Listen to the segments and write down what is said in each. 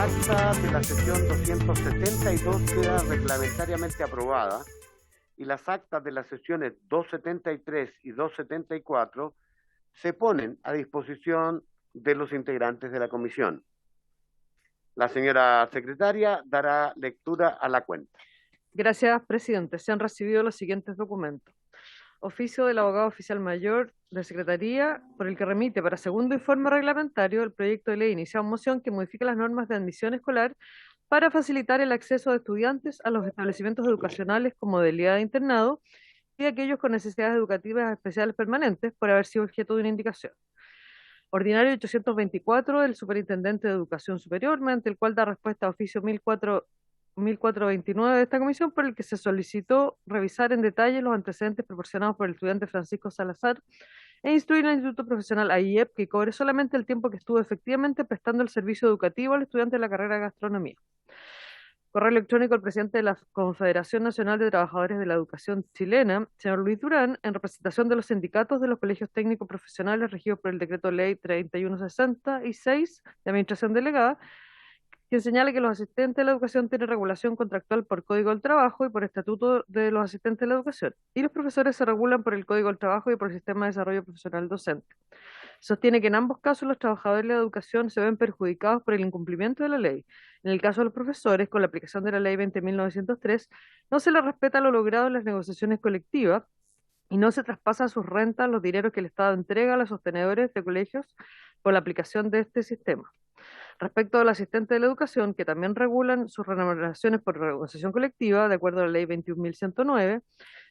acta de la sesión 272 queda reglamentariamente aprobada y las actas de las sesiones 273 y 274 se ponen a disposición de los integrantes de la comisión. La señora secretaria dará lectura a la cuenta. Gracias, presidente. Se han recibido los siguientes documentos. Oficio del abogado oficial mayor de Secretaría, por el que remite para segundo informe reglamentario el proyecto de ley iniciado en moción que modifica las normas de admisión escolar para facilitar el acceso de estudiantes a los establecimientos educacionales con modalidad de internado y aquellos con necesidades educativas especiales permanentes por haber sido objeto de una indicación. Ordinario 824 del Superintendente de Educación Superior, mediante el cual da respuesta a oficio 1429 de esta comisión, por el que se solicitó revisar en detalle los antecedentes proporcionados por el estudiante Francisco Salazar e instruir al Instituto Profesional AIEP que cobre solamente el tiempo que estuvo efectivamente prestando el servicio educativo al estudiante de la carrera de gastronomía. Correo electrónico al presidente de la Confederación Nacional de Trabajadores de la Educación Chilena, señor Luis Durán, en representación de los sindicatos de los colegios técnicos profesionales regidos por el decreto ley 3166 de administración delegada, quien señala que los asistentes de la educación tienen regulación contractual por Código del Trabajo y por Estatuto de los Asistentes de la Educación, y los profesores se regulan por el Código del Trabajo y por el Sistema de Desarrollo Profesional Docente. Sostiene que en ambos casos los trabajadores de la educación se ven perjudicados por el incumplimiento de la ley. En el caso de los profesores, con la aplicación de la ley 20.903, no se les respeta lo logrado en las negociaciones colectivas y no se traspasa a sus rentas los dineros que el Estado entrega a los sostenedores de colegios por la aplicación de este sistema. Respecto al asistente de la educación, que también regulan sus remuneraciones por negociación colectiva, de acuerdo a la ley 21.109,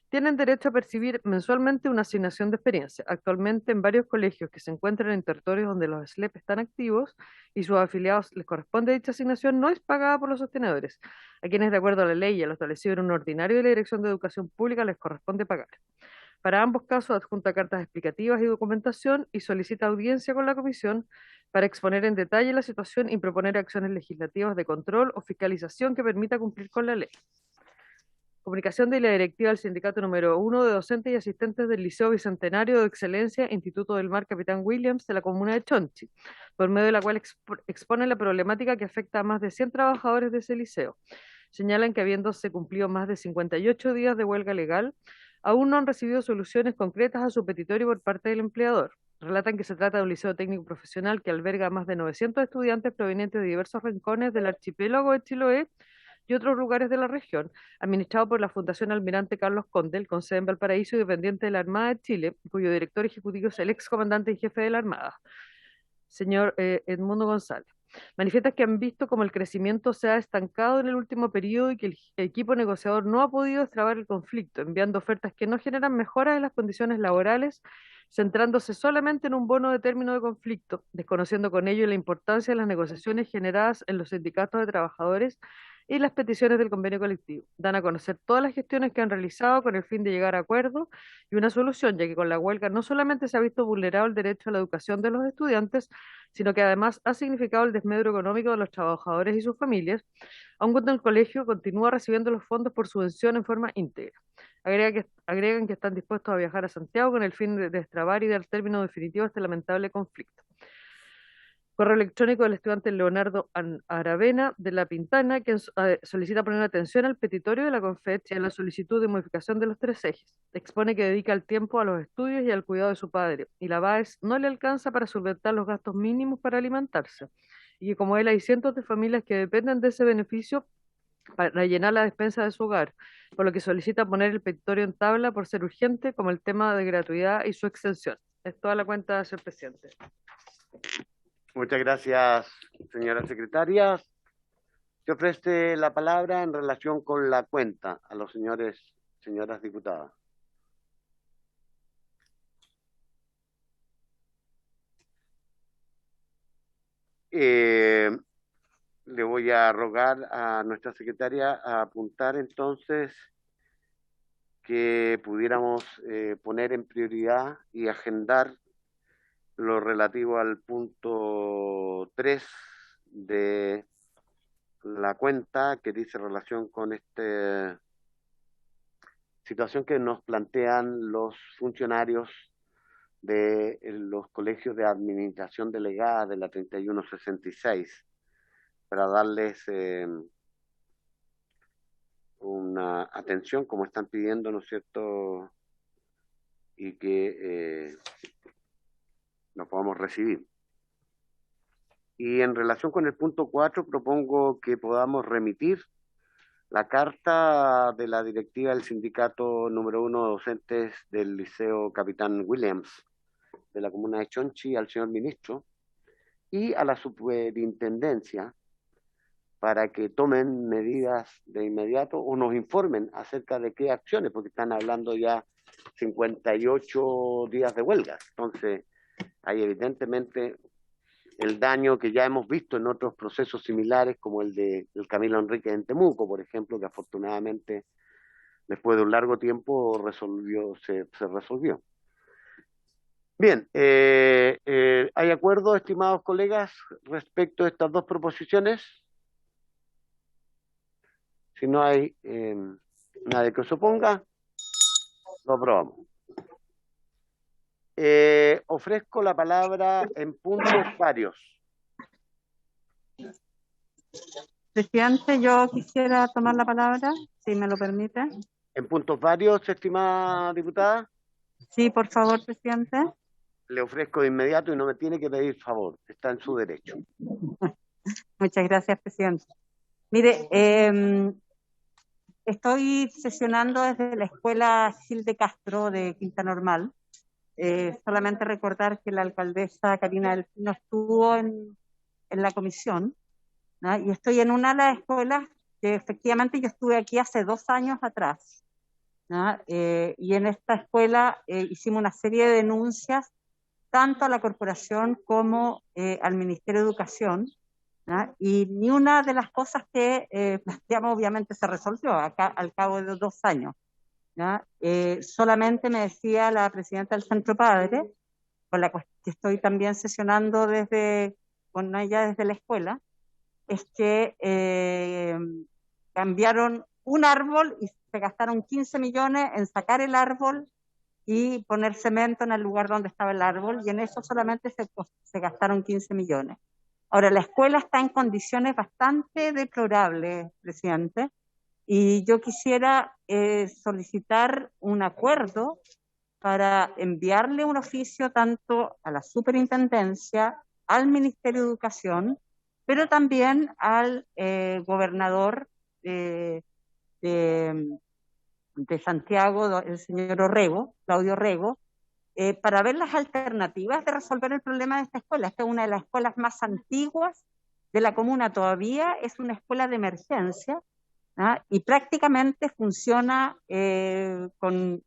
tienen derecho a percibir mensualmente una asignación de experiencia. Actualmente, en varios colegios que se encuentran en territorios donde los SLEP están activos y sus afiliados les corresponde dicha asignación, no es pagada por los sostenedores, a quienes, de acuerdo a la ley y a lo establecido en un ordinario de la Dirección de Educación Pública, les corresponde pagar. Para ambos casos, adjunta cartas explicativas y documentación y solicita audiencia con la comisión para exponer en detalle la situación y proponer acciones legislativas de control o fiscalización que permita cumplir con la ley. Comunicación de la directiva del sindicato número 1 de docentes y asistentes del Liceo Bicentenario de Excelencia, Instituto del Mar Capitán Williams, de la comuna de Chonchi, por medio de la cual expone la problemática que afecta a más de 100 trabajadores de ese liceo. Señalan que habiéndose cumplido más de 58 días de huelga legal, aún no han recibido soluciones concretas a su petitorio por parte del empleador. Relatan que se trata de un liceo técnico profesional que alberga a más de 900 estudiantes provenientes de diversos rincones del archipiélago de Chiloé y otros lugares de la región, administrado por la Fundación Almirante Carlos Condel, con sede en Valparaíso y dependiente de la Armada de Chile, cuyo director ejecutivo es el ex comandante en jefe de la Armada, señor Edmundo González. Manifiestan que han visto como el crecimiento se ha estancado en el último periodo y que el equipo negociador no ha podido destrabar el conflicto, enviando ofertas que no generan mejoras en las condiciones laborales, centrándose solamente en un bono de término de conflicto, desconociendo con ello la importancia de las negociaciones generadas en los sindicatos de trabajadores y las peticiones del convenio colectivo. Dan a conocer todas las gestiones que han realizado con el fin de llegar a acuerdos y una solución, ya que con la huelga no solamente se ha visto vulnerado el derecho a la educación de los estudiantes, sino que además ha significado el desmedro económico de los trabajadores y sus familias, aun cuando el colegio continúa recibiendo los fondos por subvención en forma íntegra. Agregan que están dispuestos a viajar a Santiago con el fin de destrabar y dar término definitivo a este lamentable conflicto. Correo electrónico del estudiante Leonardo Aravena de La Pintana, quien solicita poner atención al petitorio de la CONFECH y a la solicitud de modificación de los 3 ejes. Expone que dedica el tiempo a los estudios y al cuidado de su padre, y la BAES no le alcanza para solventar los gastos mínimos para alimentarse, y que como él hay cientos de familias que dependen de ese beneficio para llenar la despensa de su hogar, por lo que solicita poner el petitorio en tabla por ser urgente, como el tema de gratuidad y su extensión. Es toda la cuenta, señor presidente. Muchas gracias, señora secretaria. Se ofrece la palabra en relación con la cuenta a los señoras diputadas. Le voy a rogar a nuestra secretaria a apuntar entonces que pudiéramos poner en prioridad y agendar lo relativo al punto 3 de la cuenta, que dice relación con esta situación que nos plantean los funcionarios de los colegios de administración delegada de la 3166, para darles una atención como están pidiendo, ¿no es cierto? Y que lo podamos recibir. Y en relación con el punto 4, propongo que podamos remitir la carta de la directiva del sindicato número 1 de docentes del Liceo Capitán Williams de la comuna de Chonchi al señor ministro y a la superintendencia para que tomen medidas de inmediato o nos informen acerca de qué acciones, porque están hablando ya 58 días de huelga. Entonces, hay evidentemente el daño que ya hemos visto en otros procesos similares, como el de el Camilo Enrique en Temuco, por ejemplo, que afortunadamente después de un largo tiempo se resolvió. Bien, ¿hay acuerdo, estimados colegas, respecto a estas dos proposiciones? Si no hay nadie que se oponga, lo aprobamos. Ofrezco la palabra en puntos varios. Presidente, yo quisiera tomar la palabra, si me lo permite. En puntos varios, estimada diputada. Sí, por favor, presidente. Le ofrezco de inmediato y no me tiene que pedir favor, está en su derecho. Muchas gracias, presidente. Mire, estoy sesionando desde la Escuela Gil de Castro de Quinta Normal. Solamente recordar que la alcaldesa Karina Delfino estuvo en la comisión, ¿no? Y estoy en una de las escuelas que efectivamente yo estuve aquí hace 2 años atrás, ¿no? Y en esta escuela hicimos una serie de denuncias tanto a la corporación como al Ministerio de Educación, ¿no? Y ni una de las cosas que planteamos obviamente se resolvió acá, al cabo de 2 años, ¿no? Solamente me decía la presidenta del Centro Padre, con la que estoy también sesionando con ella desde la escuela, es que cambiaron un árbol y se gastaron 15 millones en sacar el árbol y poner cemento en el lugar donde estaba el árbol, y en eso solamente se gastaron 15 millones. Ahora, la escuela está en condiciones bastante deplorables, presidente, y yo quisiera solicitar un acuerdo para enviarle un oficio tanto a la superintendencia, al Ministerio de Educación, pero también al gobernador de Santiago, el señor Orrego, Claudio Orrego, para ver las alternativas de resolver el problema de esta escuela. Esta es una de las escuelas más antiguas de la comuna, todavía es una escuela de emergencia, ¿no? Y prácticamente funciona con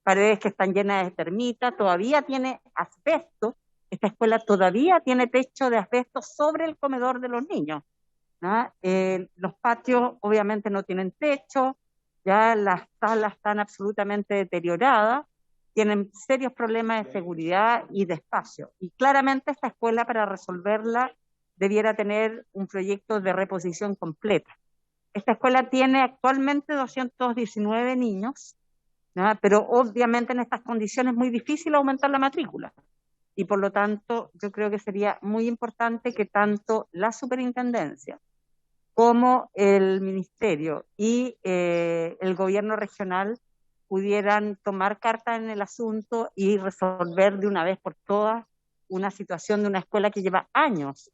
paredes que están llenas de termitas, todavía tiene asbesto, esta escuela todavía tiene techo de asbesto sobre el comedor de los niños, ¿no? Los patios obviamente no tienen techo, ya las salas están absolutamente deterioradas, tienen serios problemas de seguridad y de espacio. Y claramente esta escuela, para resolverla, debiera tener un proyecto de reposición completa. Esta escuela tiene actualmente 219 niños, ¿no? Pero obviamente en estas condiciones es muy difícil aumentar la matrícula. Y por lo tanto, yo creo que sería muy importante que tanto la superintendencia como el ministerio y el gobierno regional pudieran tomar carta en el asunto y resolver de una vez por todas una situación de una escuela que lleva años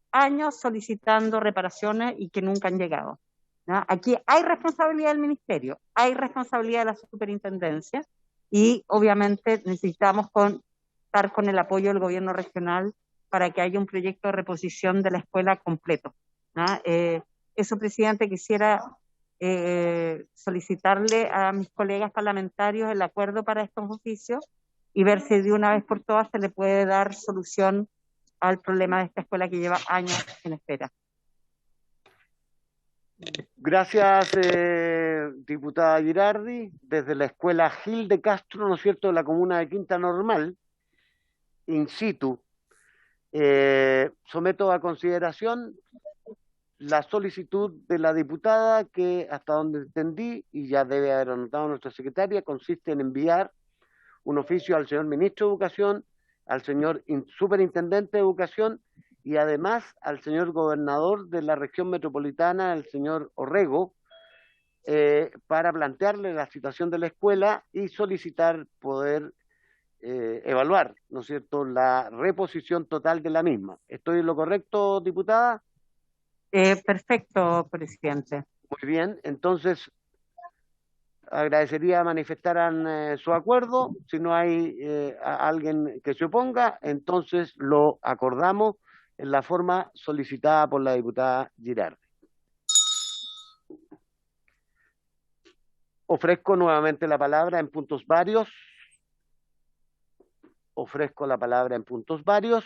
solicitando reparaciones y que nunca han llegado, ¿no? Aquí hay responsabilidad del ministerio, hay responsabilidad de la superintendencia y obviamente necesitamos contar con el apoyo del gobierno regional para que haya un proyecto de reposición de la escuela completo, ¿no? Eso, presidente, quisiera solicitarle a mis colegas parlamentarios el acuerdo para estos oficios y ver si de una vez por todas se le puede dar solución al problema de esta escuela que lleva años en espera. Gracias, diputada Girardi. Desde la escuela Gil de Castro, ¿no es cierto?, de la comuna de Quinta Normal, in situ, someto a consideración la solicitud de la diputada que, hasta donde entendí, y ya debe haber anotado nuestra secretaria, consiste en enviar un oficio al señor ministro de Educación, al señor superintendente de Educación y además al señor gobernador de la región metropolitana, el señor Orrego, para plantearle la situación de la escuela y solicitar poder evaluar, ¿no es cierto?, la reposición total de la misma. ¿Estoy en lo correcto, diputada? Perfecto, presidente. Muy bien, entonces agradecería manifestaran su acuerdo. Si no hay alguien que se oponga, entonces lo acordamos en la forma solicitada por la diputada Girardi. Ofrezco nuevamente la palabra en puntos varios. Ofrezco la palabra en puntos varios.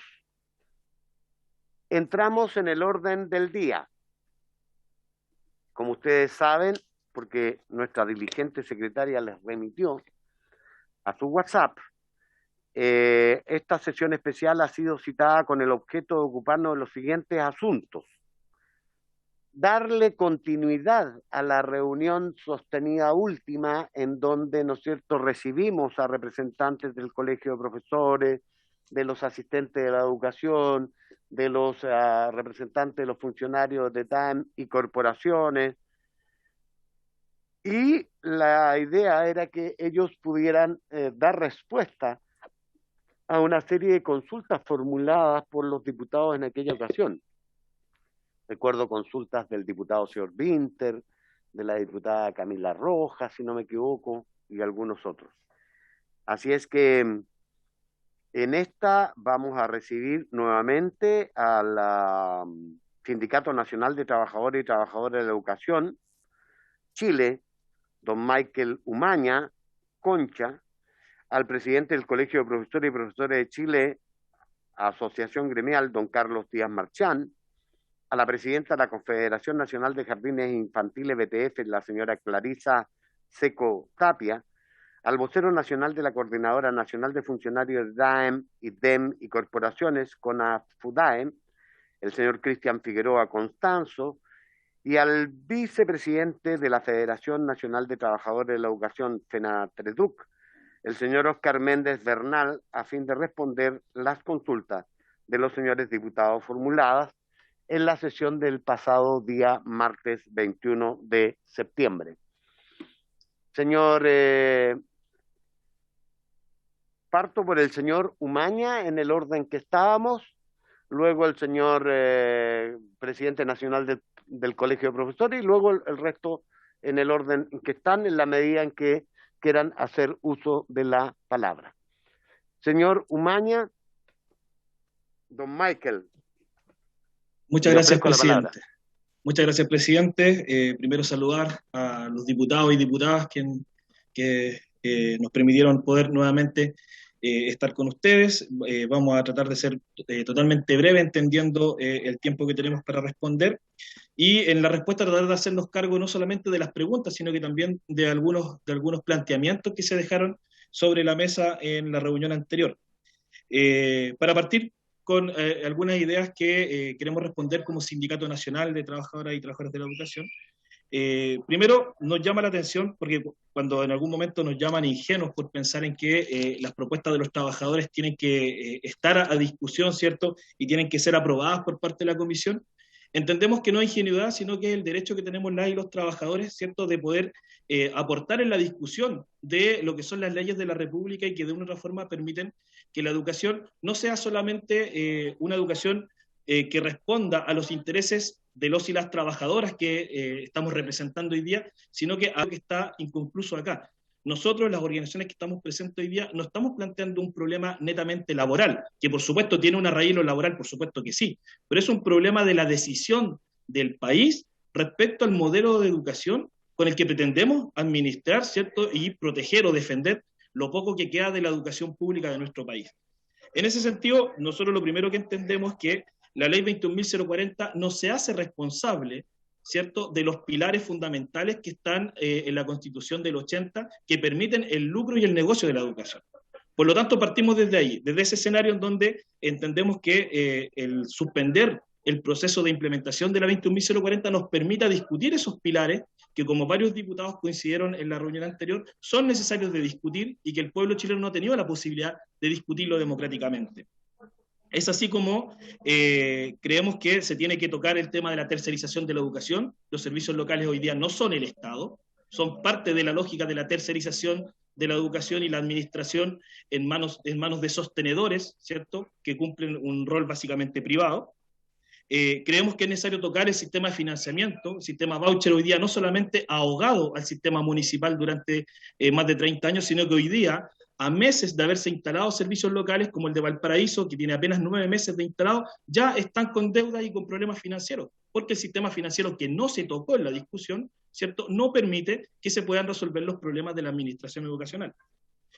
Entramos en el orden del día. Como ustedes saben, porque nuestra diligente secretaria les remitió a su WhatsApp, esta sesión especial ha sido citada con el objeto de ocuparnos de los siguientes asuntos: darle continuidad a la reunión sostenida última, en donde, ¿no es cierto?, recibimos a representantes del Colegio de Profesores, de los asistentes de la educación, de los representantes de los funcionarios de TAM y corporaciones, y la idea era que ellos pudieran dar respuesta a una serie de consultas formuladas por los diputados en aquella ocasión. Recuerdo consultas del diputado señor Winter, de la diputada Camila Rojas, si no me equivoco, y algunos otros. Así es que en esta vamos a recibir nuevamente al Sindicato Nacional de Trabajadores y Trabajadoras de la Educación, Chile, don Michael Umaña Concha, al presidente del Colegio de Profesores y Profesoras de Chile, Asociación Gremial, don Carlos Díaz Marchán, a la presidenta de la Confederación Nacional de Jardines Infantiles BTF, la señora Clarisa Seco Tapia, al vocero nacional de la Coordinadora Nacional de Funcionarios de DAEM y DEM y Corporaciones, CONAFUDAEM, el señor Cristian Figueroa Constanzo, y al vicepresidente de la Federación Nacional de Trabajadores de la Educación, FENATREDUC, el señor Oscar Méndez Bernal, a fin de responder las consultas de los señores diputados formuladas en la sesión del pasado día martes 21 de septiembre. Señor, parto por el señor Umaña en el orden que estábamos, luego el señor presidente nacional del Colegio de Profesores y luego el resto en el orden en que están, en la medida en que quieran hacer uso de la palabra. Señor Umaña, don Michael. Muchas gracias, presidente. Muchas gracias, presidente. Primero saludar a los diputados y diputadas que nos permitieron poder nuevamente estar con ustedes. Vamos a tratar de ser totalmente breve, entendiendo el tiempo que tenemos para responder. Y en la respuesta tratar de hacernos cargo no solamente de las preguntas, sino que también de algunos planteamientos que se dejaron sobre la mesa en la reunión anterior. Para partir con algunas ideas que queremos responder como Sindicato Nacional de Trabajadoras y Trabajadores de la Educación. Primero, nos llama la atención, porque cuando en algún momento nos llaman ingenuos por pensar en que las propuestas de los trabajadores tienen que estar a discusión, ¿cierto?, y tienen que ser aprobadas por parte de la comisión, entendemos que no es ingenuidad, sino que es el derecho que tenemos las y los trabajadores, ¿cierto?, de poder aportar en la discusión de lo que son las leyes de la República y que de una u otra forma permiten que la educación no sea solamente una educación que responda a los intereses de los y las trabajadoras que estamos representando hoy día, sino que algo que está inconcluso acá. Nosotros, las organizaciones que estamos presentes hoy día, no estamos planteando un problema netamente laboral, que por supuesto tiene una raíz en lo laboral, por supuesto que sí, pero es un problema de la decisión del país respecto al modelo de educación con el que pretendemos administrar, ¿cierto?, y proteger o defender lo poco que queda de la educación pública de nuestro país. En ese sentido, nosotros lo primero que entendemos es que la ley 21.040 no se hace responsable, ¿cierto?, de los pilares fundamentales que están en la Constitución del 80, que permiten el lucro y el negocio de la educación. Por lo tanto, partimos desde ahí, desde ese escenario en donde entendemos que el suspender el proceso de implementación de la 21.040 nos permita discutir esos pilares que, como varios diputados coincidieron en la reunión anterior, son necesarios de discutir y que el pueblo chileno no ha tenido la posibilidad de discutirlo democráticamente. Es así como creemos que se tiene que tocar el tema de la tercerización de la educación. Los servicios locales hoy día no son el Estado, son parte de la lógica de la tercerización de la educación y la administración en manos de sostenedores, ¿cierto?, que cumplen un rol básicamente privado. Creemos que es necesario tocar el sistema de financiamiento. El sistema voucher hoy día no solamente ha ahogado al sistema municipal durante más de 30 años, sino que hoy día, a meses de haberse instalado servicios locales como el de Valparaíso, que tiene apenas 9 meses de instalado, ya están con deuda y con problemas financieros, porque el sistema financiero, que no se tocó en la discusión, ¿cierto?, no permite que se puedan resolver los problemas de la administración educacional.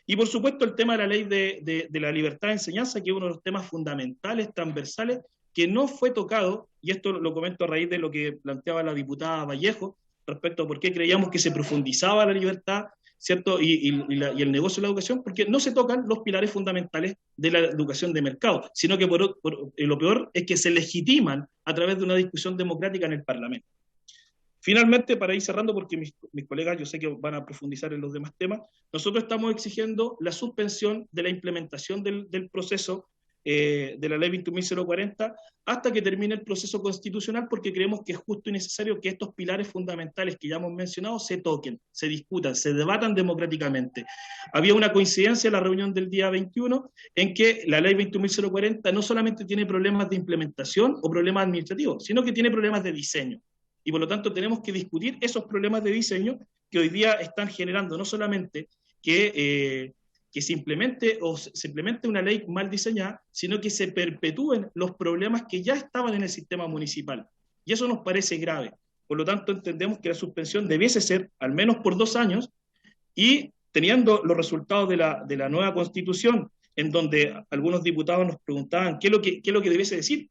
Y por supuesto el tema de la ley de la libertad de enseñanza, que es uno de los temas fundamentales, transversales, que no fue tocado, y esto lo comento a raíz de lo que planteaba la diputada Vallejo, respecto a por qué creíamos que se profundizaba la libertad, ¿cierto?, y el negocio de la educación, porque no se tocan los pilares fundamentales de la educación de mercado, sino que lo peor es que se legitiman a través de una discusión democrática en el Parlamento. Finalmente, para ir cerrando, porque mis colegas yo sé que van a profundizar en los demás temas, nosotros estamos exigiendo la suspensión de la implementación del proceso de la ley 21.040 hasta que termine el proceso constitucional, porque creemos que es justo y necesario que estos pilares fundamentales que ya hemos mencionado se toquen, se discutan, se debatan democráticamente. Había una coincidencia en la reunión del día 21 en que la ley 21.040 no solamente tiene problemas de implementación o problemas administrativos, sino que tiene problemas de diseño. Y por lo tanto tenemos que discutir esos problemas de diseño que hoy día están generando no solamente que se implemente una ley mal diseñada, sino que se perpetúen los problemas que ya estaban en el sistema municipal. Y eso nos parece grave. Por lo tanto, entendemos que la suspensión debiese ser al menos por 2 años, y teniendo los resultados de la nueva Constitución, en donde algunos diputados nos preguntaban qué es lo que debiese decir.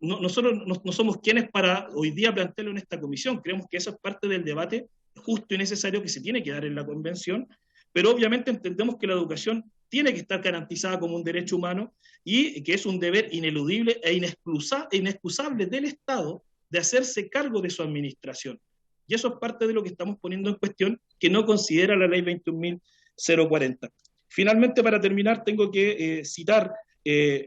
Nosotros no somos quienes para hoy día plantearlo en esta comisión. Creemos que eso es parte del debate justo y necesario que se tiene que dar en la convención, pero obviamente entendemos que la educación tiene que estar garantizada como un derecho humano y que es un deber ineludible e inexcusable del Estado de hacerse cargo de su administración. Y eso es parte de lo que estamos poniendo en cuestión, que no considera la ley 21.040. Finalmente, para terminar, tengo que citar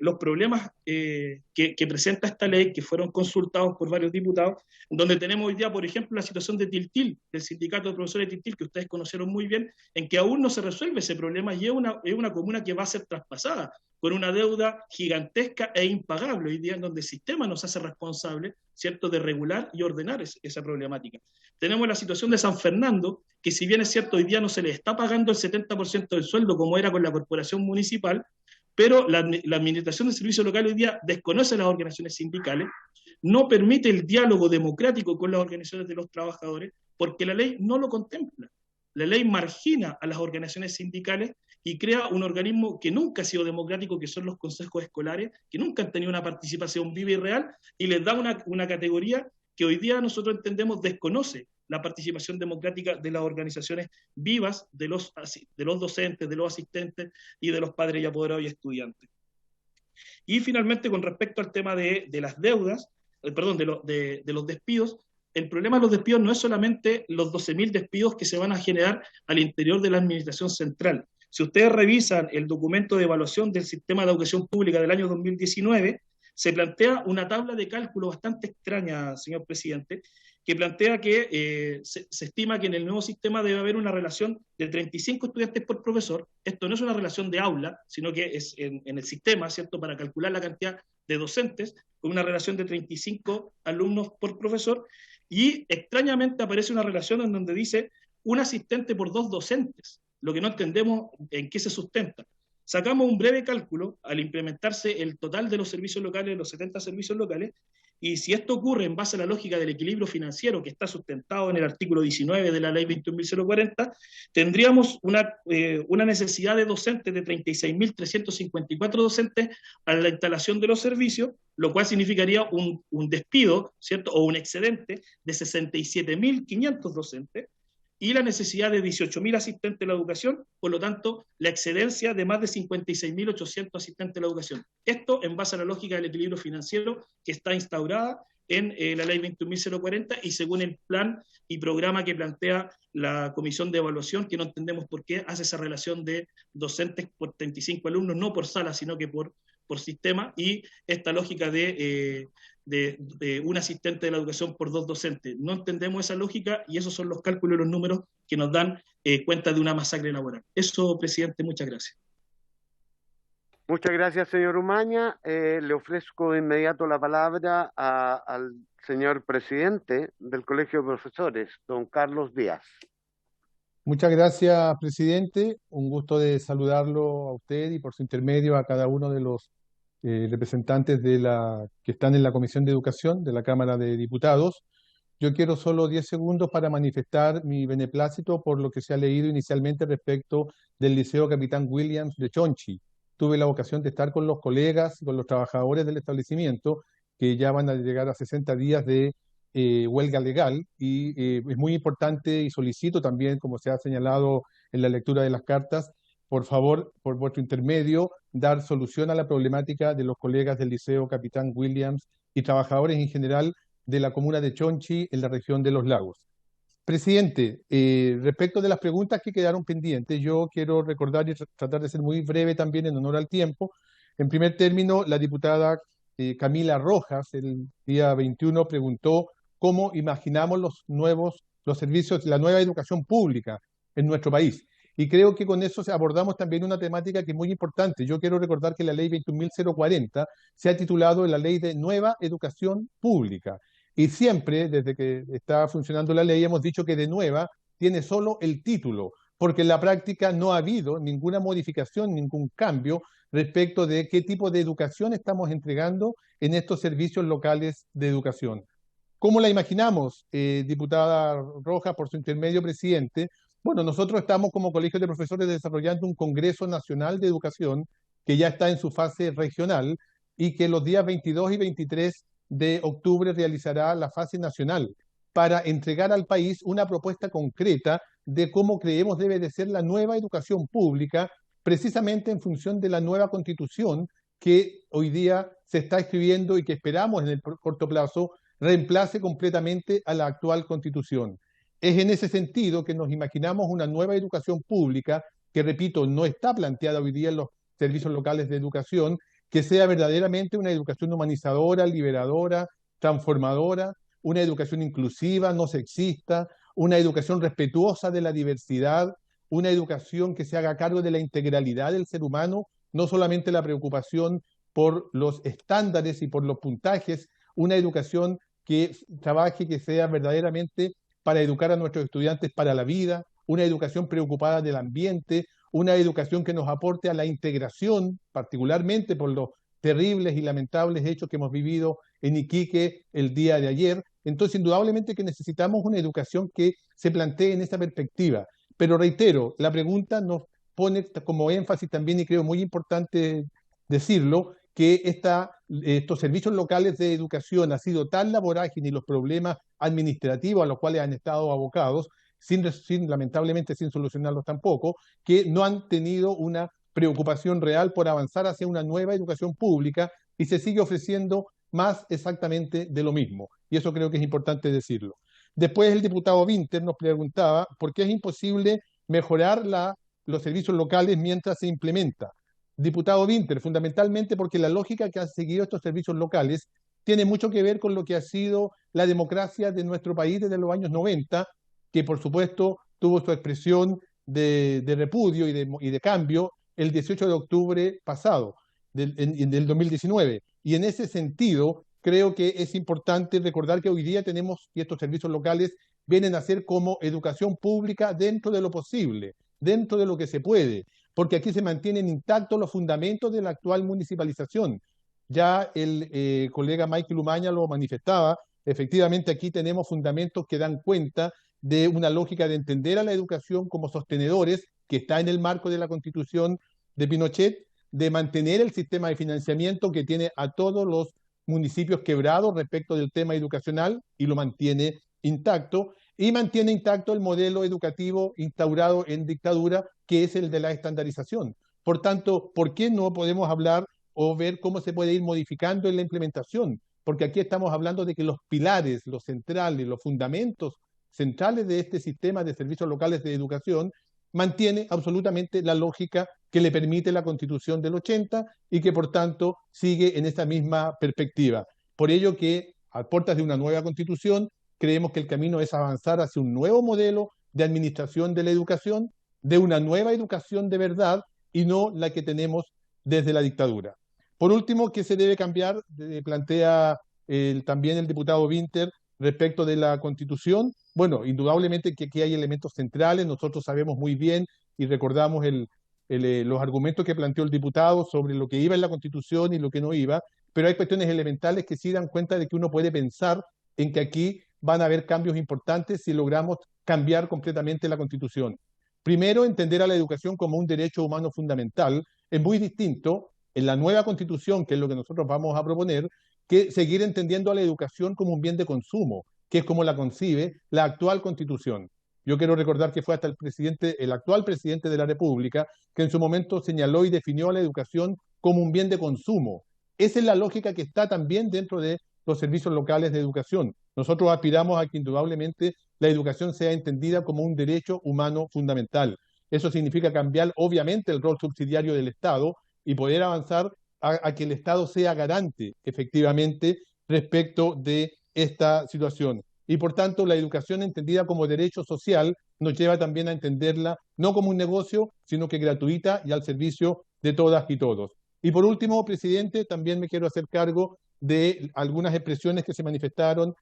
los problemas que presenta esta ley, que fueron consultados por varios diputados, donde tenemos hoy día, por ejemplo, la situación de Tiltil, del sindicato de profesores de Tiltil, que ustedes conocieron muy bien, en que aún no se resuelve ese problema, y es una comuna que va a ser traspasada con una deuda gigantesca e impagable hoy día, en donde el sistema nos hace responsable, ¿cierto?, de regular y ordenar esa problemática. Tenemos la situación de San Fernando, que si bien es cierto, hoy día no se le está pagando el 70% del sueldo como era con la corporación municipal, pero la administración del servicio local hoy día desconoce las organizaciones sindicales, no permite el diálogo democrático con las organizaciones de los trabajadores, porque la ley no lo contempla. La ley margina a las organizaciones sindicales y crea un organismo que nunca ha sido democrático, que son los consejos escolares, que nunca han tenido una participación viva y real, y les da una categoría que hoy día nosotros entendemos desconoce la participación democrática de las organizaciones vivas, de los docentes, de los asistentes y de los padres y apoderados y estudiantes. Y finalmente, con respecto al tema de las deudas, de los despidos, el problema de los despidos no es solamente los 12.000 despidos que se van a generar al interior de la administración central. Si ustedes revisan el documento de evaluación del sistema de educación pública del año 2019, se plantea una tabla de cálculo bastante extraña, señor presidente, que plantea que se estima que en el nuevo sistema debe haber una relación de 35 estudiantes por profesor. Esto no es una relación de aula, sino que es en el sistema, ¿cierto?, para calcular la cantidad de docentes, con una relación de 35 alumnos por profesor, y extrañamente aparece una relación en donde dice un asistente por 2 docentes, lo que no entendemos en qué se sustenta. Sacamos un breve cálculo al implementarse el total de los servicios locales, los 70 servicios locales, y si esto ocurre en base a la lógica del equilibrio financiero que está sustentado en el artículo 19 de la ley 21.040, tendríamos una necesidad de docentes de 36.354 docentes a la instalación de los servicios, lo cual significaría un despido, ¿cierto?, o un excedente de 67.500 docentes, y la necesidad de 18.000 asistentes de la educación, por lo tanto, la excedencia de más de 56.800 asistentes de la educación. Esto en base a la lógica del equilibrio financiero que está instaurada en la ley 21.040 y según el plan y programa que plantea la Comisión de Evaluación, que no entendemos por qué hace esa relación de docentes por 35 alumnos, no por sala, sino que por por sistema y esta lógica de un asistente de la educación por 2 docentes. No entendemos esa lógica y esos son los cálculos y los números que nos dan cuenta de una masacre laboral. Eso, presidente, muchas gracias. Muchas gracias, señor Umaña. Le ofrezco de inmediato la palabra al señor presidente del Colegio de Profesores, don Carlos Díaz. Muchas gracias, presidente. Un gusto de saludarlo a usted y por su intermedio a cada uno de los representantes que están en la Comisión de Educación de la Cámara de Diputados. Yo quiero solo 10 segundos para manifestar mi beneplácito por lo que se ha leído inicialmente respecto del Liceo Capitán Williams de Chonchi. Tuve la ocasión de estar con los colegas y con los trabajadores del establecimiento que ya van a llegar a 60 días de huelga legal y es muy importante y solicito también, como se ha señalado en la lectura de las cartas, por favor, por vuestro intermedio, dar solución a la problemática de los colegas del Liceo Capitán Williams y trabajadores en general de la comuna de Chonchi en la región de Los Lagos. Presidente, respecto de las preguntas que quedaron pendientes, yo quiero recordar y tratar de ser muy breve también en honor al tiempo. En primer término, la diputada Camila Rojas el día 21 preguntó cómo imaginamos los servicios, la nueva educación pública en nuestro país. Y creo que con eso abordamos también una temática que es muy importante. Yo quiero recordar que la ley 21.040 se ha titulado la Ley de Nueva Educación Pública. Y siempre, desde que está funcionando la ley, hemos dicho que de nueva tiene solo el título, porque en la práctica no ha habido ninguna modificación, ningún cambio respecto de qué tipo de educación estamos entregando en estos servicios locales de educación. ¿Cómo la imaginamos, diputada Rojas, por su intermedio, presidente? Bueno, nosotros estamos como Colegio de Profesores desarrollando un Congreso Nacional de Educación que ya está en su fase regional y que los días 22 y 23 de octubre realizará la fase nacional para entregar al país una propuesta concreta de cómo creemos debe de ser la nueva educación pública, precisamente en función de la nueva constitución que hoy día se está escribiendo y que esperamos en el corto plazo reemplace completamente a la actual constitución. Es en ese sentido que nos imaginamos una nueva educación pública que, repito, no está planteada hoy día en los servicios locales de educación, que sea verdaderamente una educación humanizadora, liberadora, transformadora, una educación inclusiva, no sexista, una educación respetuosa de la diversidad, una educación que se haga cargo de la integralidad del ser humano, no solamente la preocupación por los estándares y por los puntajes, una educación que trabaje, que sea verdaderamente para educar a nuestros estudiantes para la vida, una educación preocupada del ambiente, una educación que nos aporte a la integración, particularmente por los terribles y lamentables hechos que hemos vivido en Iquique el día de ayer. Entonces, indudablemente que necesitamos una educación que se plantee en esa perspectiva. Pero reitero, la pregunta nos pone como énfasis también, y creo muy importante decirlo, que estos servicios locales de educación ha sido tal la vorágine y los problemas administrativos a los cuales han estado abocados, lamentablemente sin solucionarlos tampoco, que no han tenido una preocupación real por avanzar hacia una nueva educación pública y se sigue ofreciendo más exactamente de lo mismo. Y eso creo que es importante decirlo. Después el diputado Winter nos preguntaba por qué es imposible mejorar los servicios locales mientras se implementa. Diputado Winter, fundamentalmente porque la lógica que han seguido estos servicios locales tiene mucho que ver con lo que ha sido la democracia de nuestro país desde los años 90, que por supuesto tuvo su expresión de repudio y de cambio el 18 de octubre pasado, del 2019. Y en ese sentido, creo que es importante recordar que hoy día tenemos, y estos servicios locales vienen a ser como educación pública dentro de lo posible, dentro de lo que se puede, porque aquí se mantienen intactos los fundamentos de la actual municipalización. Ya el colega Michael Umaña lo manifestaba, efectivamente aquí tenemos fundamentos que dan cuenta de una lógica de entender a la educación como sostenedores, que está en el marco de la Constitución de Pinochet, de mantener el sistema de financiamiento que tiene a todos los municipios quebrados respecto del tema educacional y lo mantiene intacto, y mantiene intacto el modelo educativo instaurado en dictadura, que es el de la estandarización. Por tanto, ¿por qué no podemos hablar o ver cómo se puede ir modificando en la implementación? Porque aquí estamos hablando de que los pilares, los centrales, los fundamentos centrales de este sistema de servicios locales de educación mantiene absolutamente la lógica que le permite la Constitución del 80 y que por tanto sigue en esa misma perspectiva. Por ello que a puertas de una nueva Constitución creemos que el camino es avanzar hacia un nuevo modelo de administración de la educación, de una nueva educación de verdad y no la que tenemos desde la dictadura. Por último, ¿qué se debe cambiar? Plantea también el diputado Winter respecto de la Constitución. Bueno, indudablemente que aquí hay elementos centrales, nosotros sabemos muy bien y recordamos los argumentos que planteó el diputado sobre lo que iba en la Constitución y lo que no iba, pero hay cuestiones elementales que sí dan cuenta de que uno puede pensar en que aquí van a haber cambios importantes si logramos cambiar completamente la Constitución. Primero, entender a la educación como un derecho humano fundamental. Es muy distinto en la nueva Constitución, que es lo que nosotros vamos a proponer, que seguir entendiendo a la educación como un bien de consumo, que es como la concibe la actual Constitución. Yo quiero recordar que fue hasta el actual presidente de la República, que en su momento señaló y definió a la educación como un bien de consumo. Esa es la lógica que está también dentro de los servicios locales de educación. Nosotros aspiramos a que indudablemente la educación sea entendida como un derecho humano fundamental. Eso significa cambiar, obviamente, el rol subsidiario del Estado y poder avanzar a que el Estado sea garante, efectivamente, respecto de esta situación. Y por tanto, la educación entendida como derecho social nos lleva también a entenderla no como un negocio, sino que gratuita y al servicio de todas y todos. Y por último, presidente, también me quiero hacer cargo de algunas expresiones que se manifestaron,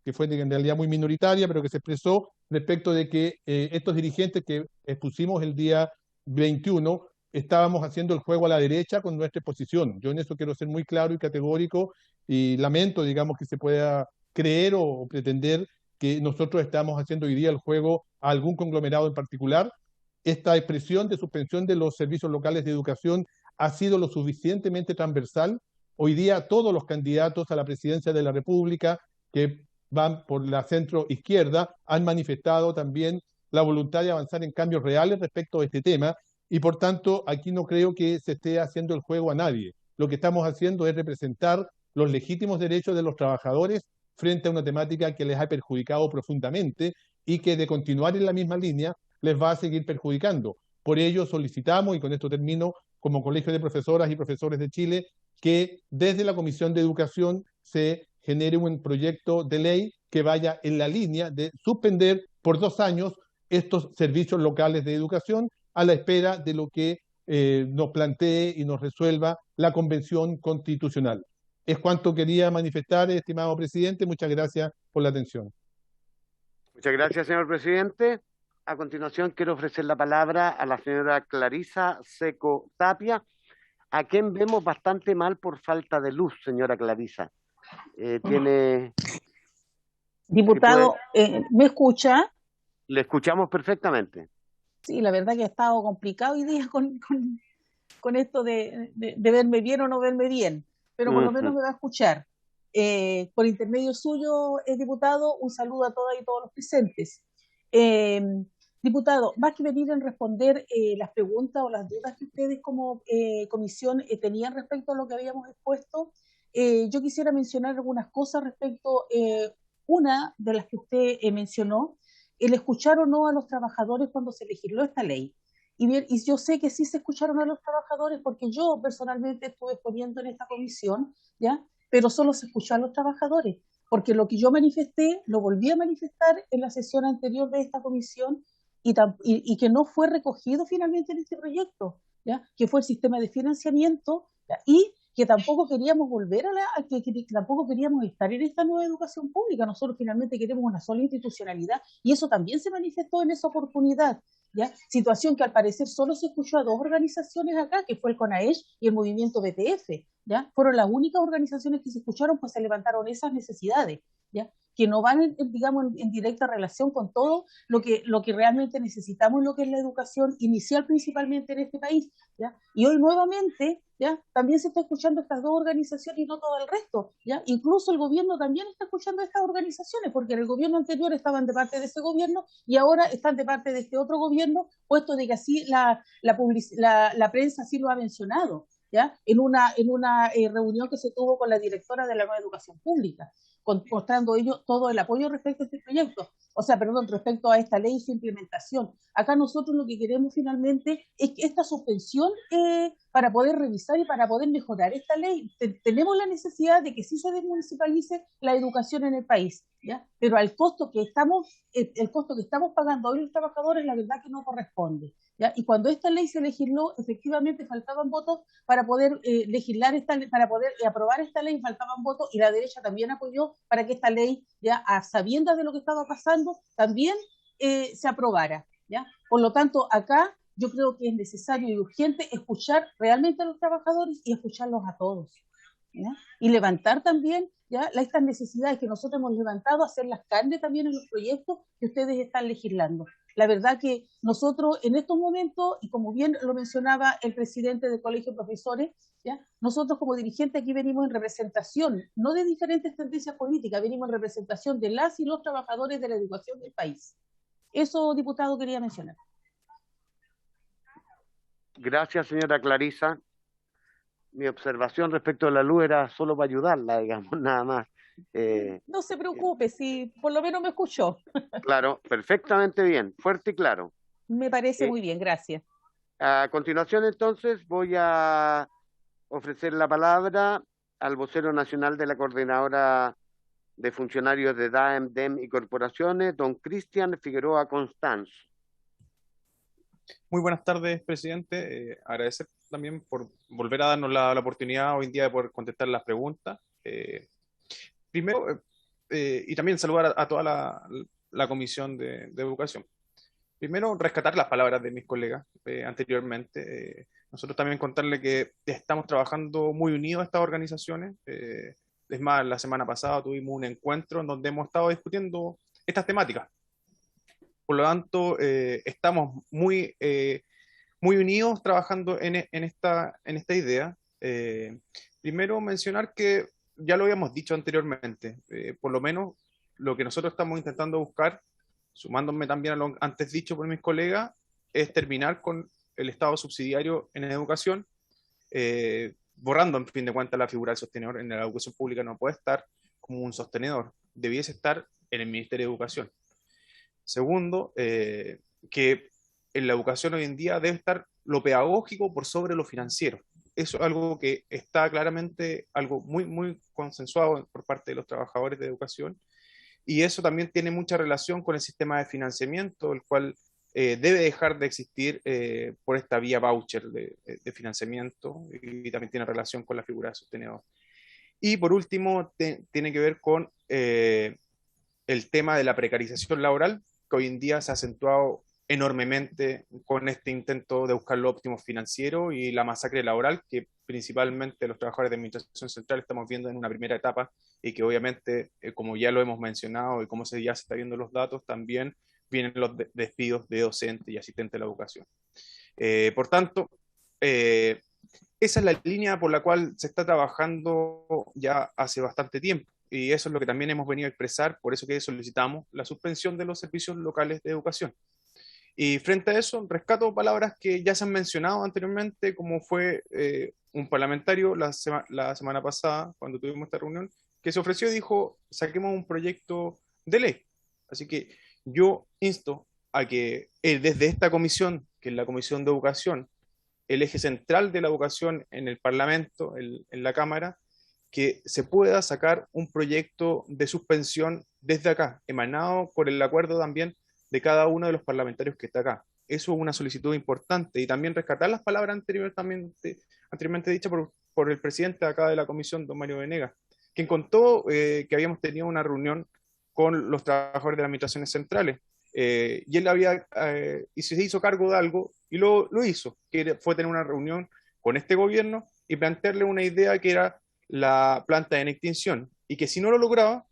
que fue en realidad muy minoritaria, pero que se expresó respecto de que estos dirigentes que expusimos el día 21 estábamos haciendo el juego a la derecha con nuestra exposición. Yo en eso quiero ser muy claro y categórico y lamento, digamos, que se pueda creer o pretender que nosotros estamos haciendo hoy día el juego a algún conglomerado en particular. Esta expresión de suspensión de los servicios locales de educación ha sido lo suficientemente transversal. Hoy día todos los candidatos a la presidencia de la República que van por la centro izquierda han manifestado también la voluntad de avanzar en cambios reales respecto a este tema y por tanto aquí no creo que se esté haciendo el juego a nadie. Lo que estamos haciendo es representar los legítimos derechos de los trabajadores frente a una temática que les ha perjudicado profundamente y que de continuar en la misma línea les va a seguir perjudicando. Por ello solicitamos, y con esto termino, como Colegio de Profesoras y Profesores de Chile, que desde la Comisión de Educación se genere un proyecto de ley que vaya en la línea de suspender por 2 años estos servicios locales de educación a la espera de lo que nos plantee y nos resuelva la Convención Constitucional. Es cuanto quería manifestar, estimado presidente. Muchas gracias por la atención. Muchas gracias, señor presidente. A continuación quiero ofrecer la palabra a la señora Clarisa Seco Tapia, a quien vemos bastante mal por falta de luz, señora Clarisa. Tiene... Diputado, ¿me escucha? Le escuchamos perfectamente. Sí, la verdad que ha estado complicado hoy día con esto de verme bien o no verme bien, pero por lo menos me va a escuchar. Por intermedio suyo, diputado, un saludo a todas y todos los presentes. Diputado, más que venir en responder las preguntas o las dudas que ustedes como comisión tenían respecto a lo que habíamos expuesto, yo quisiera mencionar algunas cosas respecto, una de las que usted mencionó, el escuchar o no a los trabajadores cuando se legisló esta ley. Y bien, y yo sé que sí se escucharon a los trabajadores porque yo personalmente estuve exponiendo en esta comisión, ¿ya? Pero solo se escuchó a los trabajadores, porque lo que yo manifesté, lo volví a manifestar en la sesión anterior de esta comisión y que no fue recogido finalmente en este proyecto, ¿ya? Que fue el sistema de financiamiento, ¿ya? Y que tampoco queríamos volver que tampoco queríamos estar en esta nueva educación pública. Nosotros finalmente queremos una sola institucionalidad y eso también se manifestó en esa oportunidad, ¿ya? Situación que al parecer solo se escuchó a 2 organizaciones acá, que fue el CONAESH y el movimiento BTF, ¿ya? Fueron las únicas organizaciones que se escucharon, pues se levantaron esas necesidades, ¿ya? Que no van, digamos, en directa relación con todo lo que realmente necesitamos, lo que es la educación inicial principalmente en este país, ¿ya? Y hoy nuevamente, ¿ya? También se está escuchando estas 2 organizaciones y no todo el resto, ¿ya? Incluso el gobierno también está escuchando a estas organizaciones, porque en el gobierno anterior estaban de parte de ese gobierno y ahora están de parte de este otro gobierno, puesto de que así la prensa así lo ha mencionado, ¿ya? En una reunión que se tuvo con la directora de la Nueva Educación Pública, mostrando ellos todo el apoyo respecto a este proyecto. o sea, perdón, respecto a esta ley y su implementación. Acá nosotros lo que queremos finalmente es que esta suspensión, para poder revisar y para poder mejorar esta ley, tenemos la necesidad de que sí se desmunicipalice la educación en el país, ¿ya? Pero al costo que estamos, el costo que estamos pagando hoy los trabajadores, la verdad que no corresponde, ¿ya? Y cuando esta ley se legisló, efectivamente faltaban votos para poder legislar para poder aprobar esta ley, faltaban votos, y la derecha también apoyó para que esta ley, ya a sabiendas de lo que estaba pasando, también se aprobara, ¿ya? Por lo tanto, acá yo creo que es necesario y urgente escuchar realmente a los trabajadores y escucharlos a todos, ¿ya? Y levantar también, ¿ya?, estas necesidades que nosotros hemos levantado, hacerlas carne también en los proyectos que ustedes están legislando. La verdad que nosotros en estos momentos, y como bien lo mencionaba el presidente del Colegio de Profesores, ¿ya?, nosotros como dirigentes aquí venimos en representación, no de diferentes tendencias políticas, venimos en representación de las y los trabajadores de la educación del país. Eso, diputado, quería mencionar. Gracias, señora Clarisa. Mi observación respecto a la luz era solo para ayudarla, digamos, nada más. No se preocupe, si por lo menos me escuchó. Claro, perfectamente bien, fuerte y claro. Me parece muy bien, gracias. A continuación, entonces, voy a ofrecer la palabra al vocero nacional de la Coordinadora de Funcionarios de DAEM, DEM y Corporaciones, don Cristian Figueroa Constanz. Muy buenas tardes, presidente. Agradecer también por volver a darnos la oportunidad hoy en día de poder contestar las preguntas. Primero, y también saludar a toda la Comisión de Educación. Primero, rescatar las palabras de mis colegas anteriormente. Nosotros también contarle que estamos trabajando muy unidos a estas organizaciones. Es más, la semana pasada tuvimos un encuentro en donde hemos estado discutiendo estas temáticas. Por lo tanto, estamos muy unidos trabajando en esta idea. Primero, mencionar que ya lo habíamos dicho anteriormente, por lo menos lo que nosotros estamos intentando buscar, sumándome también a lo antes dicho por mis colegas, es terminar con el Estado subsidiario en educación, borrando en fin de cuentas la figura del sostenedor. En la educación pública no puede estar como un sostenedor, debiese estar en el Ministerio de Educación. Segundo, que en la educación hoy en día debe estar lo pedagógico por sobre lo financiero. Eso es algo que está claramente algo muy consensuado por parte de los trabajadores de educación, y eso también tiene mucha relación con el sistema de financiamiento, el cual debe dejar de existir por esta vía voucher de financiamiento, y también tiene relación con la figura de sostenedor. Y por último, tiene que ver con el tema de la precarización laboral, que hoy en día se ha acentuado enormemente con este intento de buscar lo óptimo financiero y la masacre laboral que principalmente los trabajadores de administración central estamos viendo en una primera etapa, y que obviamente, como ya lo hemos mencionado y como ya se está viendo los datos, también vienen los despidos de docentes y asistentes de la educación. Por tanto, esa es la línea por la cual se está trabajando ya hace bastante tiempo, y eso es lo que también hemos venido a expresar, por eso que solicitamos la suspensión de los servicios locales de educación. Y frente a eso, rescato palabras que ya se han mencionado anteriormente, como fue un parlamentario la semana pasada, cuando tuvimos esta reunión, que se ofreció y dijo, saquemos un proyecto de ley. Así que yo insto a que desde esta comisión, que es la Comisión de Educación, el eje central de la educación en el Parlamento, en la Cámara, que se pueda sacar un proyecto de suspensión desde acá, emanado por el acuerdo también de cada uno de los parlamentarios que está acá. Eso es una solicitud importante, y también rescatar las palabras anteriormente dichas por el presidente acá de la comisión, don Mario Venegas, quien contó que habíamos tenido una reunión con los trabajadores de las administraciones centrales, y él y se hizo cargo de algo, y lo hizo, que fue tener una reunión con este gobierno y plantearle una idea que era la planta en extinción, y que si no lo lograba,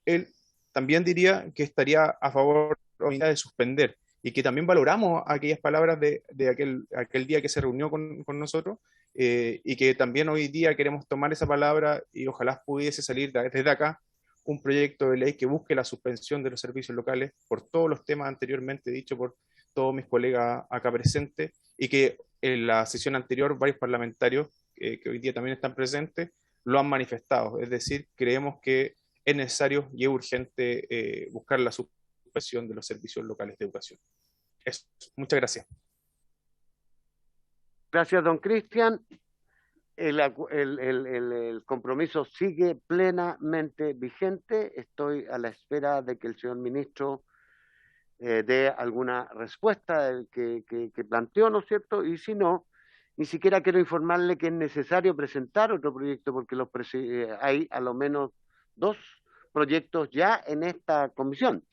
él también diría que estaría a favor de suspender, y que también valoramos aquellas palabras de aquel día que se reunió con nosotros, y que también hoy día queremos tomar esa palabra, y ojalá pudiese salir desde acá un proyecto de ley que busque la suspensión de los servicios locales por todos los temas anteriormente dichos por todos mis colegas acá presentes, y que en la sesión anterior varios parlamentarios que hoy día también están presentes lo han manifestado. Es decir, creemos que es necesario y es urgente buscar la suspensión supresión de los servicios locales de educación. Eso. Muchas gracias. Gracias, don Cristian. El compromiso sigue plenamente vigente. Estoy a la espera de que el señor ministro dé alguna respuesta que planteó, ¿no es cierto? Y si no, ni siquiera quiero informarle que es necesario presentar otro proyecto, porque hay a lo menos 2 proyectos ya en esta comisión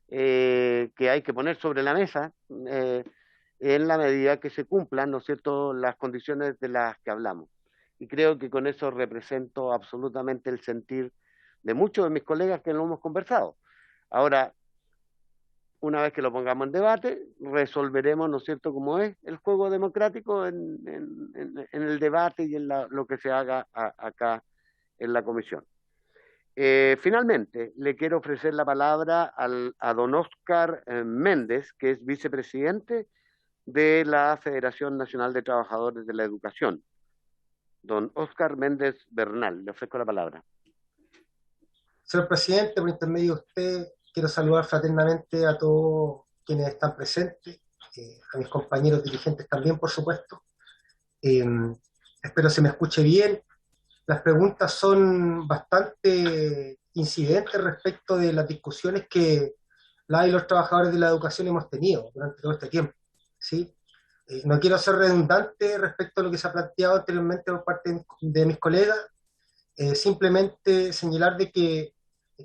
que hay que poner sobre la mesa en la medida que se cumplan, ¿no es cierto?, las condiciones de las que hablamos. Y creo que con eso represento absolutamente el sentir de muchos de mis colegas que lo hemos conversado. Ahora, una vez que lo pongamos en debate, resolveremos, ¿no es cierto?, cómo es el juego democrático en el debate y en lo que se haga acá en la comisión. Finalmente, le quiero ofrecer la palabra a don Óscar Méndez, que es vicepresidente de la Federación Nacional de Trabajadores de la Educación. Don Óscar Méndez Bernal, le ofrezco la palabra. Señor presidente, por intermedio de usted, quiero saludar fraternamente a todos quienes están presentes, a mis compañeros dirigentes también, por supuesto. Espero se me escuche bien. Las preguntas son bastante incidentes respecto de las discusiones que la y los trabajadores de la educación hemos tenido durante todo este tiempo, ¿sí? No quiero ser redundante respecto a lo que se ha planteado anteriormente por parte de mis colegas, simplemente señalar de que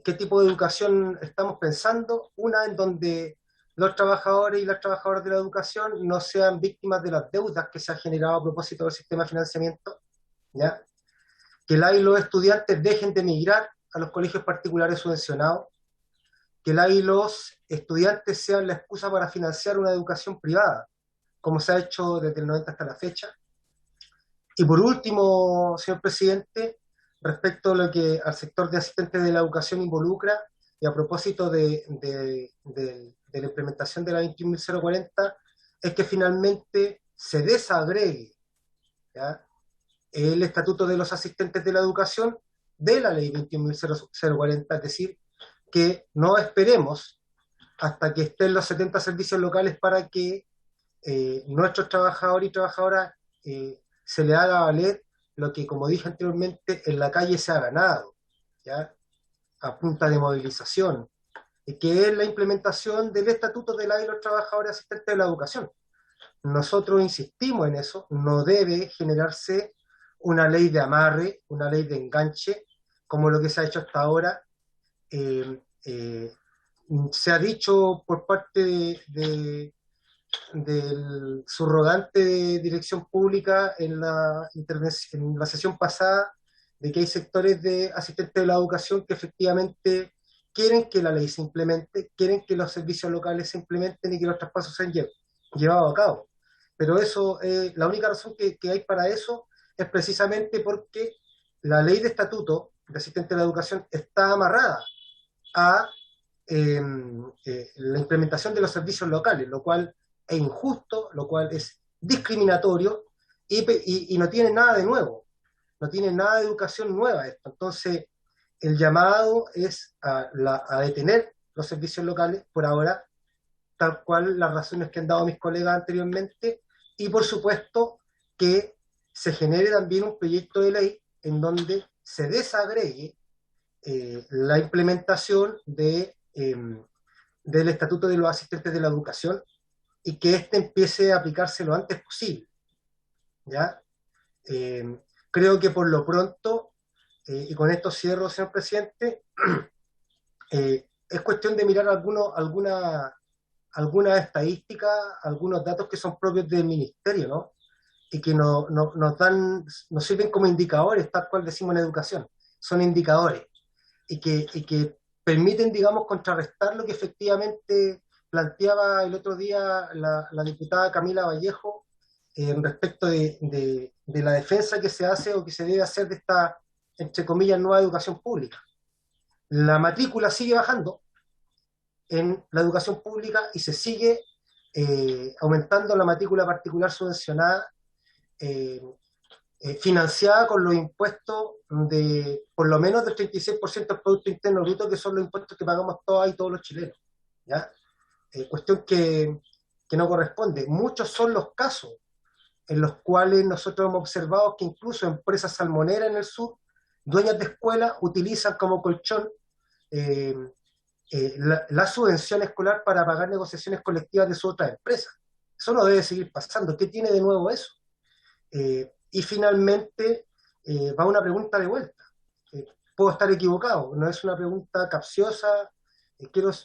qué tipo de educación estamos pensando, una en donde los trabajadores y las trabajadoras de la educación no sean víctimas de las deudas que se han generado a propósito del sistema de financiamiento, ¿ya? Que los estudiantes dejen de emigrar a los colegios particulares subvencionados, que los estudiantes sean la excusa para financiar una educación privada, como se ha hecho desde el 90 hasta la fecha. Y por último, señor presidente, respecto a lo que al sector de asistentes de la educación involucra, y a propósito de la implementación de la 21.040, es que finalmente se desagregue, ¿ya?, el estatuto de los asistentes de la educación de la ley 21.040, es decir, que no esperemos hasta que estén los 70 servicios locales para que nuestros trabajadores y trabajadoras se le haga valer lo que, como dije anteriormente, en la calle se ha ganado, ¿ya?, a punta de movilización, que es la implementación del estatuto de la y los trabajadores asistentes de la educación. Nosotros insistimos en eso, no debe generarse una ley de amarre, una ley de enganche, como lo que se ha hecho hasta ahora. Se ha dicho por parte del subrogante de Dirección Pública en la sesión pasada, de que hay sectores de asistentes de la educación que efectivamente quieren que la ley se implemente, quieren que los servicios locales se implementen y que los traspasos sean llevados a cabo. Pero eso, la única razón que hay para eso es precisamente porque la ley de estatuto de asistentes de la educación está amarrada a la implementación de los servicios locales, lo cual es injusto, lo cual es discriminatorio y no tiene nada de nuevo, no tiene nada de educación nueva esto. Entonces, el llamado es a detener los servicios locales por ahora, tal cual las razones que han dado mis colegas anteriormente, y por supuesto que se genere también un proyecto de ley en donde se desagregue la implementación del Estatuto de los Asistentes de la Educación y que éste empiece a aplicarse lo antes posible, ¿ya? Creo que por lo pronto, y con esto cierro, señor presidente, es cuestión de mirar algunas estadísticas, algunos datos que son propios del ministerio, ¿no?, y que nos sirven como indicadores, tal cual decimos en educación, son indicadores, y que permiten, digamos, contrarrestar lo que efectivamente planteaba el otro día la diputada Camila Vallejo respecto de la defensa que se hace o que se debe hacer de esta, entre comillas, nueva educación pública. La matrícula sigue bajando en la educación pública y se sigue aumentando la matrícula particular subvencionada, financiada con los impuestos de por lo menos del 36% del Producto Interno Bruto, que son los impuestos que pagamos todas y todos los chilenos, ¿ya? Cuestión que no corresponde. Muchos son los casos en los cuales nosotros hemos observado que incluso empresas salmoneras en el sur, dueñas de escuelas, utilizan como colchón la subvención escolar para pagar negociaciones colectivas de sus otras empresas. Eso no debe seguir pasando. ¿Qué tiene de nuevo eso? Y finalmente va una pregunta de vuelta. Puedo estar equivocado, no es una pregunta capciosa.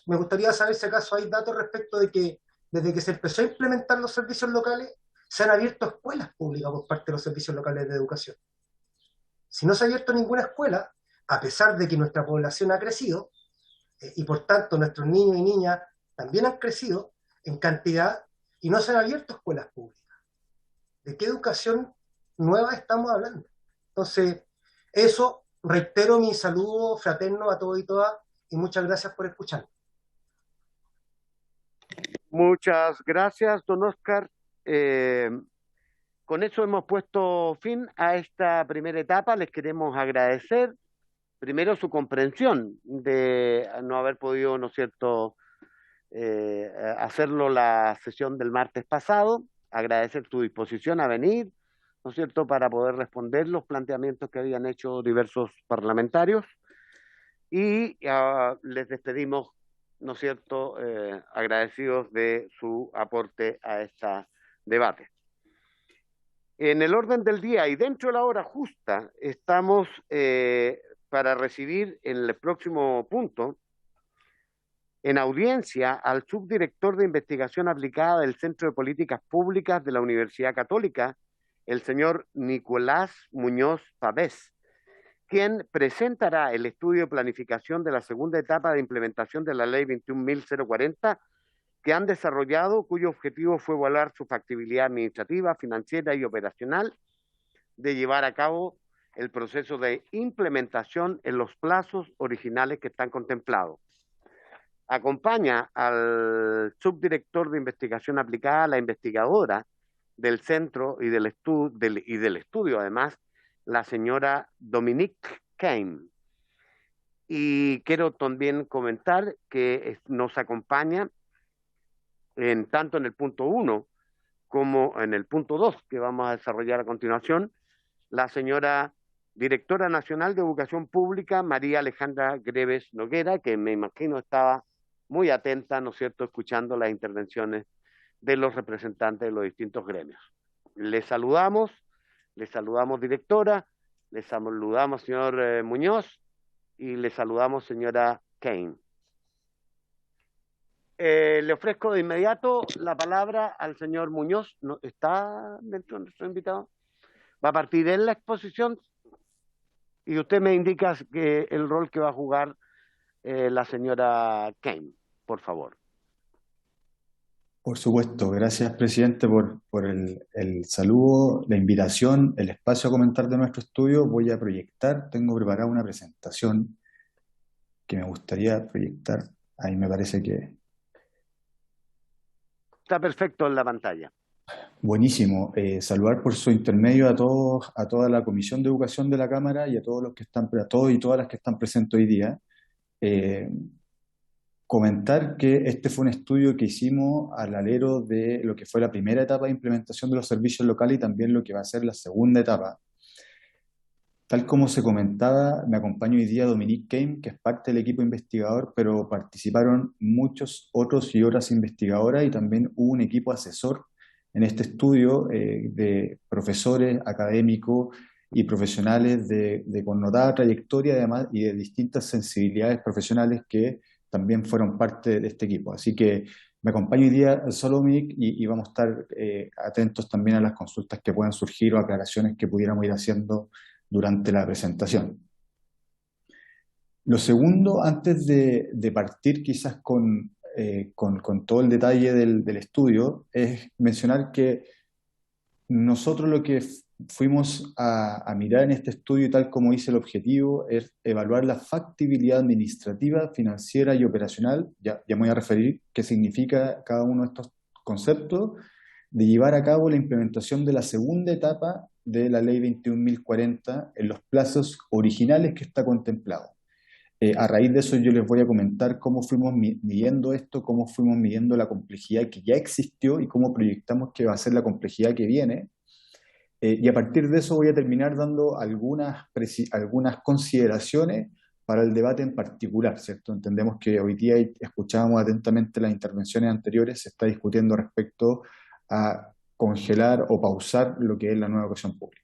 Me gustaría saber si acaso hay datos respecto de que desde que se empezó a implementar los servicios locales, se han abierto escuelas públicas por parte de los servicios locales de educación. Si no se ha abierto ninguna escuela, a pesar de que nuestra población ha crecido, y por tanto nuestros niños y niñas también han crecido en cantidad, y no se han abierto escuelas públicas. ¿De qué educación nueva estamos hablando? Entonces, eso, reitero mi saludo fraterno a todos y todas, y muchas gracias por escuchar. Muchas gracias, don Oscar. Con eso hemos puesto fin a esta primera etapa. Les queremos agradecer primero su comprensión de no haber podido, ¿no es cierto?, hacerlo la sesión del martes pasado, agradecer tu disposición a venir, ¿no es cierto?, para poder responder los planteamientos que habían hecho diversos parlamentarios, y les despedimos, ¿no es cierto?, agradecidos de su aporte a este debate. En el orden del día y dentro de la hora justa estamos para recibir en el próximo punto en audiencia al subdirector de investigación aplicada del Centro de Políticas Públicas de la Universidad Católica, el señor Nicolás Muñoz Pavés, quien presentará el estudio de planificación de la segunda etapa de implementación de la Ley 21.040 que han desarrollado, cuyo objetivo fue evaluar su factibilidad administrativa, financiera y operacional de llevar a cabo el proceso de implementación en los plazos originales que están contemplados. Acompaña al subdirector de investigación aplicada, la investigadora del centro y del estudio, además, la señora Dominique Keim. Y quiero también comentar que nos acompaña tanto en el punto 1 como en el punto 2 que vamos a desarrollar a continuación, la señora directora nacional de Educación Pública, María Alejandra Greves Noguera, que me imagino estaba muy atenta, ¿no es cierto?, escuchando las intervenciones de los representantes de los distintos gremios. Les saludamos directora, les saludamos señor Muñoz y les saludamos señora Keim. Le ofrezco de inmediato la palabra al señor Muñoz. ¿No está dentro de nuestro invitado? Va a partir en la exposición y usted me indica que el rol que va a jugar la señora Keim, por favor. Por supuesto, gracias presidente por el saludo, la invitación, el espacio a comentar de nuestro estudio. Voy a proyectar, tengo preparada una presentación que me gustaría proyectar. Ahí me parece que... Está perfecto en la pantalla. Buenísimo. Saludar por su intermedio a toda la Comisión de Educación de la Cámara y a todos y todas las que están presentes hoy día. Comentar que este fue un estudio que hicimos al alero de lo que fue la primera etapa de implementación de los servicios locales y también lo que va a ser la segunda etapa. Tal como se comentaba, me acompaña hoy día Dominique Keim, que es parte del equipo investigador, pero participaron muchos otros y otras investigadoras y también hubo un equipo asesor en este estudio de profesores, académicos y profesionales de connotada trayectoria además y de distintas sensibilidades profesionales que también fueron parte de este equipo. Así que me acompaña hoy día solo Dominique y vamos a estar atentos también a las consultas que puedan surgir o aclaraciones que pudiéramos ir haciendo durante la presentación. Lo segundo, antes de partir quizás con todo el detalle del estudio, es mencionar que nosotros lo que fuimos a mirar en este estudio, tal como dice el objetivo, es evaluar la factibilidad administrativa, financiera y operacional, ya me voy a referir qué significa cada uno de estos conceptos, de llevar a cabo la implementación de la segunda etapa de la Ley 21.040 en los plazos originales que está contemplado. A raíz de eso yo les voy a comentar cómo fuimos midiendo esto, cómo fuimos midiendo la complejidad que ya existió y cómo proyectamos que va a ser la complejidad que viene. Y a partir de eso voy a terminar dando algunas consideraciones para el debate en particular, ¿cierto? Entendemos que hoy día, escuchábamos atentamente las intervenciones anteriores, se está discutiendo respecto a congelar o pausar lo que es la nueva educación pública.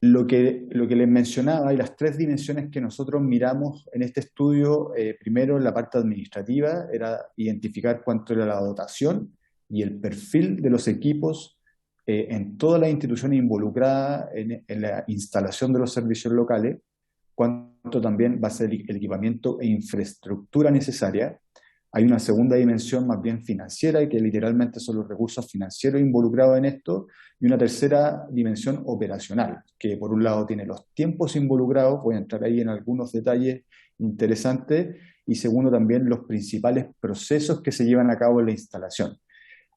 Lo que les mencionaba y las tres dimensiones que nosotros miramos en este estudio, primero en la parte administrativa, era identificar cuánto era la dotación y el perfil de los equipos en todas las instituciones involucradas en la instalación de los servicios locales, cuánto también va a ser el equipamiento e infraestructura necesaria. Hay una segunda dimensión más bien financiera, que literalmente son los recursos financieros involucrados en esto, y una tercera dimensión operacional, que por un lado tiene los tiempos involucrados, voy a entrar ahí en algunos detalles interesantes, y segundo también los principales procesos que se llevan a cabo en la instalación.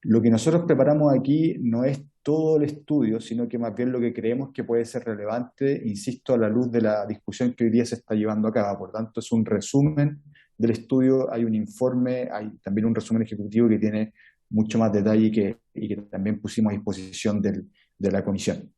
Lo que nosotros preparamos aquí no es todo el estudio, sino que más bien lo que creemos que puede ser relevante, insisto, a la luz de la discusión que hoy día se está llevando a cabo. Por tanto, es un resumen del estudio, hay un informe, hay también un resumen ejecutivo que tiene mucho más detalle y que también pusimos a disposición de la comisión.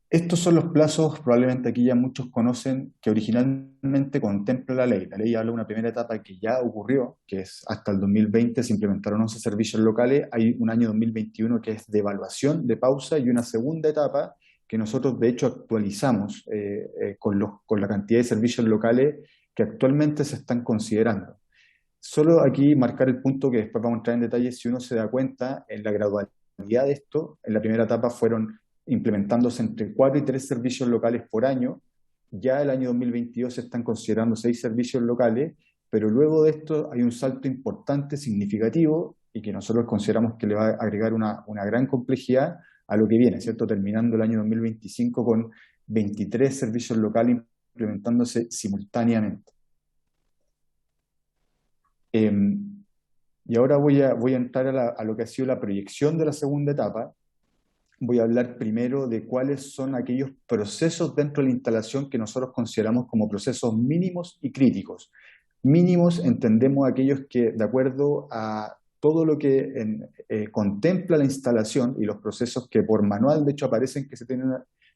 Estos son los plazos, probablemente aquí ya muchos conocen, que originalmente contempla la ley. La ley habla de una primera etapa que ya ocurrió, que es hasta el 2020 se implementaron 11 servicios locales, hay un año 2021 que es de evaluación, de pausa, y una segunda etapa que nosotros de hecho actualizamos con la cantidad de servicios locales que actualmente se están considerando. Solo aquí marcar el punto que después vamos a entrar en detalle. Si uno se da cuenta en la gradualidad de esto, en la primera etapa fueron implementándose entre 4 y 3 servicios locales por año. Ya el año 2022 se están considerando 6 servicios locales, pero luego de esto hay un salto importante, significativo, y que nosotros consideramos que le va a agregar una gran complejidad a lo que viene, ¿cierto? Terminando el año 2025 con 23 servicios locales implementándose simultáneamente. Y ahora voy a entrar a lo que ha sido la proyección de la segunda etapa. Voy a hablar primero de cuáles son aquellos procesos dentro de la instalación que nosotros consideramos como procesos mínimos y críticos. Mínimos entendemos aquellos que, de acuerdo a todo lo que contempla la instalación y los procesos que por manual de hecho aparecen que se tienen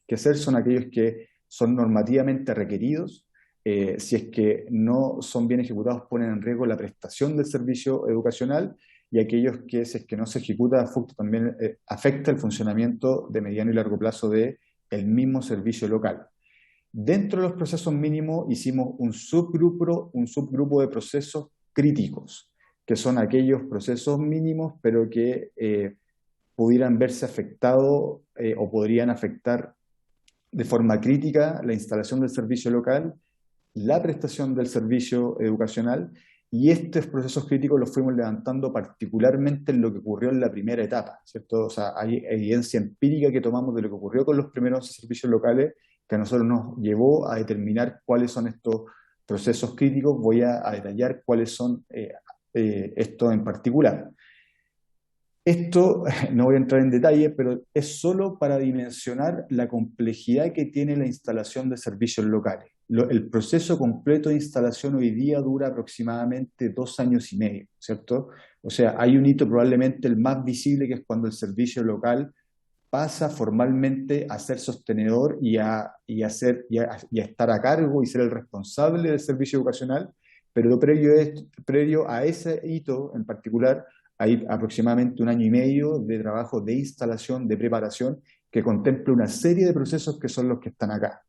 que hacer, son aquellos que son normativamente requeridos. Si es que no son bien ejecutados, ponen en riesgo la prestación del servicio educacional, y aquellos que, si es que no se ejecuta, también afecta el funcionamiento de mediano y largo plazo del mismo servicio local. Dentro de los procesos mínimos hicimos un subgrupo de procesos críticos, que son aquellos procesos mínimos, pero que pudieran verse afectados o podrían afectar de forma crítica la instalación del servicio local, la prestación del servicio educacional, y estos procesos críticos los fuimos levantando particularmente en lo que ocurrió en la primera etapa, ¿cierto? O sea, hay evidencia empírica que tomamos de lo que ocurrió con los primeros servicios locales que a nosotros nos llevó a determinar cuáles son estos procesos críticos. Voy a detallar cuáles son estos en particular. Esto, no voy a entrar en detalle, pero es solo para dimensionar la complejidad que tiene la instalación de servicios locales. El proceso completo de instalación hoy día dura aproximadamente 2 años y medio, ¿cierto? O sea, hay un hito probablemente el más visible, que es cuando el servicio local pasa formalmente a ser sostenedor y a estar a cargo y ser el responsable del servicio educacional, pero previo a ese hito en particular hay aproximadamente 1 año y medio de trabajo de instalación, de preparación, que contempla una serie de procesos que son los que están acá.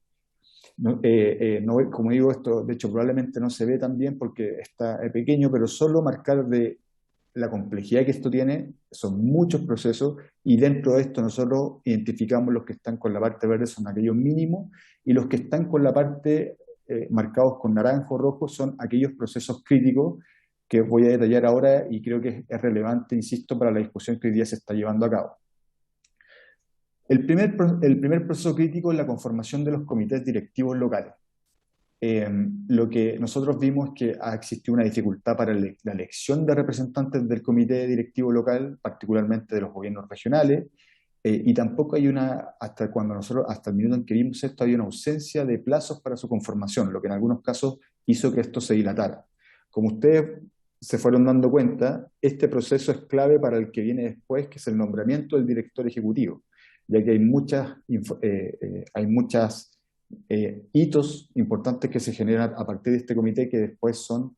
Como digo, esto de hecho probablemente no se ve tan bien porque está pequeño, pero solo marcar de la complejidad que esto tiene. Son muchos procesos, y dentro de esto nosotros identificamos los que están con la parte verde, son aquellos mínimos, y los que están con la parte marcados con naranjo o rojo son aquellos procesos críticos que voy a detallar ahora, y creo que es relevante, insisto, para la discusión que hoy día se está llevando a cabo. El primer proceso crítico es la conformación de los comités directivos locales. Lo que nosotros vimos es que ha existido una dificultad para la elección de representantes del comité directivo local, particularmente de los gobiernos regionales, Y tampoco hay hasta el minuto en que vimos esto, hay una ausencia de plazos para su conformación, lo que en algunos casos hizo que esto se dilatara. Como ustedes se fueron dando cuenta, este proceso es clave para el que viene después, que es el nombramiento del director ejecutivo, ya que hay muchas hitos importantes que se generan a partir de este comité que después son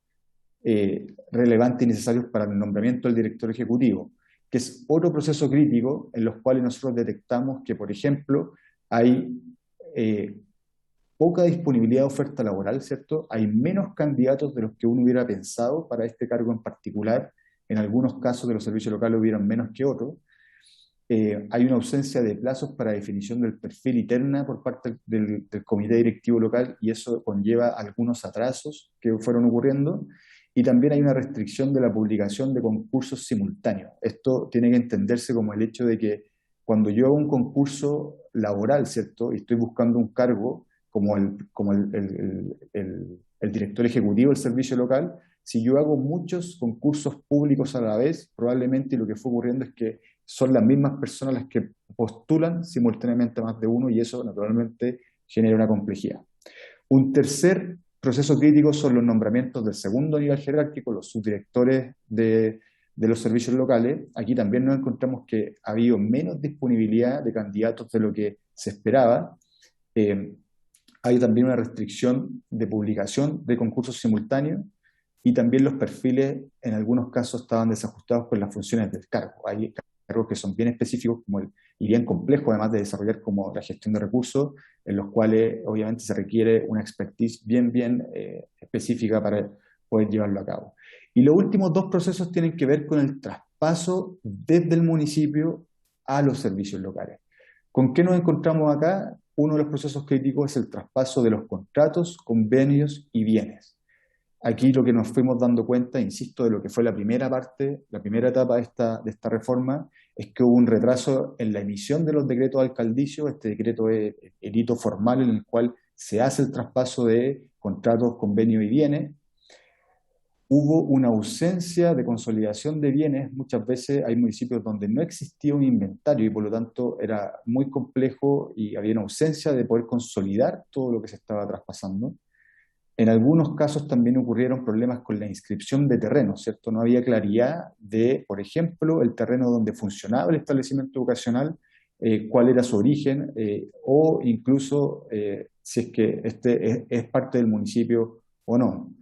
relevantes y necesarios para el nombramiento del director ejecutivo, que es otro proceso crítico en los cuales nosotros detectamos que, por ejemplo, hay poca disponibilidad de oferta laboral, ¿cierto? Hay menos candidatos de los que uno hubiera pensado para este cargo en particular. En algunos casos de los servicios locales hubieran menos que otros. Hay una ausencia de plazos para definición del perfil interna por parte del comité directivo local, y eso conlleva algunos atrasos que fueron ocurriendo. Y también hay una restricción de la publicación de concursos simultáneos. Esto tiene que entenderse como el hecho de que cuando yo hago un concurso laboral, ¿cierto?, y estoy buscando un cargo como el director ejecutivo del servicio local, si yo hago muchos concursos públicos a la vez, probablemente lo que fue ocurriendo es que son las mismas personas las que postulan simultáneamente a más de uno, y eso naturalmente genera una complejidad. Un tercer proceso crítico son los nombramientos del segundo nivel jerárquico, los subdirectores de los servicios locales. Aquí también nos encontramos que ha habido menos disponibilidad de candidatos de lo que se esperaba. Hay también una restricción de publicación de concursos simultáneos, y también los perfiles en algunos casos estaban desajustados con las funciones del cargo. Hay cargos que son bien específicos y bien complejos, además de desarrollar, como la gestión de recursos, en los cuales obviamente se requiere una expertise bien específica para poder llevarlo a cabo. Y los últimos dos procesos tienen que ver con el traspaso desde el municipio a los servicios locales. ¿Con qué nos encontramos acá? Uno de los procesos críticos es el traspaso de los contratos, convenios y bienes. Aquí lo que nos fuimos dando cuenta, insisto, de lo que fue la primera etapa de esta reforma, es que hubo un retraso en la emisión de los decretos alcaldicios. Este decreto es el hito formal en el cual se hace el traspaso de contratos, convenios y bienes. Hubo una ausencia de consolidación de bienes. Muchas veces hay municipios donde no existía un inventario y por lo tanto era muy complejo y había una ausencia de poder consolidar todo lo que se estaba traspasando. En algunos casos también ocurrieron problemas con la inscripción de terrenos, ¿cierto? No había claridad de, por ejemplo, el terreno donde funcionaba el establecimiento educacional, cuál era su origen, o incluso si es que este es parte del municipio o no.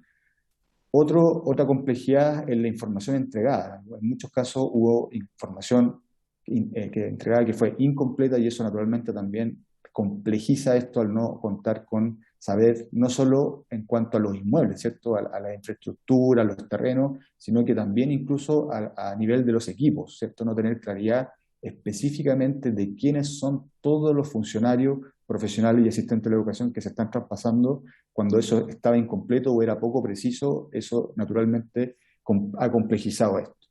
Otra complejidad es la información entregada. En muchos casos hubo información entregada que fue incompleta, y eso naturalmente también complejiza esto al no contar con saber, no solo en cuanto a los inmuebles, ¿cierto?, a la infraestructura, a los terrenos, sino que también incluso a nivel de los equipos, ¿cierto?, no tener claridad específicamente de quiénes son todos los funcionarios profesionales y asistentes de la educación que se están traspasando. Cuando eso estaba incompleto o era poco preciso, eso naturalmente ha complejizado esto.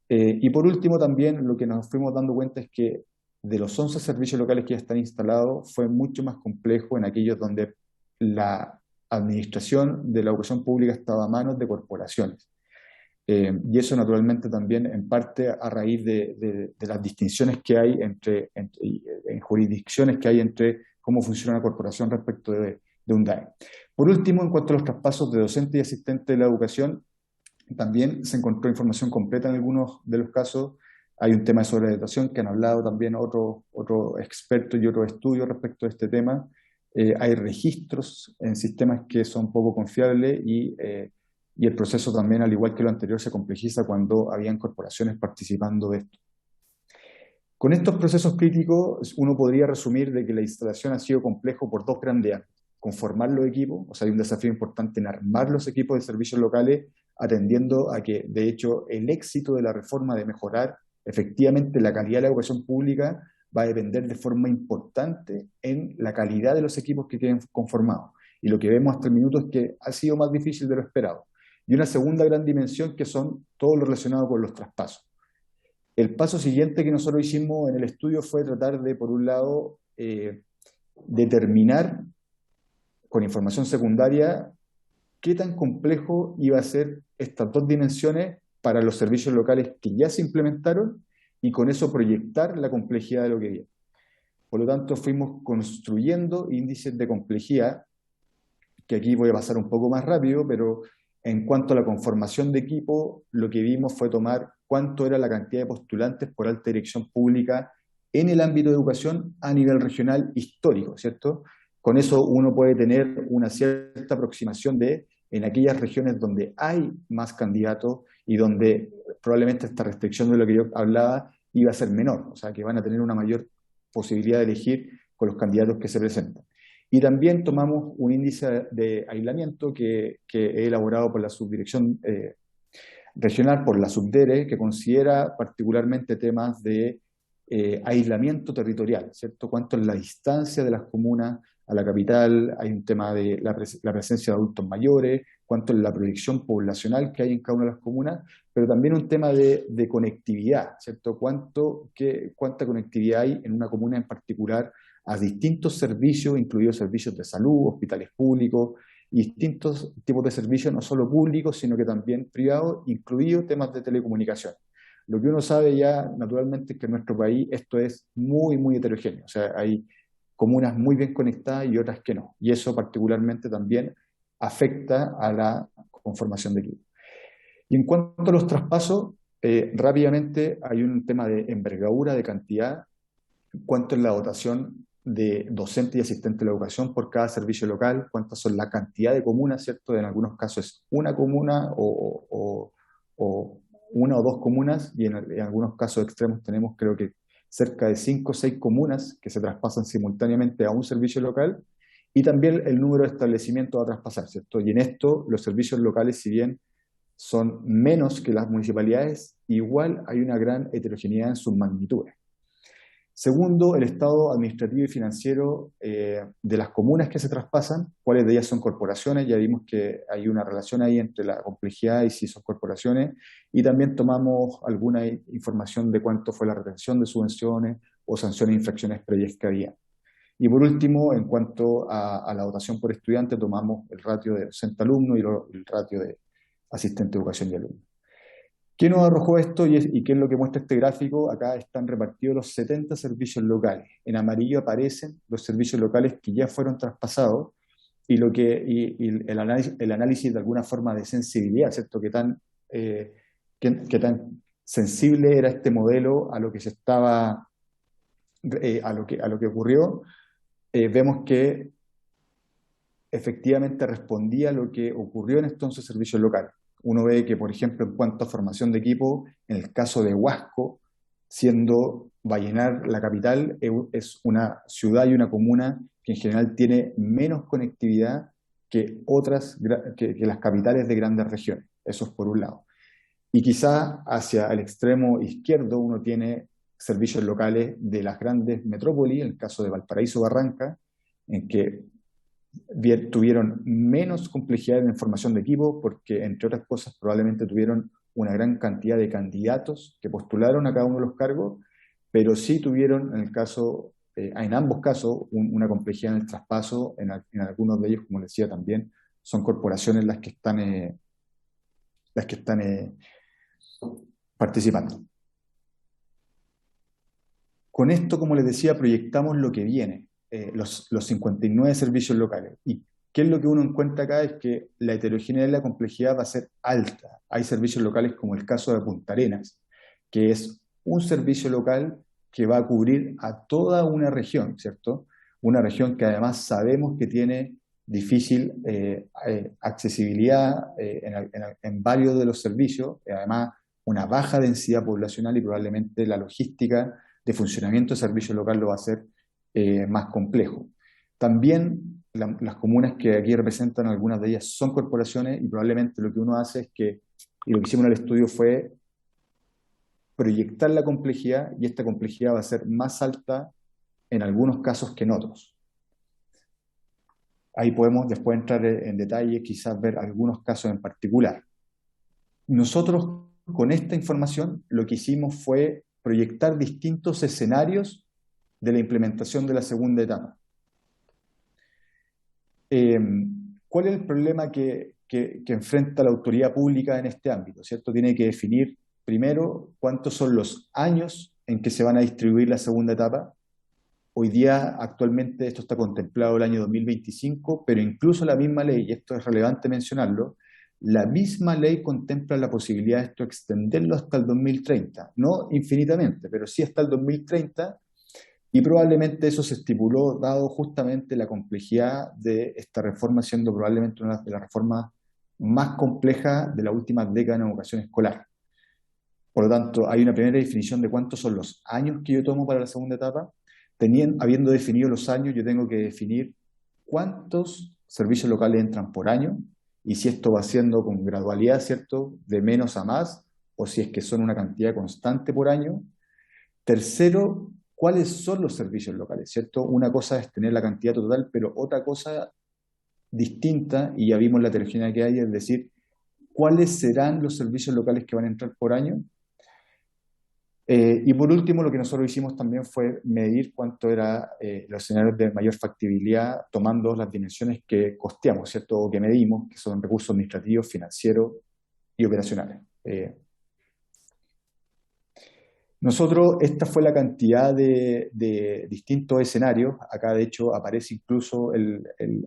Y por último también lo que nos fuimos dando cuenta es que de los 11 servicios locales que ya están instalados, fue mucho más complejo en aquellos donde la administración de la educación pública estaba a manos de corporaciones. Y eso naturalmente también en parte a raíz de las distinciones que hay en jurisdicciones que hay entre cómo funciona una corporación respecto de un DAE. Por último, en cuanto a los traspasos de docentes y asistentes de la educación, también se encontró información completa en algunos de los casos. Hay un tema de sobredotación que han hablado también otros expertos y otros estudios respecto a este tema. Hay registros en sistemas que son poco confiables y el proceso también, al igual que lo anterior, se complejiza cuando habían corporaciones participando de esto. Con estos procesos críticos, uno podría resumir de que la instalación ha sido complejo por dos grandes ámbitos. Conformar los equipos, o sea, hay un desafío importante en armar los equipos de servicios locales, atendiendo a que, de hecho, el éxito de la reforma de mejorar efectivamente la calidad de la educación pública va a depender de forma importante en la calidad de los equipos que queden conformados. Y lo que vemos hasta el minuto es que ha sido más difícil de lo esperado. Y una segunda gran dimensión que son todo lo relacionado con los traspasos. El paso siguiente que nosotros hicimos en el estudio fue tratar de, por un lado, determinar con información secundaria qué tan complejo iba a ser estas dos dimensiones para los servicios locales que ya se implementaron y con eso proyectar la complejidad de lo que viene. Por lo tanto, fuimos construyendo índices de complejidad, que aquí voy a pasar un poco más rápido, pero en cuanto a la conformación de equipo, lo que vimos fue tomar cuánto era la cantidad de postulantes por alta dirección pública en el ámbito de educación a nivel regional histórico, ¿cierto? Con eso uno puede tener una cierta aproximación de en aquellas regiones donde hay más candidatos y donde probablemente esta restricción de lo que yo hablaba iba a ser menor, o sea que van a tener una mayor posibilidad de elegir con los candidatos que se presentan. Y también tomamos un índice de aislamiento que he elaborado por la subdirección regional, por la subdere, que considera particularmente temas de aislamiento territorial, ¿cierto? Cuánto es la distancia de las comunas a la capital, hay un tema de la presencia de adultos mayores, cuánto es la proyección poblacional que hay en cada una de las comunas, pero también un tema de conectividad, ¿cierto? Cuánta conectividad hay en una comuna en particular a distintos servicios, incluidos servicios de salud, hospitales públicos, y distintos tipos de servicios, no solo públicos, sino que también privados, incluidos temas de telecomunicación. Lo que uno sabe ya, naturalmente, es que en nuestro país esto es muy, muy heterogéneo. O sea, hay comunas muy bien conectadas y otras que no. Y eso particularmente también afecta a la conformación de equipo. Y en cuanto a los traspasos, rápidamente hay un tema de envergadura, de cantidad, cuánto es la dotación de docentes y asistentes de la educación por cada servicio local, cuántas son la cantidad de comunas, ¿cierto? En algunos casos es una comuna o una o dos comunas, y en algunos casos extremos tenemos creo que cerca de 5 o 6 comunas que se traspasan simultáneamente a un servicio local, y también el número de establecimientos a traspasar, ¿cierto? Y en esto los servicios locales, si bien son menos que las municipalidades, igual hay una gran heterogeneidad en sus magnitudes. Segundo, el estado administrativo y financiero de las comunas que se traspasan, cuáles de ellas son corporaciones. Ya vimos que hay una relación ahí entre la complejidad y si son corporaciones, y también tomamos alguna información de cuánto fue la retención de subvenciones o sanciones e infracciones previas que había. Y por último, en cuanto a la dotación por estudiante, tomamos el ratio de docente alumno y el ratio de asistente de educación y alumno. ¿Qué nos arrojó esto y qué es lo que muestra este gráfico? Acá están repartidos los 70 servicios locales. En amarillo aparecen los servicios locales que ya fueron traspasados y el análisis de alguna forma de sensibilidad, ¿cierto? Qué tan sensible era este modelo a lo que se estaba, a lo que ocurrió. Vemos que efectivamente respondía a lo que ocurrió en estos servicios locales. Uno ve que, por ejemplo, en cuanto a formación de equipo, en el caso de Huasco, siendo Vallenar la capital, es una ciudad y una comuna que en general tiene menos conectividad que las capitales de grandes regiones. Eso es por un lado. Y quizá hacia el extremo izquierdo uno tiene servicios locales de las grandes metrópolis, en el caso de Valparaíso, Barranca, en que tuvieron menos complejidad en la formación de equipo porque, entre otras cosas, probablemente tuvieron una gran cantidad de candidatos que postularon a cada uno de los cargos, pero sí tuvieron, en ambos casos, una complejidad en el traspaso. En algunos de ellos, como les decía también, son corporaciones las que están participando. Con esto, como les decía, proyectamos lo que viene. Los 59 servicios locales. ¿Y qué es lo que uno encuentra acá? Es que la heterogeneidad y la complejidad va a ser alta. Hay servicios locales como el caso de Punta Arenas, que es un servicio local que va a cubrir a toda una región, ¿cierto? Una región que además sabemos que tiene difícil accesibilidad en varios de los servicios, además una baja densidad poblacional, y probablemente la logística de funcionamiento de servicio local lo va a hacer más complejo. También las comunas que aquí representan, algunas de ellas son corporaciones, y probablemente lo que uno hace es y lo que hicimos en el estudio fue proyectar la complejidad, y esta complejidad va a ser más alta en algunos casos que en otros. Ahí podemos después entrar en detalle, quizás ver algunos casos en particular. Nosotros con esta información lo que hicimos fue proyectar distintos escenarios de la implementación de la segunda etapa. ¿Cuál es el problema que enfrenta la autoridad pública en este ámbito? ¿Cierto? Tiene que definir primero cuántos son los años en que se van a distribuir la segunda etapa. Hoy día, actualmente, esto está contemplado el año 2025, pero incluso la misma ley, y esto es relevante mencionarlo, la misma ley contempla la posibilidad de esto extenderlo hasta el 2030, no infinitamente, pero sí hasta el 2030, y probablemente eso se estipuló dado justamente la complejidad de esta reforma, siendo probablemente una de las reformas más complejas de las últimas décadas en educación escolar. Por lo tanto, hay una primera definición de cuántos son los años que yo tomo para la segunda etapa. Habiendo definido los años, yo tengo que definir cuántos servicios locales entran por año, y si esto va siendo con gradualidad, ¿cierto?, de menos a más, o si es que son una cantidad constante por año. Tercero, ¿cuáles son los servicios locales?, ¿cierto? Una cosa es tener la cantidad total, pero otra cosa distinta, y ya vimos la heterogeneidad que hay, es decir, ¿cuáles serán los servicios locales que van a entrar por año? Y por último, lo que nosotros hicimos también fue medir cuánto eran los escenarios de mayor factibilidad, tomando las dimensiones que costeamos, ¿cierto?, o que medimos, que son recursos administrativos, financieros y operacionales. Nosotros, esta fue la cantidad de distintos escenarios. Acá, de hecho, aparece incluso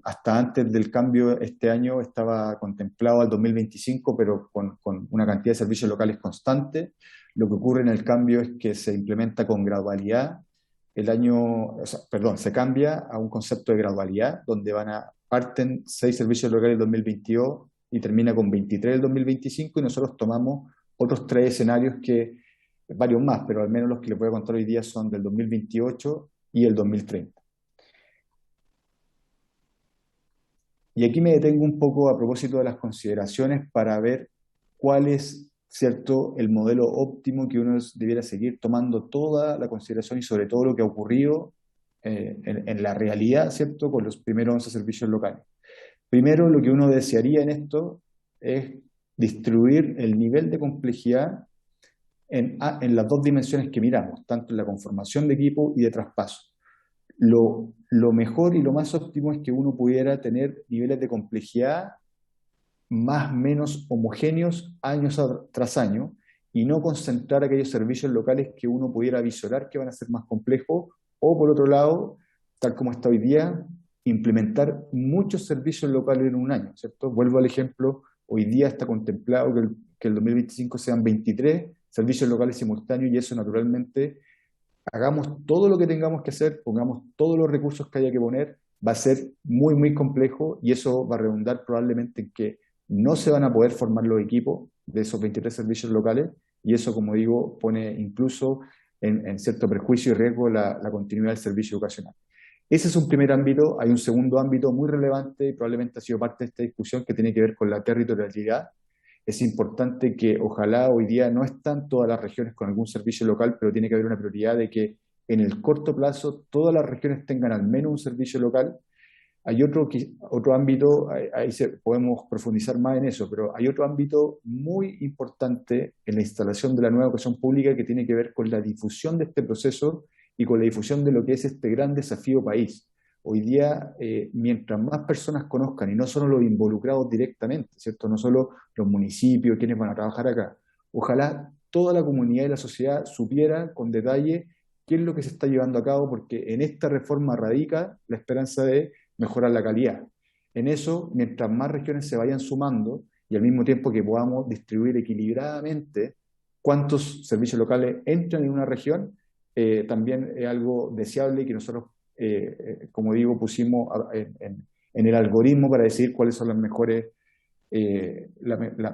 hasta antes del cambio este año estaba contemplado al 2025, pero con una cantidad de servicios locales constante. Lo que ocurre en el cambio es que se implementa con gradualidad. Se cambia a un concepto de gradualidad, donde parten 6 servicios locales del 2022 y termina con 23 del 2025, y nosotros tomamos otros 3 escenarios varios más, pero al menos los que les voy a contar hoy día son del 2028 y el 2030. Y aquí me detengo un poco a propósito de las consideraciones para ver cuál es, ¿cierto?, el modelo óptimo que uno debiera seguir, tomando toda la consideración y sobre todo lo que ha ocurrido en la realidad, ¿cierto?, con los primeros 11 servicios locales. Primero, lo que uno desearía en esto es distribuir el nivel de complejidad en las 2 dimensiones que miramos, tanto en la conformación de equipo y de traspaso. Lo mejor y lo más óptimo es que uno pudiera tener niveles de complejidad más o menos homogéneos año tras año, y no concentrar aquellos servicios locales que uno pudiera visorar que van a ser más complejos, o por otro lado, tal como está hoy día, implementar muchos servicios locales en un año, ¿cierto? Vuelvo al ejemplo, hoy día está contemplado que el 2025 sean 23 servicios locales simultáneos, y eso naturalmente, hagamos todo lo que tengamos que hacer, pongamos todos los recursos que haya que poner, va a ser muy, muy complejo, y eso va a redundar probablemente en que no se van a poder formar los equipos de esos 23 servicios locales, y eso, como digo, pone incluso en cierto perjuicio y riesgo la continuidad del servicio educacional. Ese es un primer ámbito. Hay un segundo ámbito muy relevante, y probablemente ha sido parte de esta discusión, que tiene que ver con la territorialidad. Es importante que ojalá hoy día no están todas las regiones con algún servicio local, pero tiene que haber una prioridad de que en el corto plazo todas las regiones tengan al menos un servicio local. Hay otro ámbito, ahí podemos profundizar más en eso, pero hay otro ámbito muy importante en la instalación de la nueva educación pública, que tiene que ver con la difusión de este proceso y con la difusión de lo que es este gran desafío país. Hoy día, mientras más personas conozcan, y no solo los involucrados directamente, ¿cierto?, no solo los municipios, quienes van a trabajar acá, ojalá toda la comunidad y la sociedad supiera con detalle qué es lo que se está llevando a cabo, porque en esta reforma radica la esperanza de mejorar la calidad. En eso, mientras más regiones se vayan sumando, y al mismo tiempo que podamos distribuir equilibradamente cuántos servicios locales entran en una región, también es algo deseable, y que nosotros, como digo, pusimos en el algoritmo para decidir cuáles son las mejores, la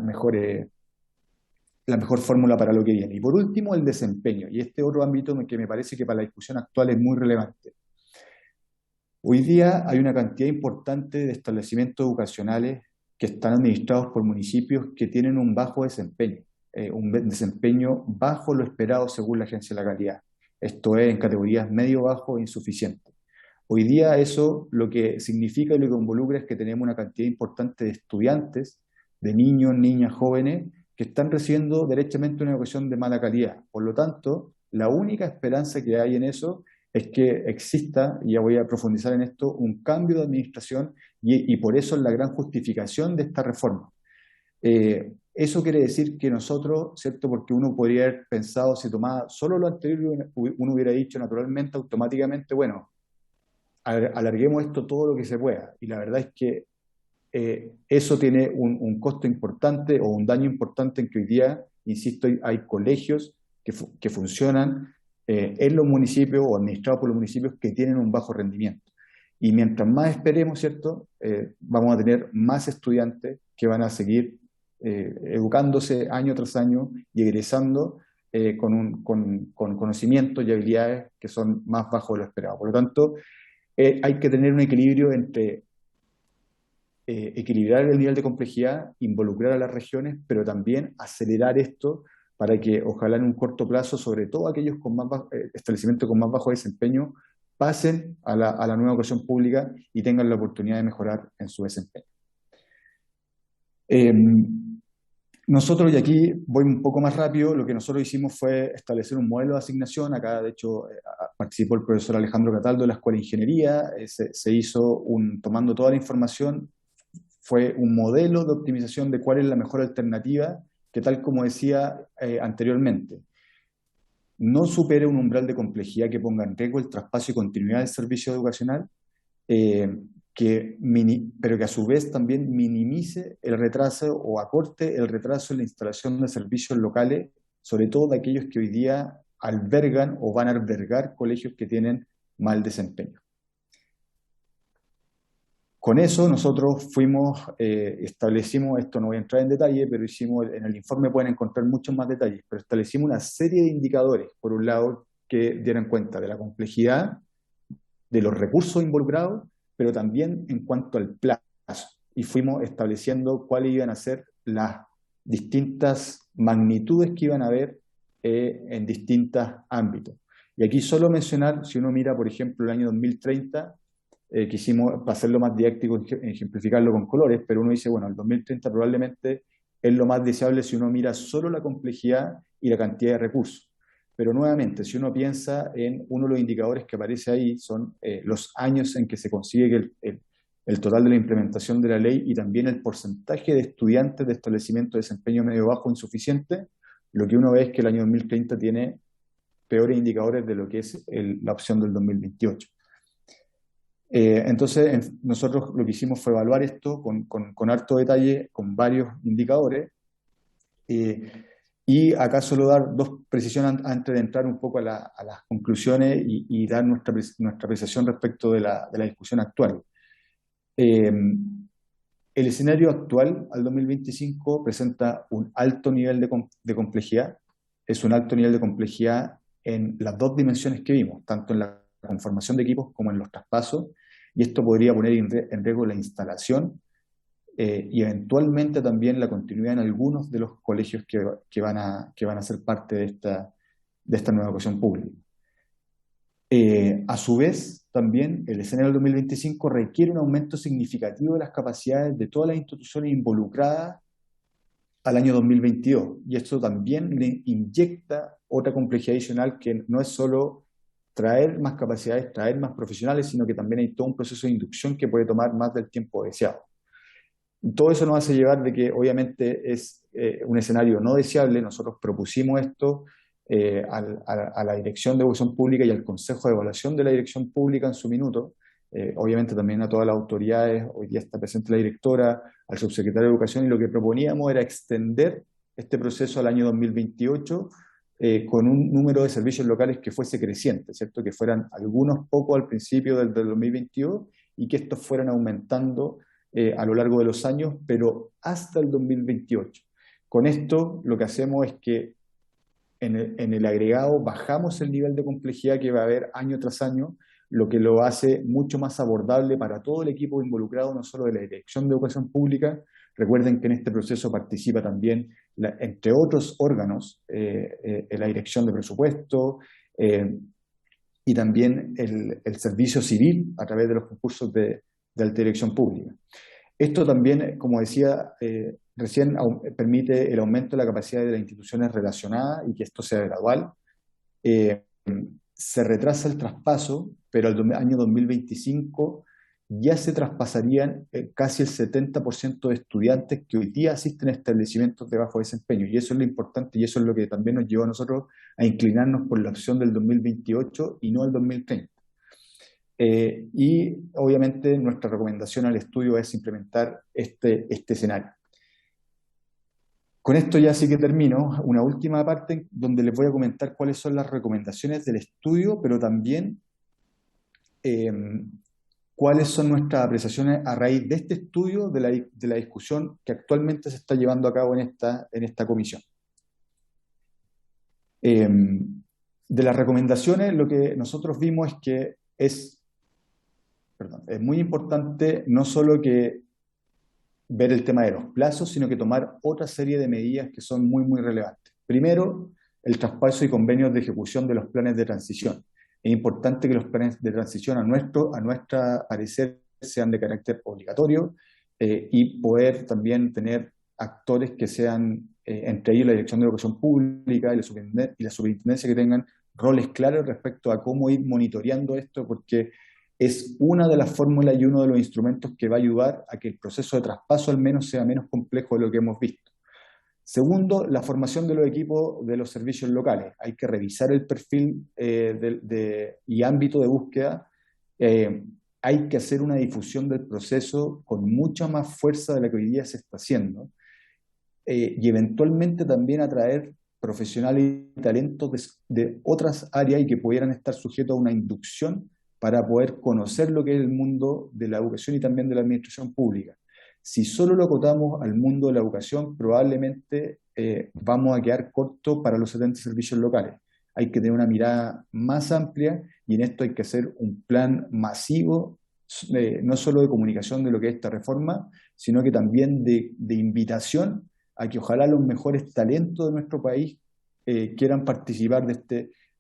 mejor fórmula para lo que viene. Y por último, el desempeño, y este otro ámbito que me parece que para la discusión actual es muy relevante. Hoy día hay una cantidad importante de establecimientos educacionales que están administrados por municipios que tienen un bajo desempeño, un desempeño bajo lo esperado según la Agencia de la Calidad. Esto es en categorías medio-bajo e insuficiente. Hoy día eso lo que significa y lo que involucra es que tenemos una cantidad importante de estudiantes, de niños, niñas, jóvenes, que están recibiendo derechamente una educación de mala calidad. Por lo tanto, la única esperanza que hay en eso es que exista, y ya voy a profundizar en esto, un cambio de administración, y por eso es la gran justificación de esta reforma. Eso quiere decir que nosotros, ¿cierto? Porque uno podría haber pensado, si tomaba solo lo anterior, uno hubiera dicho naturalmente, automáticamente, bueno, alarguemos esto todo lo que se pueda. Y la verdad es que eso tiene un costo importante o un daño importante en que hoy día, insisto, hay colegios que funcionan en los municipios o administrados por los municipios que tienen un bajo rendimiento. Y mientras más esperemos, ¿cierto? Vamos a tener más estudiantes que van a seguir educándose año tras año y egresando con conocimientos y habilidades que son más bajos de lo esperado. Por lo tanto, hay que tener un equilibrio entre equilibrar el nivel de complejidad, involucrar a las regiones, pero también acelerar esto para que ojalá en un corto plazo, sobre todo aquellos con más establecimientos con más bajo desempeño, pasen a la nueva educación pública y tengan la oportunidad de mejorar en su desempeño. Nosotros, y aquí voy un poco más rápido, lo que nosotros hicimos fue establecer un modelo de asignación. Acá, de hecho, participó el profesor Alejandro Cataldo de la Escuela de Ingeniería. Se hizo tomando toda la información, fue un modelo de optimización de cuál es la mejor alternativa, que tal como decía anteriormente, no supere un umbral de complejidad que ponga en riesgo el traspaso y continuidad del servicio educacional, pero que a su vez también minimice el retraso o acorte el retraso en la instalación de servicios locales, sobre todo de aquellos que hoy día albergan o van a albergar colegios que tienen mal desempeño. Con eso nosotros establecimos, esto no voy a entrar en detalle, pero en el informe pueden encontrar muchos más detalles, pero establecimos una serie de indicadores, por un lado, que dieran cuenta de la complejidad, de los recursos involucrados, pero también en cuanto al plazo. Y fuimos estableciendo cuáles iban a ser las distintas magnitudes que iban a haber en distintos ámbitos. Y aquí solo mencionar, si uno mira, por ejemplo, el año 2030, quisimos, para hacerlo más didáctico, ejemplificarlo con colores, pero uno dice, bueno, el 2030 probablemente es lo más deseable si uno mira solo la complejidad y la cantidad de recursos. Pero nuevamente, si uno piensa en uno de los indicadores que aparece ahí, son los años en que se consigue el total de la implementación de la ley y también el porcentaje de estudiantes de establecimiento de desempeño medio bajo insuficiente, lo que uno ve es que el año 2030 tiene peores indicadores de lo que es la opción del 2028. Entonces, nosotros lo que hicimos fue evaluar esto con harto detalle, con varios indicadores, y acá solo dar dos precisiones antes de entrar un poco a las conclusiones y dar nuestra apreciación respecto de la discusión actual. El escenario actual al 2025 presenta un alto nivel de complejidad, es un alto nivel de complejidad en las dos dimensiones que vimos, tanto en la conformación de equipos como en los traspasos, y esto podría poner en riesgo la instalación y eventualmente también la continuidad en algunos de los colegios que van a ser parte de esta nueva educación pública. A su vez, también el escenario del 2025 requiere un aumento significativo de las capacidades de todas las instituciones involucradas al año 2022, y esto también le inyecta otra complejidad adicional que no es solo traer más capacidades, traer más profesionales, sino que también hay todo un proceso de inducción que puede tomar más del tiempo deseado. Todo eso nos hace llevar de que obviamente es un escenario no deseable. Nosotros propusimos esto a la Dirección de Educación Pública y al Consejo de Evaluación de la Dirección Pública en su minuto, obviamente también a todas las autoridades. Hoy día está presente la directora, al subsecretario de Educación, y lo que proponíamos era extender este proceso al año 2028 con un número de servicios locales que fuese creciente, ¿cierto? Que fueran algunos pocos al principio del 2022 y que estos fueran aumentando a lo largo de los años, pero hasta el 2028. Con esto lo que hacemos es que en el agregado bajamos el nivel de complejidad que va a haber año tras año, lo que lo hace mucho más abordable para todo el equipo involucrado, no solo de la Dirección de Educación Pública. Recuerden que en este proceso participa también, entre otros órganos, la Dirección de Presupuesto y también el Servicio Civil a través de los concursos de alta dirección pública. Esto también, como decía recién, permite el aumento de la capacidad de las instituciones relacionadas y que esto sea gradual. Se retrasa el traspaso, pero al año 2025 ya se traspasarían casi el 70% de estudiantes que hoy día asisten a establecimientos de bajo desempeño. Y eso es lo importante y eso es lo que también nos llevó a nosotros a inclinarnos por la opción del 2028 y no el 2030. Y obviamente nuestra recomendación al estudio es implementar este escenario. Con esto ya sí que termino, una última parte donde les voy a comentar cuáles son las recomendaciones del estudio, pero también cuáles son nuestras apreciaciones a raíz de este estudio, de la discusión que actualmente se está llevando a cabo en esta comisión. De las recomendaciones, lo que nosotros vimos es que es muy importante no solo que ver el tema de los plazos, sino que tomar otra serie de medidas que son muy, muy relevantes. Primero, el traspaso y convenios de ejecución de los planes de transición. Es importante que los planes de transición a nuestra parecer sean de carácter obligatorio y poder también tener actores que sean, entre ellos la Dirección de Educación Pública y la Superintendencia, que tengan roles claros respecto a cómo ir monitoreando esto, porque es una de las fórmulas y uno de los instrumentos que va a ayudar a que el proceso de traspaso al menos sea menos complejo de lo que hemos visto. Segundo, la formación de los equipos de los servicios locales. Hay que revisar el perfil y ámbito de búsqueda. Hay que hacer una difusión del proceso con mucha más fuerza de la que hoy día se está haciendo. Y eventualmente también atraer profesionales y talentos de otras áreas y que pudieran estar sujetos a una inducción para poder conocer lo que es el mundo de la educación y también de la administración pública. Si solo lo acotamos al mundo de la educación, probablemente vamos a quedar cortos para los 70 servicios locales. Hay que tener una mirada más amplia y en esto hay que hacer un plan masivo, no solo de comunicación de lo que es esta reforma, sino que también de invitación a que ojalá los mejores talentos de nuestro país quieran participar de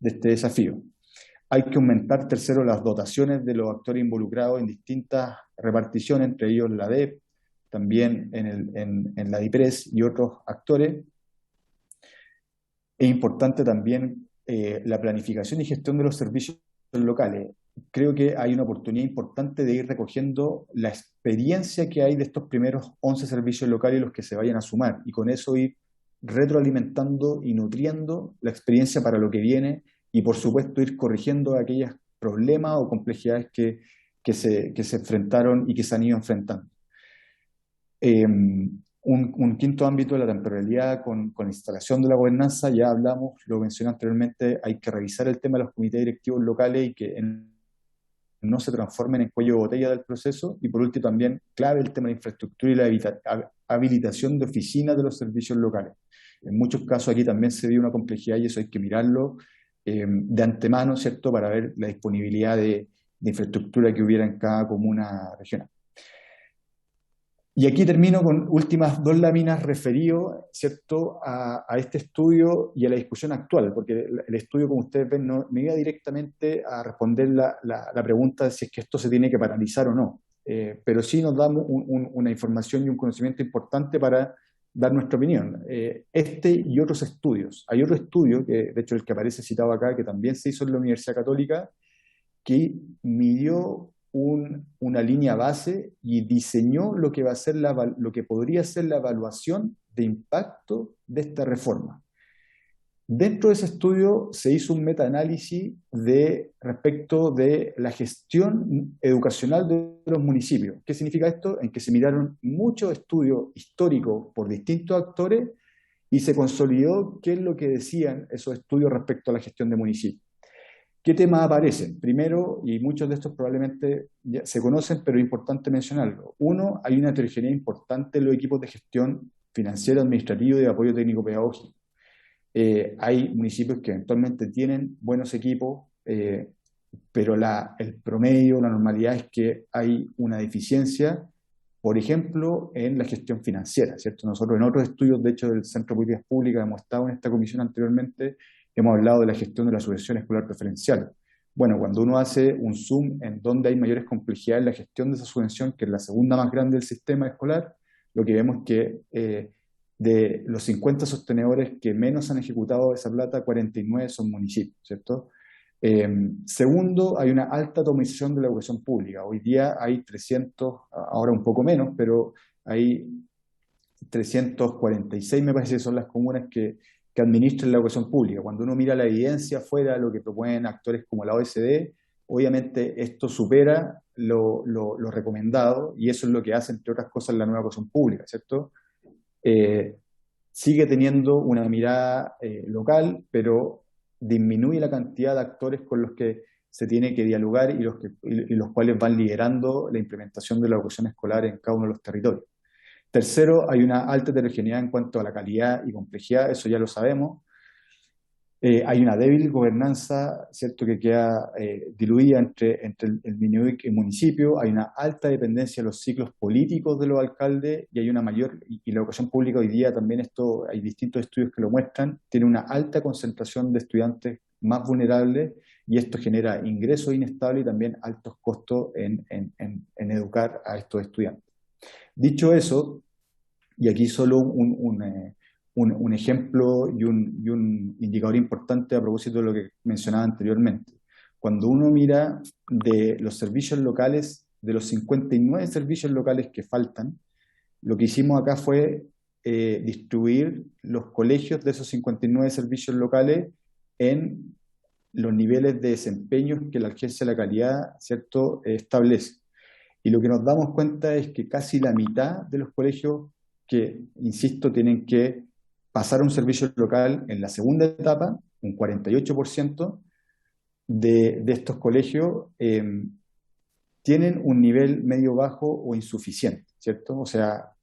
este desafío. Hay que aumentar, tercero, las dotaciones de los actores involucrados en distintas reparticiones, entre ellos la DEP, también en la DIPRES y otros actores. Es importante también la planificación y gestión de los servicios locales. Creo que hay una oportunidad importante de ir recogiendo la experiencia que hay de estos primeros 11 servicios locales y los que se vayan a sumar, y con eso ir retroalimentando y nutriendo la experiencia para lo que viene, y por supuesto ir corrigiendo aquellos problemas o complejidades que se enfrentaron y que se han ido enfrentando. Un quinto ámbito, la temporalidad con la instalación de la gobernanza, ya hablamos, lo mencioné anteriormente, hay que revisar el tema de los comités directivos locales y que no se transformen en cuello de botella del proceso. Y por último también, clave el tema de infraestructura y la habilitación de oficinas de los servicios locales. En muchos casos aquí también se ve una complejidad y eso hay que mirarlo de antemano, ¿cierto?, para ver la disponibilidad de infraestructura que hubiera en cada comuna regional. Y aquí termino con últimas dos láminas referidas, ¿cierto?, a este estudio y a la discusión actual, porque el estudio, como ustedes ven, no iba directamente a responder la pregunta de si es que esto se tiene que paralizar o no, pero sí nos damos una información y un conocimiento importante para dar nuestra opinión. Este y otros estudios. Hay otro estudio, que de hecho el que aparece citado acá, que también se hizo en la Universidad Católica, que midió una línea base y diseñó lo que va a ser lo que podría ser la evaluación de impacto de esta reforma. Dentro de ese estudio se hizo un metaanálisis respecto de la gestión educacional de los municipios. ¿Qué significa esto? En que se miraron muchos estudios históricos por distintos actores y se consolidó qué es lo que decían esos estudios respecto a la gestión de municipios. ¿Qué temas aparecen? Primero, y muchos de estos probablemente ya se conocen, pero es importante mencionarlo. Uno, hay una heterogeneidad importante en los equipos de gestión financiera, administrativa y de apoyo técnico-pedagógico. Hay municipios que eventualmente tienen buenos equipos, pero el promedio, la normalidad es que hay una deficiencia, por ejemplo, en la gestión financiera, ¿cierto? Nosotros en otros estudios, de hecho, del Centro de Políticas Públicas, hemos estado en esta comisión anteriormente, hemos hablado de la gestión de la subvención escolar preferencial. Bueno, cuando uno hace un zoom en donde hay mayores complejidades en la gestión de esa subvención, que es la segunda más grande del sistema escolar, lo que vemos es que de los 50 sostenedores que menos han ejecutado esa plata, 49 son municipios, ¿cierto? Segundo, hay una alta atomización de la educación pública. Hoy día hay 300, ahora un poco menos, pero hay 346, me parece que son las comunas que administran la educación pública. Cuando uno mira la evidencia fuera de lo que proponen actores como la OECD, obviamente esto supera lo recomendado, y eso es lo que hace, entre otras cosas, la nueva educación pública, ¿cierto? Sigue teniendo una mirada local, pero disminuye la cantidad de actores con los que se tiene que dialogar y los cuales van liderando la implementación de la educación escolar en cada uno de los territorios. Tercero, hay una alta heterogeneidad en cuanto a la calidad y complejidad, eso ya lo sabemos. Hay una débil gobernanza, ¿cierto?, que queda diluida entre el MINUIC y el municipio. Hay una alta dependencia de los ciclos políticos de los alcaldes, y hay una mayor, y la educación pública hoy día también, esto hay distintos estudios que lo muestran, tiene una alta concentración de estudiantes más vulnerables, y esto genera ingresos inestables y también altos costos en educar a estos estudiantes. Dicho eso, y aquí solo un ejemplo y un indicador importante a propósito de lo que mencionaba anteriormente. Cuando uno mira de los servicios locales, de los 59 servicios locales que faltan, lo que hicimos acá fue distribuir los colegios de esos 59 servicios locales en los niveles de desempeño que la Agencia de la Calidad, ¿cierto?, establece. Y lo que nos damos cuenta es que casi la mitad de los colegios que, insisto, tienen que pasar a un servicio local en la segunda etapa, un 48% de estos colegios tienen un nivel medio bajo o insuficiente, ¿cierto? O sea,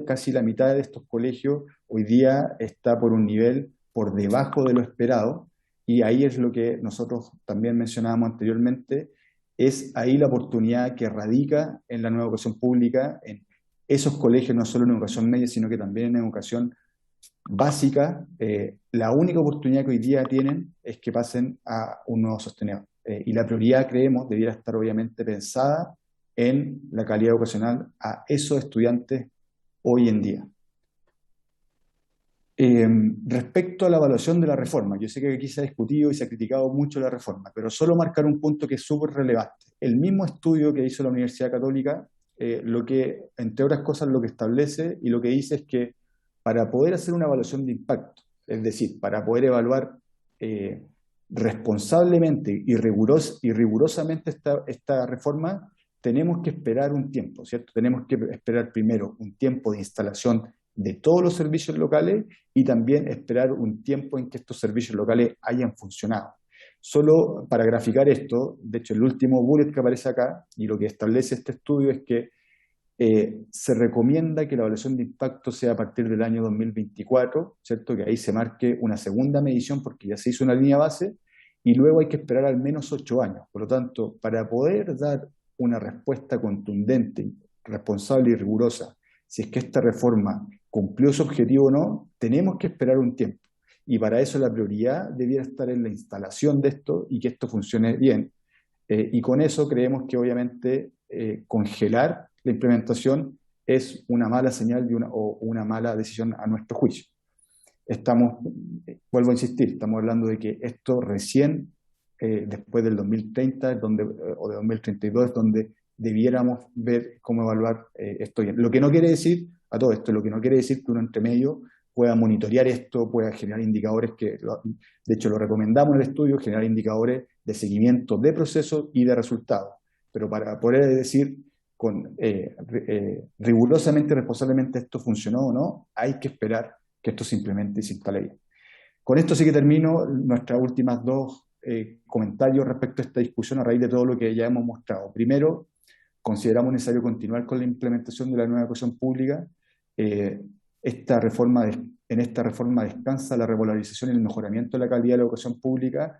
casi la mitad de estos colegios hoy día está por un nivel por debajo de lo esperado, y ahí es lo que nosotros también mencionábamos anteriormente, es ahí la oportunidad que radica en la nueva educación pública, en esos colegios, no solo en educación media, sino que también en educación básica. La única oportunidad que hoy día tienen es que pasen a un nuevo sostenedor. Y la prioridad, creemos, debiera estar obviamente pensada en la calidad educacional a esos estudiantes hoy en día. Respecto a la evaluación de la reforma, yo sé que aquí se ha discutido y se ha criticado mucho la reforma, pero solo marcar un punto que es súper relevante. El mismo estudio que hizo la Universidad Católica, lo que, entre otras cosas, lo que establece y lo que dice es que para poder hacer una evaluación de impacto, es decir, para poder evaluar responsablemente y rigurosamente esta reforma, tenemos que esperar un tiempo, ¿cierto? Tenemos que esperar primero un tiempo de instalación de todos los servicios locales y también esperar un tiempo en que estos servicios locales hayan funcionado. Solo para graficar esto, de hecho el último bullet que aparece acá, y lo que establece este estudio es que se recomienda que la evaluación de impacto sea a partir del año 2024, ¿cierto? Que ahí se marque una segunda medición porque ya se hizo una línea base, y luego hay que esperar al menos 8 años. Por lo tanto, para poder dar una respuesta contundente, responsable y rigurosa, si es que esta reforma cumplió su objetivo o no, tenemos que esperar un tiempo. Y para eso la prioridad debiera estar en la instalación de esto y que esto funcione bien. Y con eso creemos que obviamente congelar la implementación es una mala señal o una mala decisión a nuestro juicio. Vuelvo a insistir, estamos hablando de que esto recién, después del 2030 o de 2032, es donde debiéramos ver cómo evaluar esto bien. Lo que no quiere decir, a todo esto, lo que no quiere decir que uno entre medio pueda monitorear esto, pueda generar indicadores de hecho lo recomendamos en el estudio, generar indicadores de seguimiento de procesos y de resultados. Pero para poder decir rigurosamente y responsablemente esto funcionó o no, hay que esperar que esto se implemente y se instale bien. Con esto sí que termino nuestras últimas dos comentarios respecto a esta discusión a raíz de todo lo que ya hemos mostrado. Primero, consideramos necesario continuar con la implementación de la nueva educación pública. En esta reforma descansa la regularización y el mejoramiento de la calidad de la educación pública,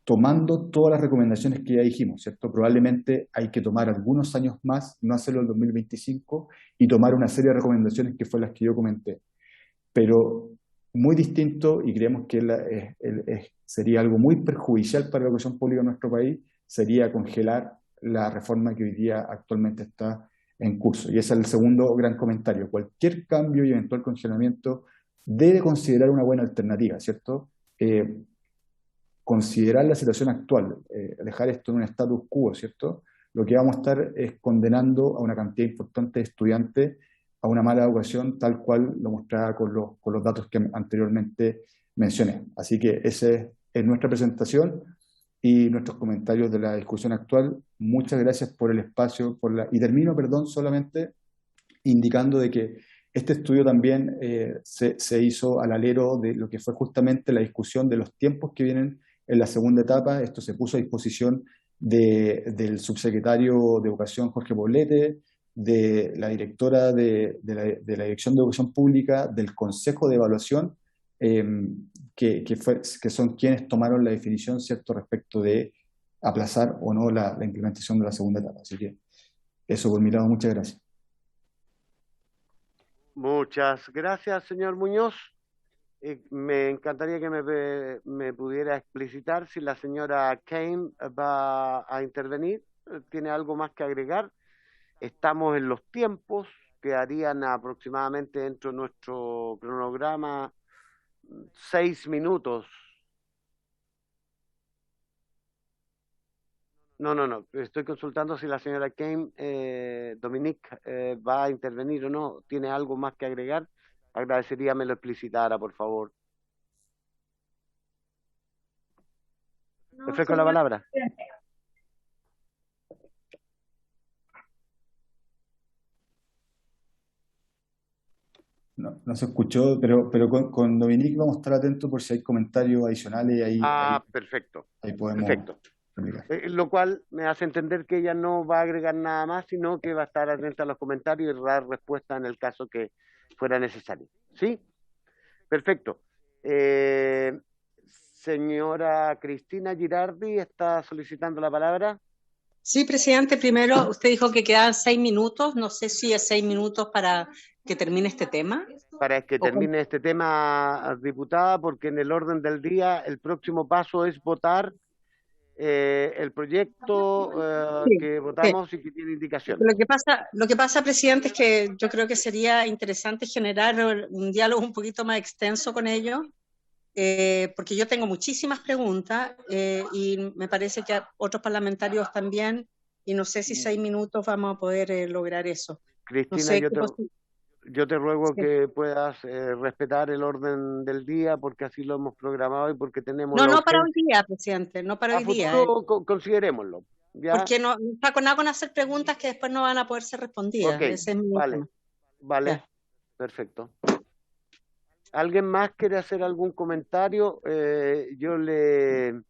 tomando todas las recomendaciones que ya dijimos, ¿cierto? Probablemente hay que tomar algunos años más, no hacerlo en 2025, y tomar una serie de recomendaciones que fue las que yo comenté. Pero muy distinto, y creemos que sería algo muy perjudicial para la educación pública en nuestro país, sería congelar la reforma que hoy día actualmente está en curso. Y ese es el segundo gran comentario. Cualquier cambio y eventual congelamiento debe considerar una buena alternativa, ¿cierto? considerar la situación actual, dejar esto en un status quo, ¿cierto? Lo que vamos a estar es condenando a una cantidad importante de estudiantes a una mala educación, tal cual lo mostraba con los datos que anteriormente mencioné. Así que esa es nuestra presentación y nuestros comentarios de la discusión actual. Muchas gracias por el espacio, y termino, perdón, solamente indicando de que este estudio también se hizo al alero de lo que fue justamente la discusión de los tiempos que vienen en la segunda etapa. Esto se puso a disposición del subsecretario de Educación, Jorge Poblete, de la directora de la Dirección de Educación Pública, del Consejo de Evaluación, que son quienes tomaron la definición, ¿cierto?, respecto de aplazar o no la implementación de la segunda etapa. Así que eso por mi lado, muchas gracias. Muchas gracias, señor Muñoz. Me encantaría que me pudiera explicitar si la señora Kane va a intervenir. ¿Tiene algo más que agregar? Estamos en los tiempos, quedarían aproximadamente dentro de nuestro cronograma 6 minutos. No, estoy consultando si la señora Kane, Dominique, va a intervenir o no. ¿Tiene algo más que agregar? Agradecería me lo explicitara, por favor. No, Le ofrezco la palabra. No se escuchó, pero con Dominique vamos a estar atentos por si hay comentarios adicionales. Ahí Perfecto. Ahí podemos explicar. Lo cual me hace entender que ella no va a agregar nada más, sino que va a estar atenta a los comentarios y dar respuesta en el caso que fuera necesario. ¿Sí? Perfecto. Señora Cristina Girardi está solicitando la palabra. Sí, presidente, primero usted dijo que quedan 6 minutos, no sé si es 6 minutos para que termine este tema. Para que termine este tema, diputada, porque en el orden del día el próximo paso es votar el proyecto que votamos y que tiene indicación. Lo que pasa, presidente, es que yo creo que sería interesante generar un diálogo un poquito más extenso con ellos, porque yo tengo muchísimas preguntas y me parece que a otros parlamentarios también, y no sé si 6 minutos vamos a poder lograr eso. Cristina, no sé yo te ruego que puedas respetar el orden del día, porque así lo hemos programado y porque tenemos... No para hoy día, presidente, no para hoy día. Considerémoslo. ¿ya? Porque no está con hacer preguntas que después no van a poder ser respondidas. Okay, ese es mi tema. Vale, perfecto. ¿Alguien más quiere hacer algún comentario? Yo le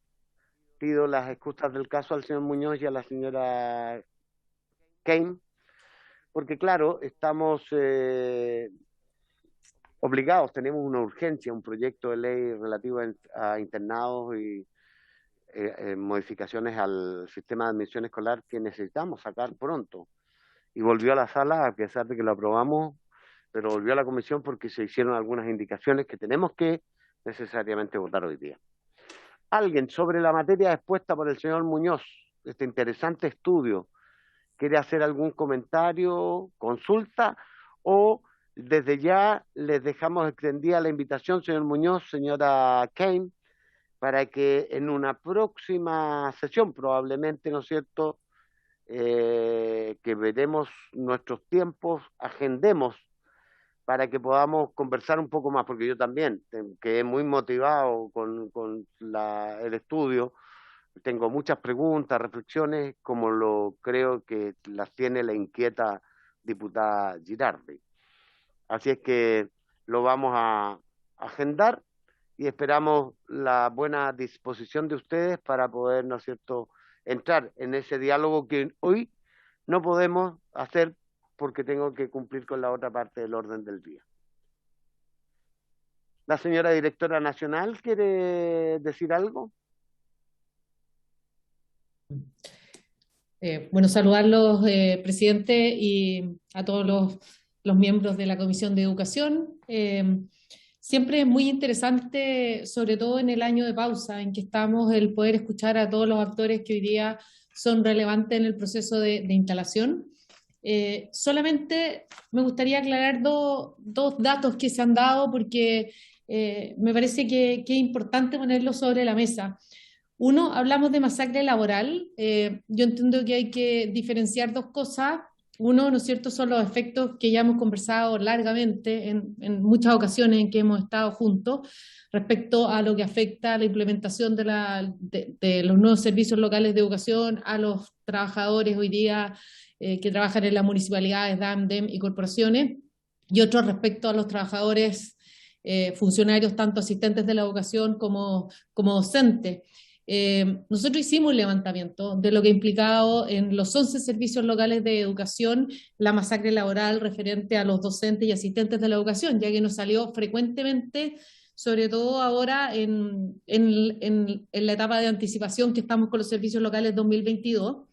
pido las excusas del caso al señor Muñoz y a la señora Kane, porque claro, estamos obligados, tenemos una urgencia, un proyecto de ley relativo a internados y modificaciones al sistema de admisión escolar que necesitamos sacar pronto. Y volvió a la sala, a pesar de que lo aprobamos, pero volvió a la comisión porque se hicieron algunas indicaciones que tenemos que necesariamente votar hoy día. ¿Alguien sobre la materia expuesta por el señor Muñoz, este interesante estudio, quiere hacer algún comentario, consulta, o desde ya les dejamos extendida la invitación, señor Muñoz, señora Kane, para que en una próxima sesión, probablemente, ¿no es cierto?, que veremos nuestros tiempos, agendemos para que podamos conversar un poco más, porque yo también quedé muy motivado con el estudio. Tengo muchas preguntas, reflexiones, como lo creo que las tiene la inquieta diputada Girardi. Así es que lo vamos a agendar y esperamos la buena disposición de ustedes para poder, ¿no es cierto?, entrar en ese diálogo que hoy no podemos hacer porque tengo que cumplir con la otra parte del orden del día. ¿La señora directora nacional quiere decir algo? Bueno, saludarlos, presidente, y a todos los miembros de la Comisión de Educación. Siempre es muy interesante, sobre todo en el año de pausa en que estamos, el poder escuchar a todos los actores que hoy día son relevantes en el proceso de instalación. Solamente me gustaría aclarar dos datos que se han dado porque me parece que es importante ponerlos sobre la mesa. Uno, hablamos de masacre laboral. Yo entiendo que hay que diferenciar dos cosas. Uno, ¿no es cierto?, son los efectos que ya hemos conversado largamente en muchas ocasiones en que hemos estado juntos respecto a lo que afecta a la implementación de los nuevos servicios locales de educación a los trabajadores hoy día que trabajan en las municipalidades, DAM, DEM y corporaciones, y otro respecto a los trabajadores funcionarios, tanto asistentes de la educación como docentes. Nosotros hicimos un levantamiento de lo que ha implicado en los 11 servicios locales de educación la masacre laboral referente a los docentes y asistentes de la educación, ya que nos salió frecuentemente, sobre todo ahora en la etapa de anticipación que estamos con los servicios locales 2022,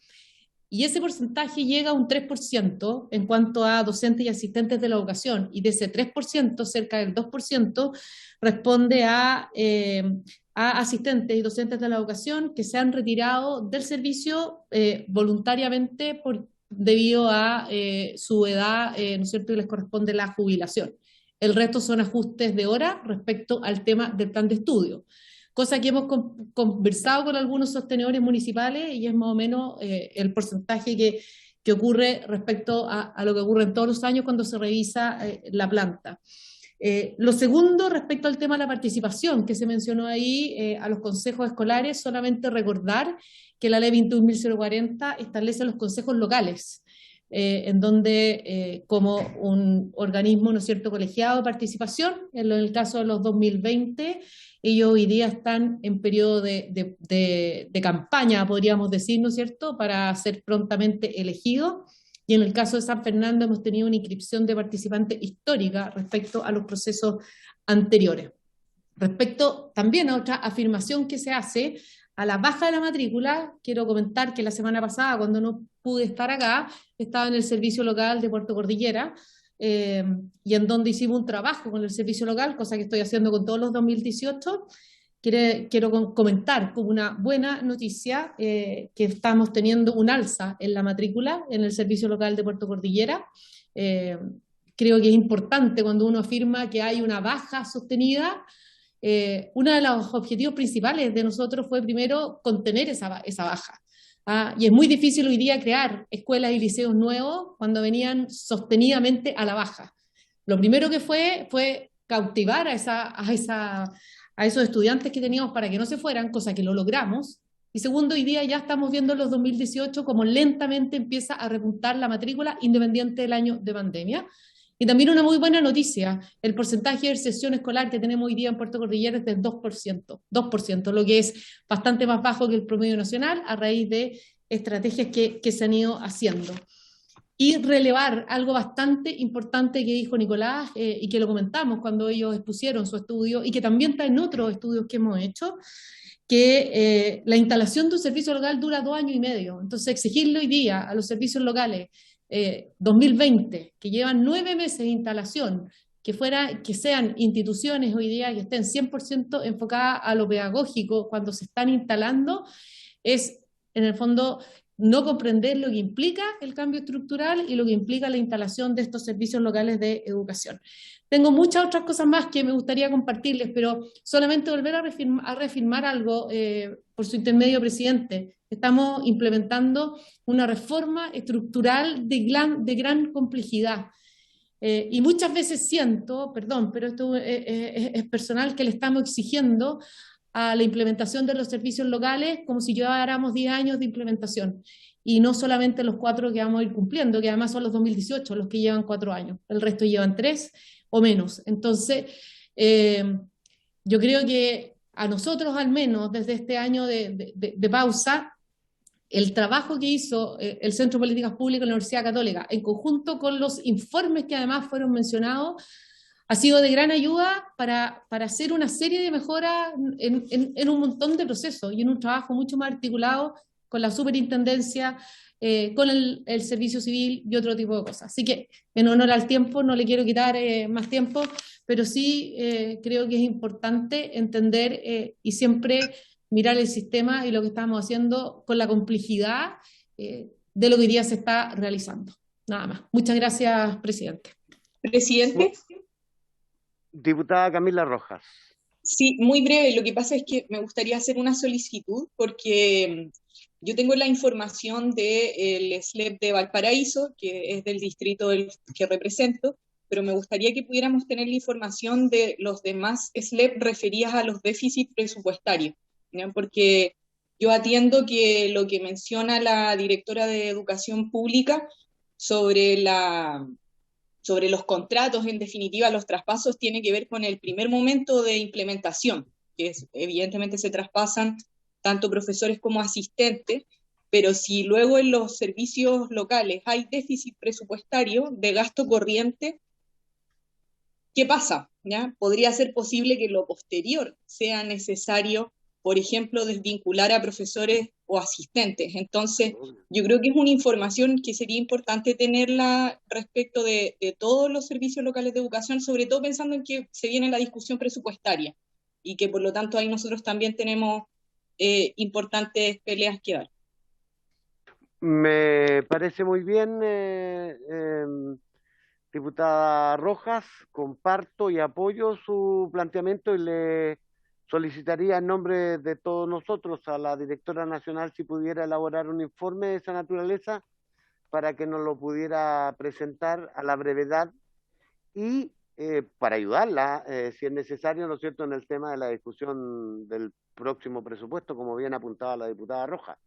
y ese porcentaje llega a un 3% en cuanto a docentes y asistentes de la educación, y de ese 3%, cerca del 2%, responde a asistentes y docentes de la educación que se han retirado del servicio voluntariamente debido a su edad, ¿no es cierto?, y les corresponde la jubilación. El resto son ajustes de hora respecto al tema del plan de estudio, cosa que hemos conversado con algunos sostenedores municipales y es más o menos el porcentaje que ocurre respecto a lo que ocurre en todos los años cuando se revisa la planta. Lo segundo, respecto al tema de la participación que se mencionó ahí a los consejos escolares, solamente recordar que la ley 21.040 establece los consejos locales, en donde como un organismo, ¿no es cierto?, colegiado de participación, en el caso de los 2020, ellos hoy día están en periodo de campaña, podríamos decir, ¿no es cierto?, para ser prontamente elegidos. Y en el caso de San Fernando hemos tenido una inscripción de participantes histórica respecto a los procesos anteriores. Respecto también a otra afirmación que se hace, a la baja de la matrícula, quiero comentar que la semana pasada, cuando no pude estar acá, estaba en el servicio local de Puerto Cordillera, y en donde hicimos un trabajo con el servicio local, cosa que estoy haciendo con todos los 2018, quiero comentar como una buena noticia que estamos teniendo un alza en la matrícula en el servicio local de Puerto Cordillera. Creo que es importante cuando uno afirma que hay una baja sostenida. Uno de los objetivos principales de nosotros fue primero contener esa baja. Y es muy difícil hoy día crear escuelas y liceos nuevos cuando venían sostenidamente a la baja. Lo primero que fue cautivar a esos estudiantes que teníamos para que no se fueran, cosa que lo logramos. Y segundo, hoy día ya estamos viendo en los 2018 como lentamente empieza a repuntar la matrícula independiente del año de pandemia. Y también una muy buena noticia, el porcentaje de deserción escolar que tenemos hoy día en Puerto Cordillera es del 2%, lo que es bastante más bajo que el promedio nacional a raíz de estrategias que se han ido haciendo. Y relevar algo bastante importante que dijo Nicolás y que lo comentamos cuando ellos expusieron su estudio y que también está en otros estudios que hemos hecho, que la instalación de un servicio local dura 2 años y medio. Entonces exigirle hoy día a los servicios locales 2020, que llevan 9 meses de instalación, que sean instituciones hoy día que estén 100% enfocadas a lo pedagógico cuando se están instalando, es en el fondo no comprender lo que implica el cambio estructural y lo que implica la instalación de estos servicios locales de educación. Tengo muchas otras cosas más que me gustaría compartirles, pero solamente volver a reafirmar algo por su intermedio, presidente. Estamos implementando una reforma estructural de gran complejidad. Y muchas veces siento, perdón, pero esto es personal, que le estamos exigiendo a la implementación de los servicios locales como si lleváramos 10 años de implementación y no solamente los 4 que vamos a ir cumpliendo, que además son los 2018 los que llevan 4 años, el resto llevan 3 o menos. Entonces, yo creo que a nosotros al menos desde este año de pausa, el trabajo que hizo el Centro de Políticas Públicas de la Universidad Católica, en conjunto con los informes que además fueron mencionados, ha sido de gran ayuda para hacer una serie de mejoras en un montón de procesos y en un trabajo mucho más articulado con la superintendencia, con el servicio civil y otro tipo de cosas. Así que, en honor al tiempo, no le quiero quitar más tiempo, pero sí creo que es importante entender y siempre mirar el sistema y lo que estamos haciendo con la complejidad de lo que hoy día se está realizando. Nada más. Muchas gracias, presidente. Presidente. Diputada Camila Rojas. Sí, muy breve. Lo que pasa es que me gustaría hacer una solicitud porque yo tengo la información del SLEP de Valparaíso, que es del distrito que represento, pero me gustaría que pudiéramos tener la información de los demás SLEP referidas a los déficits presupuestarios, ¿ya? Porque yo atiendo que lo que menciona la directora de Educación Pública sobre los contratos, en definitiva, los traspasos, tiene que ver con el primer momento de implementación, que evidentemente se traspasan tanto profesores como asistentes, pero si luego en los servicios locales hay déficit presupuestario de gasto corriente, ¿qué pasa? ¿Ya? Podría ser posible que lo posterior sea necesario, por ejemplo, desvincular a profesores o asistentes. Entonces, yo creo que es una información que sería importante tenerla respecto de todos los servicios locales de educación, sobre todo pensando en que se viene la discusión presupuestaria y que por lo tanto ahí nosotros también tenemos importantes peleas que dar. Me parece muy bien, diputada Rojas, comparto y apoyo su planteamiento y le solicitaría en nombre de todos nosotros a la directora nacional si pudiera elaborar un informe de esa naturaleza para que nos lo pudiera presentar a la brevedad y para ayudarla, si es necesario, ¿no es cierto?, en el tema de la discusión del próximo presupuesto, como bien apuntaba la diputada Rojas.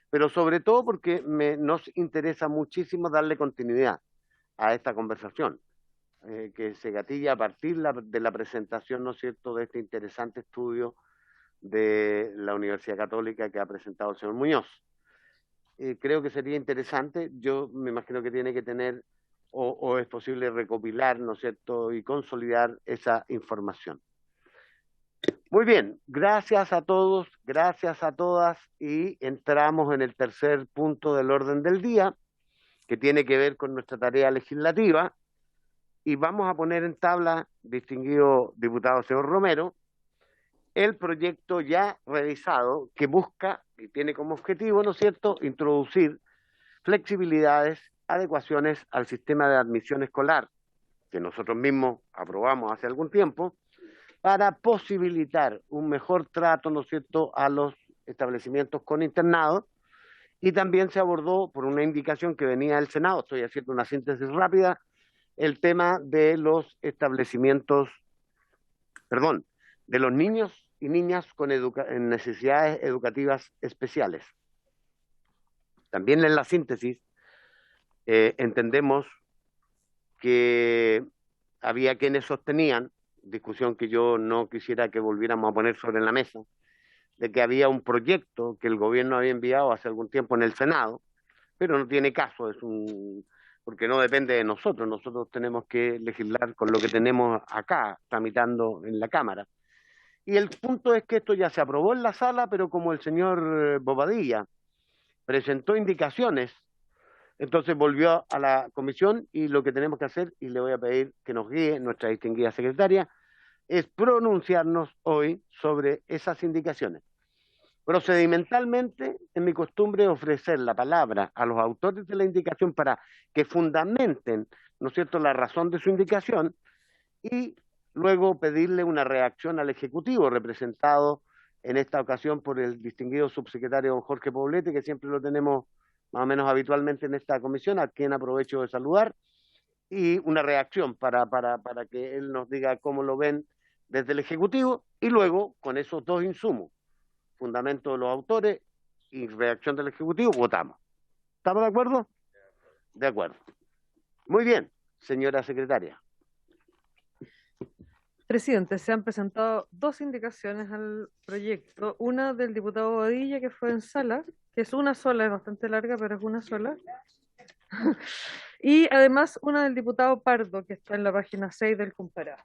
Pero sobre todo porque nos interesa muchísimo darle continuidad a esta conversación, que se gatilla a partir de la presentación, ¿no es cierto?, de este interesante estudio de la Universidad Católica que ha presentado el señor Muñoz. Creo que sería interesante, yo me imagino que tiene que tener, o es posible recopilar, ¿no es cierto?, y consolidar esa información. Muy bien, gracias a todos, gracias a todas, y entramos en el tercer punto del orden del día, que tiene que ver con nuestra tarea legislativa, y vamos a poner en tabla, distinguido diputado señor Romero, el proyecto ya revisado que busca y tiene como objetivo, ¿no es cierto?, introducir flexibilidades, adecuaciones al sistema de admisión escolar, que nosotros mismos aprobamos hace algún tiempo, para posibilitar un mejor trato, ¿no es cierto?, a los establecimientos con internados, y también se abordó por una indicación que venía del Senado, estoy haciendo una síntesis rápida, el tema de los establecimientos, perdón, de los niños y niñas con necesidades educativas especiales. También en la síntesis entendemos que había quienes sostenían, discusión que yo no quisiera que volviéramos a poner sobre la mesa, de que había un proyecto que el gobierno había enviado hace algún tiempo en el Senado, pero no tiene caso, porque no depende de nosotros, nosotros tenemos que legislar con lo que tenemos acá, tramitando en la Cámara. Y el punto es que esto ya se aprobó en la sala, pero como el señor Bobadilla presentó indicaciones, entonces volvió a la comisión y lo que tenemos que hacer, y le voy a pedir que nos guíe nuestra distinguida secretaria, es pronunciarnos hoy sobre esas indicaciones. Procedimentalmente, es mi costumbre ofrecer la palabra a los autores de la indicación para que fundamenten, ¿no es cierto?, la razón de su indicación y luego pedirle una reacción al Ejecutivo, representado en esta ocasión por el distinguido subsecretario don Jorge Poblete, que siempre lo tenemos más o menos habitualmente en esta comisión, a quien aprovecho de saludar, y una reacción para que él nos diga cómo lo ven desde el Ejecutivo, y luego, con esos dos insumos, fundamento de los autores y reacción del Ejecutivo, votamos. ¿Estamos de acuerdo? De acuerdo. Muy bien, señora secretaria. Presidente, se han presentado dos indicaciones al proyecto, una del diputado Bobadilla, que fue en sala, que es una sola, es bastante larga, pero es una sola, y además una del diputado Pardo, que está en la página 6 del comparado.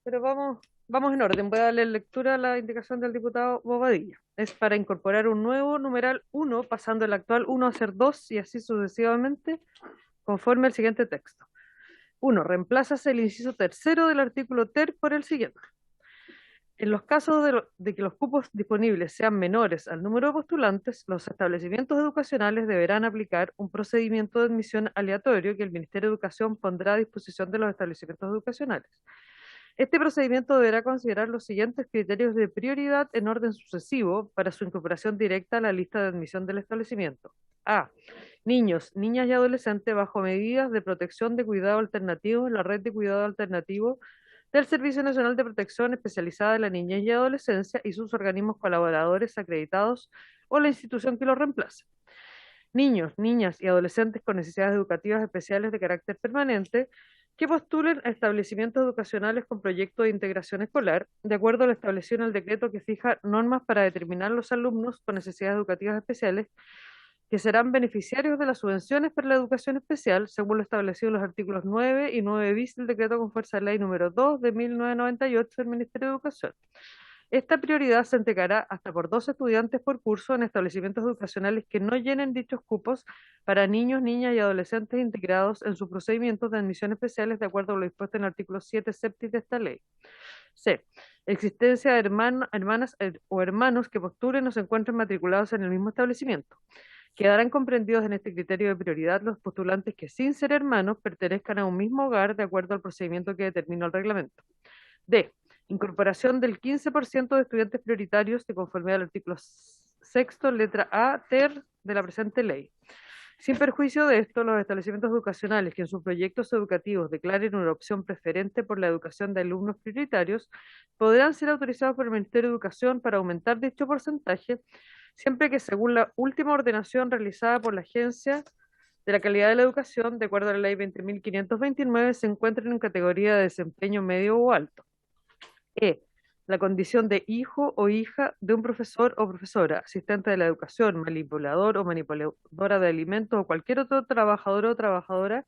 Pero vamos en orden, voy a darle lectura a la indicación del diputado Bobadilla. Es para incorporar un nuevo numeral 1, pasando el actual 1 a ser 2 y así sucesivamente, conforme al siguiente texto. 1. Reemplázase el inciso tercero del artículo ter por el siguiente. En los casos de que los cupos disponibles sean menores al número de postulantes, los establecimientos educacionales deberán aplicar un procedimiento de admisión aleatorio que el Ministerio de Educación pondrá a disposición de los establecimientos educacionales. Este procedimiento deberá considerar los siguientes criterios de prioridad en orden sucesivo para su incorporación directa a la lista de admisión del establecimiento. A. Niños, niñas y adolescentes bajo medidas de protección de cuidado alternativo en la red de cuidado alternativo del Servicio Nacional de Protección Especializada de la Niñez y Adolescencia y sus organismos colaboradores acreditados o la institución que los reemplace. Niños, niñas y adolescentes con necesidades educativas especiales de carácter permanente que postulen a establecimientos educacionales con proyecto de integración escolar, de acuerdo a lo establecido en el decreto que fija normas para determinar los alumnos con necesidades educativas especiales que serán beneficiarios de las subvenciones para la educación especial, según lo establecido en los artículos 9 y 9 bis del decreto con fuerza de ley número 2 de 1998 del Ministerio de Educación. Esta prioridad se entregará hasta por 2 estudiantes por curso en establecimientos educacionales que no llenen dichos cupos para niños, niñas y adolescentes integrados en sus procedimientos de admisión especiales de acuerdo a lo dispuesto en el artículo 7 septis de esta ley. C. Existencia de hermanas o hermanos que postulen o se encuentren matriculados en el mismo establecimiento. Quedarán comprendidos en este criterio de prioridad los postulantes que, sin ser hermanos, pertenezcan a un mismo hogar de acuerdo al procedimiento que determina el reglamento. D. Incorporación del 15% de estudiantes prioritarios de conformidad al artículo 6, letra A, ter de la presente ley. Sin perjuicio de esto, los establecimientos educacionales que en sus proyectos educativos declaren una opción preferente por la educación de alumnos prioritarios podrán ser autorizados por el Ministerio de Educación para aumentar dicho porcentaje, siempre que según la última ordenación realizada por la Agencia de la Calidad de la Educación, de acuerdo a la Ley 20.529, se encuentren en categoría de desempeño medio o alto. E. La condición de hijo o hija de un profesor o profesora, asistente de la educación, manipulador o manipuladora de alimentos o cualquier otro trabajador o trabajadora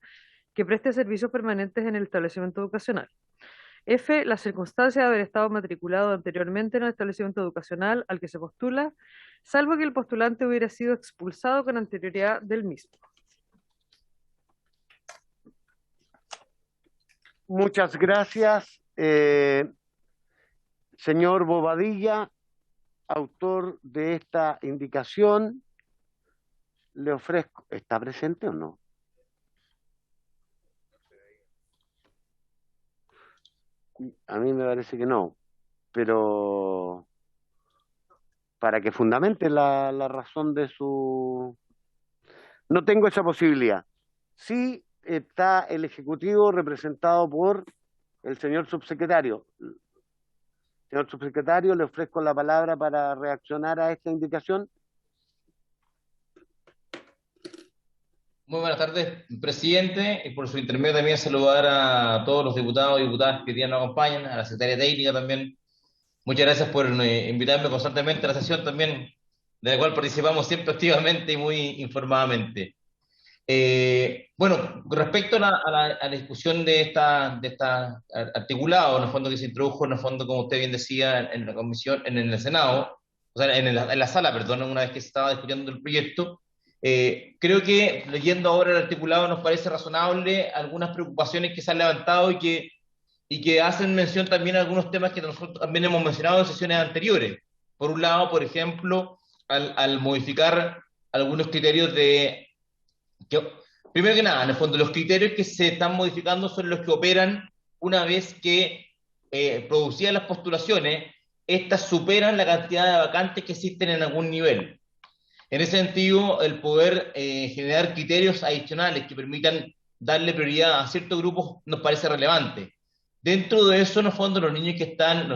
que preste servicios permanentes en el establecimiento educacional. F. La circunstancia de haber estado matriculado anteriormente en el establecimiento educacional al que se postula, salvo que el postulante hubiera sido expulsado con anterioridad del mismo. Muchas gracias. Señor Bobadilla, autor de esta indicación, le ofrezco. ¿Está presente o no? A mí me parece que no, pero para que fundamente la razón de su... No tengo esa posibilidad. Sí está el Ejecutivo representado por el señor subsecretario. Señor subsecretario, le ofrezco la palabra para reaccionar a esta indicación. Muy buenas tardes, presidente, y por su intermedio también saludar a todos los diputados y diputadas que hoy día nos acompañan, a la secretaria técnica también. Muchas gracias por invitarme constantemente a la sesión también, de la cual participamos siempre activamente y muy informadamente. Bueno, respecto a la discusión de esta articulado, en el fondo que se introdujo, en el fondo, como usted bien decía, en la comisión, en el Senado, o sea, en la sala, perdón, una vez que se estaba discutiendo el proyecto, creo que leyendo ahora el articulado nos parece razonable algunas preocupaciones que se han levantado y que hacen mención también a algunos temas que nosotros también hemos mencionado en sesiones anteriores. Por un lado, por ejemplo, al modificar algunos criterios primero que nada, en el fondo, los criterios que se están modificando son los que operan una vez que producidas las postulaciones, estas superan la cantidad de vacantes que existen en algún nivel. En ese sentido, el poder generar criterios adicionales que permitan darle prioridad a ciertos grupos nos parece relevante. Dentro de eso, en el fondo, los niños,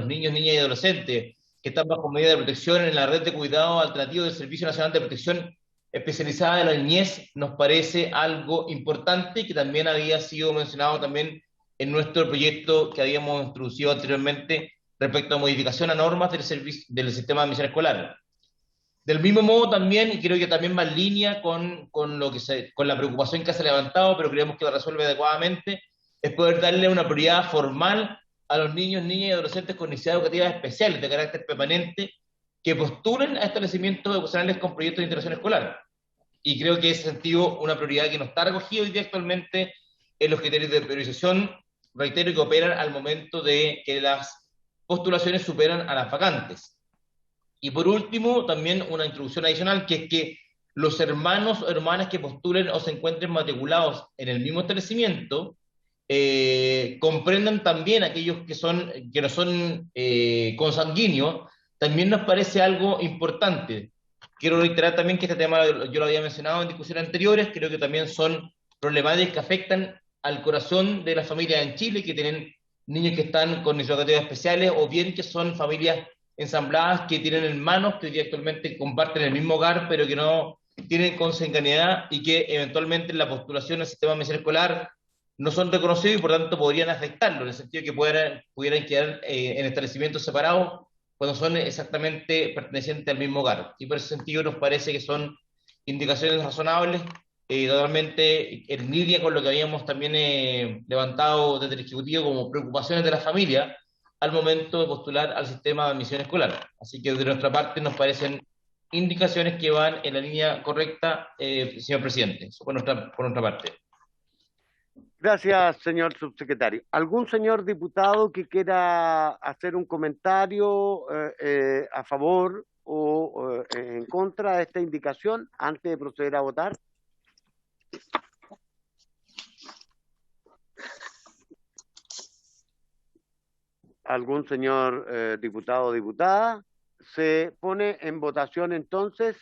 niñas y adolescentes que están bajo medida de protección en la red de cuidado alternativo del Servicio Nacional de Protección Especializada de la Niñez, nos parece algo importante que también había sido mencionado también en nuestro proyecto que habíamos introducido anteriormente respecto a modificación a normas del sistema de admisión escolar. Del mismo modo también, y creo que también va en línea con la preocupación que se ha levantado, pero creemos que la resuelve adecuadamente, es poder darle una prioridad formal a los niños, niñas y adolescentes con necesidades educativas especiales de carácter permanente que postulen a establecimientos educacionales con proyectos de integración escolar. Y creo que en ese sentido una prioridad que no está recogida hoy día actualmente en los criterios de priorización, reitero, que operan al momento de que las postulaciones superan a las vacantes. Y por último, también una introducción adicional, que es que los hermanos o hermanas que postulen o se encuentren matriculados en el mismo establecimiento comprendan también aquellos que no son consanguíneos, también nos parece algo importante. Quiero reiterar también que este tema yo lo había mencionado en discusiones anteriores, creo que también son problemáticas que afectan al corazón de las familias en Chile, que tienen niños que están con necesidades especiales, o bien que son familias ensambladas que tienen hermanos que hoy día actualmente comparten el mismo hogar, pero que no tienen consanguinidad y que eventualmente en la postulación al sistema de mención escolar no son reconocidos y por tanto podrían afectarlo, en el sentido de que pudieran quedar en establecimientos separados cuando son exactamente pertenecientes al mismo hogar. Y por ese sentido nos parece que son indicaciones razonables, totalmente en línea con lo que habíamos también levantado desde el Ejecutivo como preocupaciones de la familia al momento de postular al sistema de admisión escolar. Así que de nuestra parte nos parecen indicaciones que van en la línea correcta, señor presidente. Eso por nuestra parte. Gracias, señor subsecretario. ¿Algún señor diputado que quiera hacer un comentario a favor o en contra de esta indicación antes de proceder a votar? ¿Algún señor diputado o diputada? Se pone en votación entonces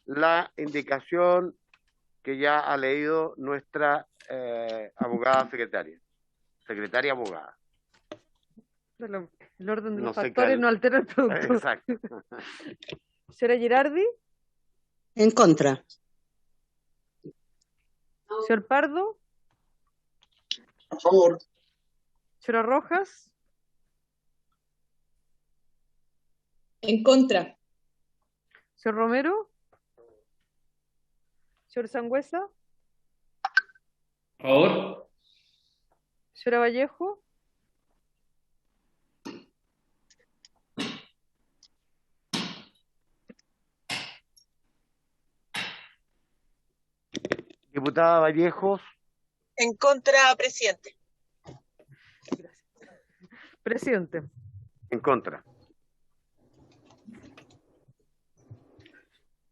la indicación que ya ha leído nuestra abogada secretaria abogada. El orden de los No sé factores qué- no altera el producto. Exacto. Señora Girardi, En contra. señor Pardo, A favor. señora Rojas, En contra. señor Romero, señor Sangüesa, A favor. señora Vallejo, Diputada Vallejos, En contra, presidente. presidente. en contra.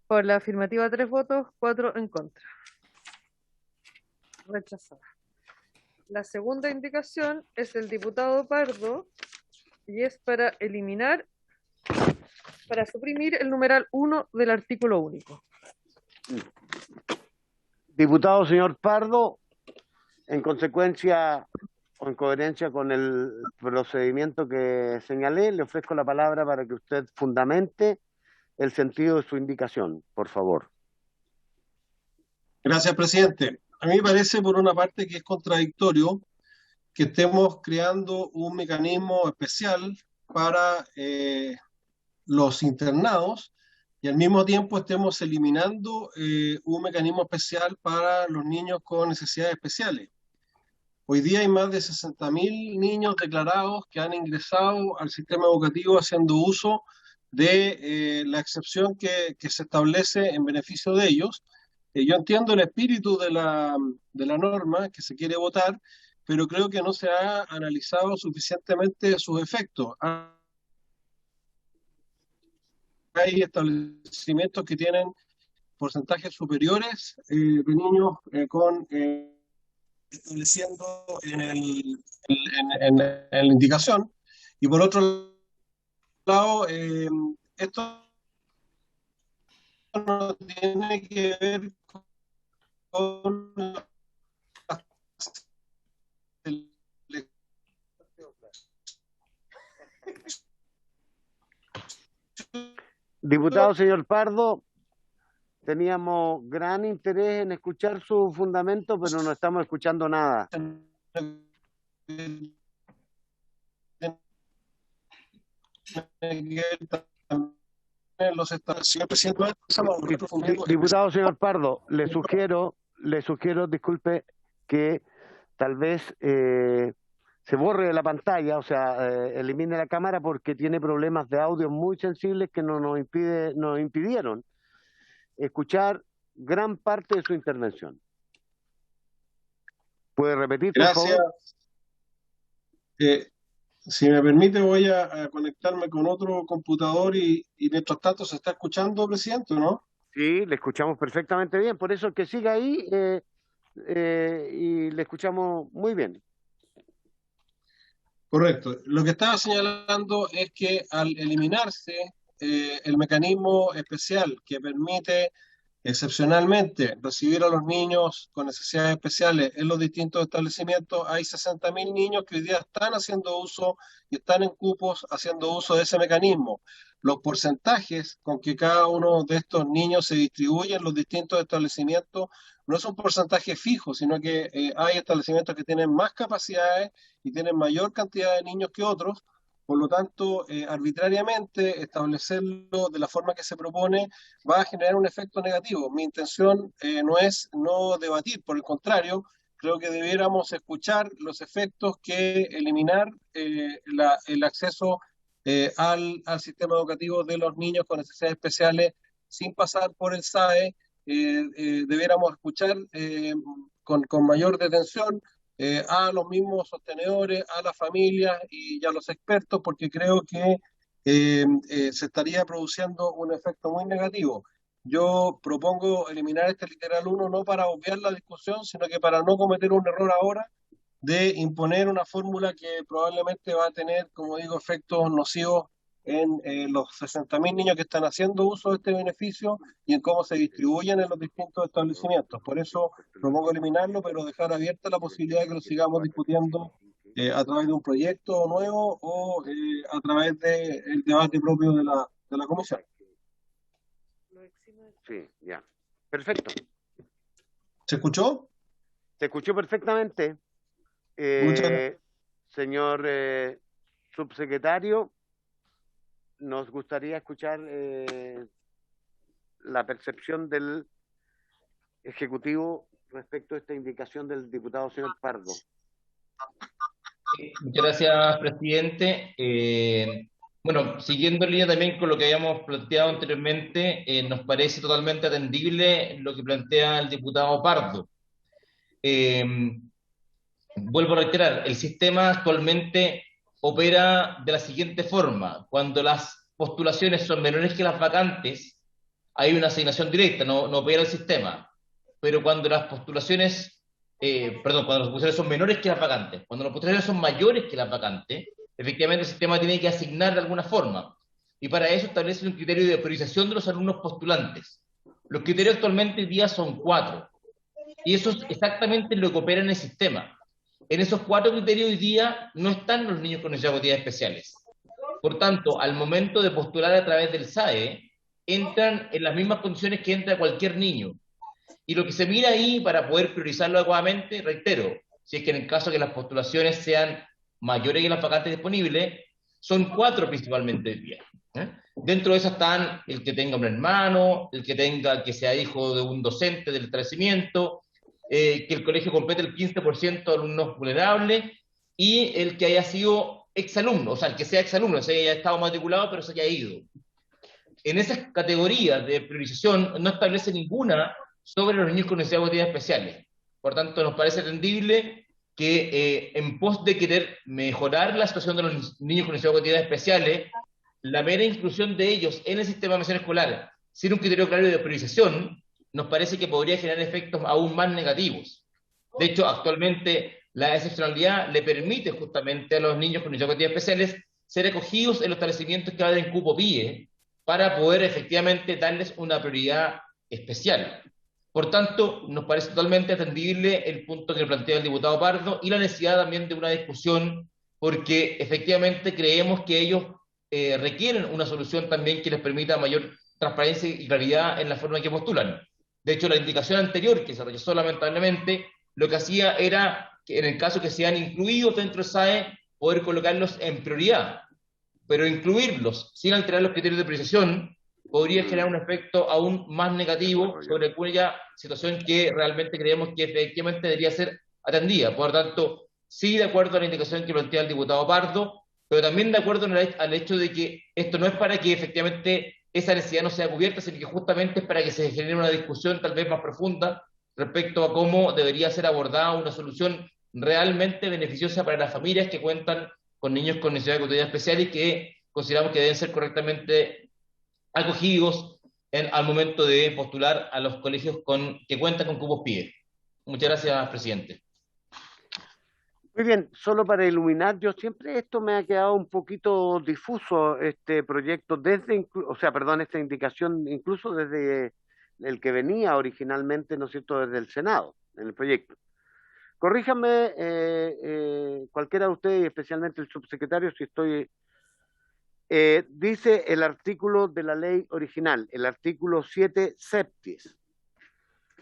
Por la afirmativa 3 votos, 4 en contra. Rechazada. La segunda indicación es el diputado Pardo y es para suprimir el numeral 1 del artículo único. Diputado señor Pardo, en consecuencia o en coherencia con el procedimiento que señalé, le ofrezco la palabra para que usted fundamente el sentido de su indicación, por favor. Gracias, presidente. A mí me parece, por una parte, que es contradictorio que estemos creando un mecanismo especial para los internados y al mismo tiempo estemos eliminando un mecanismo especial para los niños con necesidades especiales. Hoy día hay más de 60.000 niños declarados que han ingresado al sistema educativo haciendo uso de la excepción que se establece en beneficio de ellos. Yo entiendo el espíritu de la norma que se quiere votar, pero creo que no se ha analizado suficientemente sus efectos. Hay establecimientos que tienen porcentajes superiores de niños estableciendo en la indicación, y por otro lado, esto no tiene que ver con Diputado señor Pardo, teníamos gran interés en escuchar su fundamento, pero no estamos escuchando nada. Diputado señor Pardo, le sugiero, disculpe, que tal vez se borre de la pantalla, o sea, elimine la cámara porque tiene problemas de audio muy sensibles que nos impidieron escuchar gran parte de su intervención. ¿Puede repetir, por Gracias. favor? Si me permite, voy a conectarme con otro computador y mientras tanto se está escuchando, presidente, ¿no? Sí, le escuchamos perfectamente bien, por eso que siga ahí y le escuchamos muy bien. Correcto. Lo que estaba señalando es que al eliminarse el mecanismo especial que permite excepcionalmente recibir a los niños con necesidades especiales en los distintos establecimientos, hay 60.000 niños que hoy día están haciendo uso y están en cupos haciendo uso de ese mecanismo. Los porcentajes con que cada uno de estos niños se distribuye en los distintos establecimientos no es un porcentaje fijo, sino que hay establecimientos que tienen más capacidades y tienen mayor cantidad de niños que otros. Por lo tanto, arbitrariamente establecerlo de la forma que se propone va a generar un efecto negativo. Mi intención no es no debatir, por el contrario, creo que debiéramos escuchar los efectos que eliminar el acceso al sistema educativo de los niños con necesidades especiales sin pasar por el SAE. Debiéramos escuchar con mayor detención a los mismos sostenedores, a las familias y a los expertos, porque creo que se estaría produciendo un efecto muy negativo. Yo propongo eliminar este literal 1 no para obviar la discusión, sino que para no cometer un error ahora de imponer una fórmula que probablemente va a tener, como digo, efectos nocivos en los 60.000 niños que están haciendo uso de este beneficio y en cómo se distribuyen en los distintos establecimientos. Por eso propongo eliminarlo, pero dejar abierta la posibilidad de que lo sigamos discutiendo a través de un proyecto nuevo o a través del debate propio de la comisión. Sí, ya. Perfecto. ¿Se escuchó? Se escuchó perfectamente. Señor subsecretario, nos gustaría escuchar la percepción del Ejecutivo respecto a esta indicación del diputado señor Pardo. Muchas gracias, presidente. Bueno, siguiendo en línea también con lo que habíamos planteado anteriormente, nos parece totalmente atendible lo que plantea el diputado Pardo. Vuelvo a reiterar, el sistema actualmente opera de la siguiente forma: cuando las postulaciones son menores que las vacantes, hay una asignación directa, no opera el sistema. Pero cuando las postulaciones, cuando las postulaciones son menores que las vacantes, cuando las postulaciones son mayores que las vacantes, efectivamente el sistema tiene que asignar de alguna forma. Y para eso establece un criterio de priorización de los alumnos postulantes. Los criterios actualmente hoy día son 4. Y eso es exactamente lo que opera en el sistema. En esos 4 criterios hoy día no están los niños con necesidades educativas especiales. Por tanto, al momento de postular a través del SAE, entran en las mismas condiciones que entra cualquier niño. Y lo que se mira ahí para poder priorizarlo adecuadamente, reitero, si es que en el caso de que las postulaciones sean mayores que las vacantes disponibles, son 4 principalmente hoy día. Dentro de esas están el que tenga un hermano, el que sea hijo de un docente del establecimiento, que el colegio complete el 15% de alumnos vulnerables y el que haya sido exalumno, o sea, el que sea exalumno, se haya estado matriculado pero se haya ido. En esas categorías de priorización no establece ninguna sobre los niños con necesidades educativas especiales. Por tanto, nos parece atendible que en pos de querer mejorar la situación de los niños con necesidades educativas especiales, la mera inclusión de ellos en el sistema de mención escolar sin un criterio claro de priorización nos parece que podría generar efectos aún más negativos. De hecho, actualmente la excepcionalidad le permite justamente a los niños con necesidades educativas especiales ser acogidos en los establecimientos que abren cupo PIE para poder efectivamente darles una prioridad especial. Por tanto, nos parece totalmente atendible el punto que plantea el diputado Pardo y la necesidad también de una discusión, porque efectivamente creemos que ellos requieren una solución también que les permita mayor transparencia y claridad en la forma en que postulan. De hecho, la indicación anterior, que se rechazó lamentablemente, lo que hacía era que en el caso que sean incluidos dentro del SAE, poder colocarlos en prioridad. Pero incluirlos sin alterar los criterios de priorización podría generar un efecto aún más negativo sobre aquella situación que realmente creemos que efectivamente debería ser atendida. Por lo tanto, sí de acuerdo a la indicación que plantea el diputado Pardo, pero también de acuerdo al hecho de que esto no es para que efectivamente esa necesidad no sea cubierta, sino que justamente es para que se genere una discusión tal vez más profunda respecto a cómo debería ser abordada una solución realmente beneficiosa para las familias que cuentan con niños con necesidades educativas especiales y que consideramos que deben ser correctamente acogidos al momento de postular a los colegios que cuentan con cupos PIE. Muchas gracias, presidente. Muy bien, solo para iluminar, yo siempre esto me ha quedado un poquito difuso, este proyecto, o sea, perdón, esta indicación, incluso desde el que venía originalmente, ¿no es cierto?, desde el Senado, en el proyecto. Corríjame cualquiera de ustedes, y especialmente el subsecretario, si estoy... dice el artículo de la ley original, el artículo 7 septies,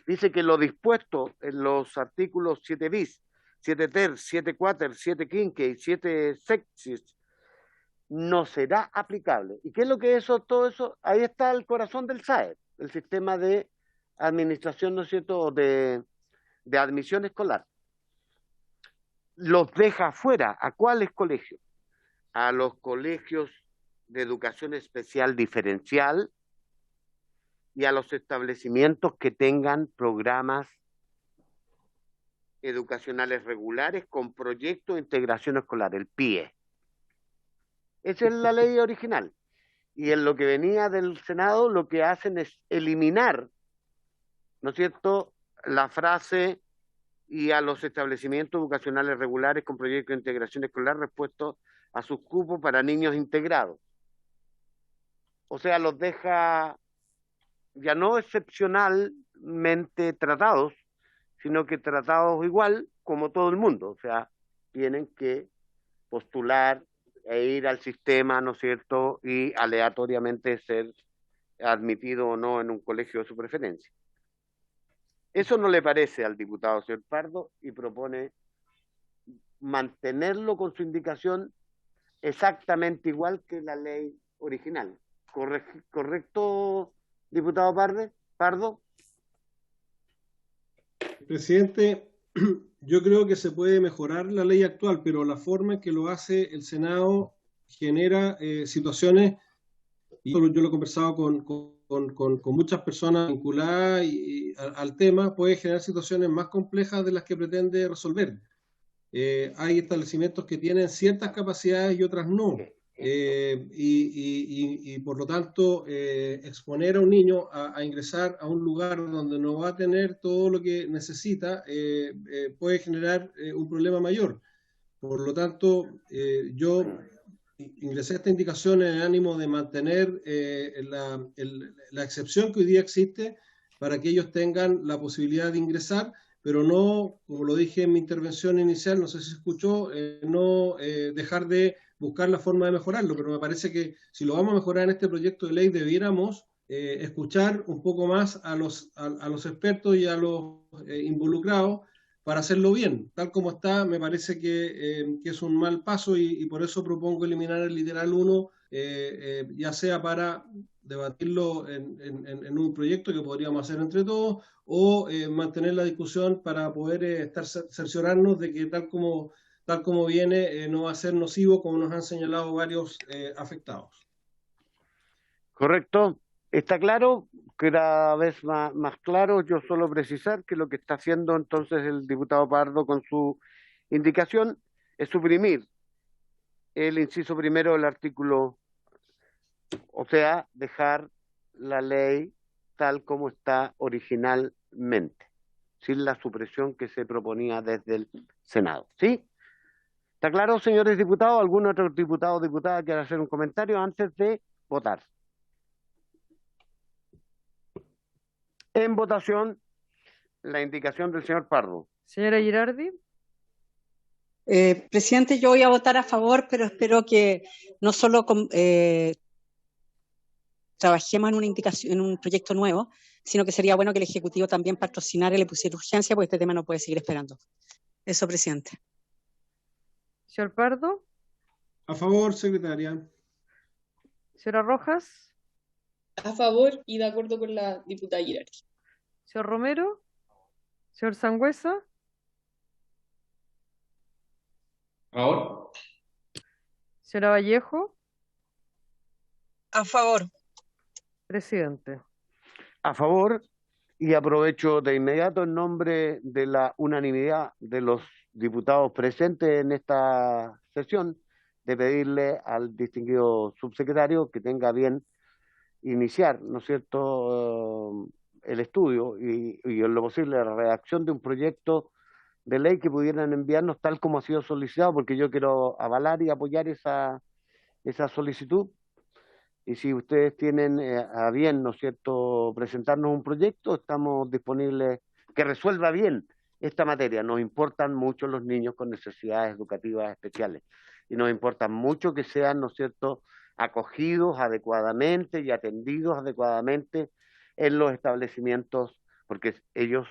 dice que lo dispuesto en los artículos 7 bis, 7 ter, 7 quater, 7 quinque y 7 sextis no será aplicable. ¿Y qué es lo que es eso? Todo eso, ahí está el corazón del SAE, el sistema de administración, ¿no es cierto?, de admisión escolar. Los deja fuera. ¿A cuáles colegios? A los colegios de educación especial diferencial y a los establecimientos que tengan programas educacionales regulares con proyecto de integración escolar, el PIE. Esa es la ley original. Y en lo que venía del Senado, lo que hacen es eliminar, ¿no es cierto?, la frase y a los establecimientos educacionales regulares con proyecto de integración escolar respecto a sus cupos para niños integrados. O sea, los deja ya no excepcionalmente tratados, sino que tratados igual como todo el mundo. O sea, tienen que postular e ir al sistema, ¿no es cierto?, y aleatoriamente ser admitido o no en un colegio de su preferencia. Eso no le parece al diputado señor Pardo y propone mantenerlo con su indicación exactamente igual que la ley original. ¿Correcto, diputado Pardo? Presidente, yo creo que se puede mejorar la ley actual, pero la forma en que lo hace el Senado genera situaciones, y yo lo he conversado con muchas personas vinculadas al tema, puede generar situaciones más complejas de las que pretende resolver. Hay establecimientos que tienen ciertas capacidades y otras no. Y por lo tanto, exponer a un niño a ingresar a un lugar donde no va a tener todo lo que necesita puede generar un problema mayor. Por lo tanto, yo ingresé esta indicación en el ánimo de mantener la excepción que hoy día existe para que ellos tengan la posibilidad de ingresar, pero no, como lo dije en mi intervención inicial, no sé si se escuchó, no dejar de buscar la forma de mejorarlo, pero me parece que si lo vamos a mejorar en este proyecto de ley debiéramos escuchar un poco más a los expertos y a los involucrados para hacerlo bien. Tal como está, me parece que es un mal paso y por eso propongo eliminar el literal 1, ya sea para debatirlo en un proyecto que podríamos hacer entre todos o mantener la discusión para poder cerciorarnos de que tal como viene no va a ser nocivo, como nos han señalado varios afectados. Correcto. ¿Está claro? Cada vez más claro. Yo solo precisar que lo que está haciendo entonces el diputado Pardo con su indicación es suprimir el inciso primero del artículo, o sea, dejar la ley tal como está originalmente, sin la supresión que se proponía desde el Senado. ¿Sí? ¿Está claro, señores diputados? ¿Algún otro diputado o diputada quiere hacer un comentario antes de votar? En votación, la indicación del señor Pardo. Señora Girardi. Presidente, yo voy a votar a favor, pero espero que no solo trabajemos en una indicación, en un proyecto nuevo, sino que sería bueno que el Ejecutivo también patrocinara y le pusiera urgencia, porque este tema no puede seguir esperando. Eso, presidente. Señor Pardo. A favor, secretaria. Señora Rojas. A favor y de acuerdo con la diputada Girardi. Señor Romero. Señor Sangüesa. A favor. Señora Vallejo. A favor. Presidente. A favor, y aprovecho de inmediato en nombre de la unanimidad de los diputados presentes en esta sesión de pedirle al distinguido subsecretario que tenga bien iniciar, ¿no es cierto?, el estudio y en lo posible la redacción de un proyecto de ley que pudieran enviarnos tal como ha sido solicitado, porque yo quiero avalar y apoyar esa solicitud. Y si ustedes tienen a bien, ¿no es cierto?, presentarnos un proyecto, estamos disponibles que resuelva bien esta materia. Nos importan mucho los niños con necesidades educativas especiales y nos importa mucho que sean, ¿no es cierto?, acogidos adecuadamente y atendidos adecuadamente en los establecimientos, porque ellos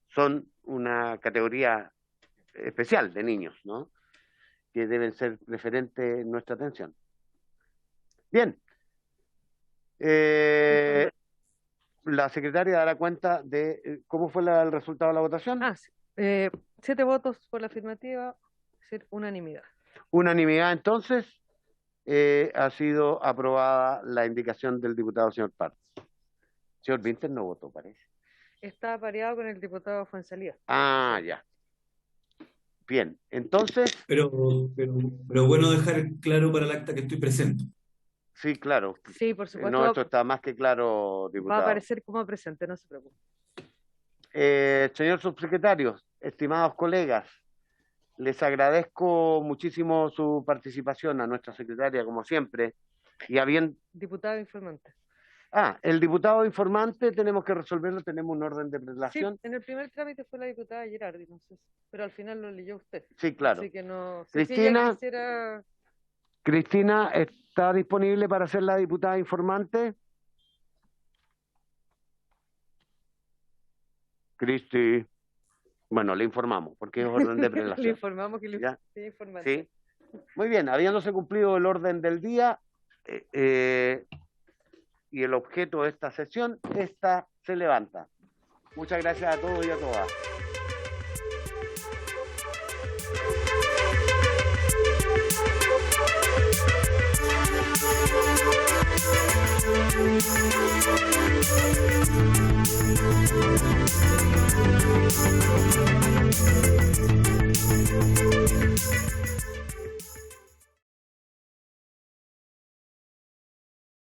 son una categoría especial de niños, ¿no?, que deben ser preferentes en nuestra atención. Bien. La secretaria dará cuenta de cómo fue el resultado de la votación. Sí. 7 votos por la afirmativa, es decir, unanimidad. Unanimidad, entonces, ha sido aprobada la indicación del diputado señor Parts. Señor Vinter no votó, parece. Está pareado con el diputado Fuenzalía. Ya. Bien, entonces... Pero bueno dejar claro para el acta que estoy presente. Sí, claro. Sí, por supuesto. No, esto está más que claro, diputado. Va a aparecer como presente, no se preocupe. Señor subsecretario, estimados colegas, les agradezco muchísimo su participación, a nuestra secretaria, como siempre. Y Diputado informante. El diputado informante tenemos que resolverlo, tenemos un orden de prelación. Sí, en el primer trámite fue la diputada Girardi, no sé, pero al final lo leyó usted. Sí, claro. Así que no... Cristina, ¿está disponible para ser la diputada informante? Cristi. Bueno, le informamos, porque es orden de prelación. Le informamos que le estoy informando. Sí. Muy bien, habiéndose cumplido el orden del día y el objeto de esta sesión, esta se levanta. Muchas gracias a todos y a todas. Thank you.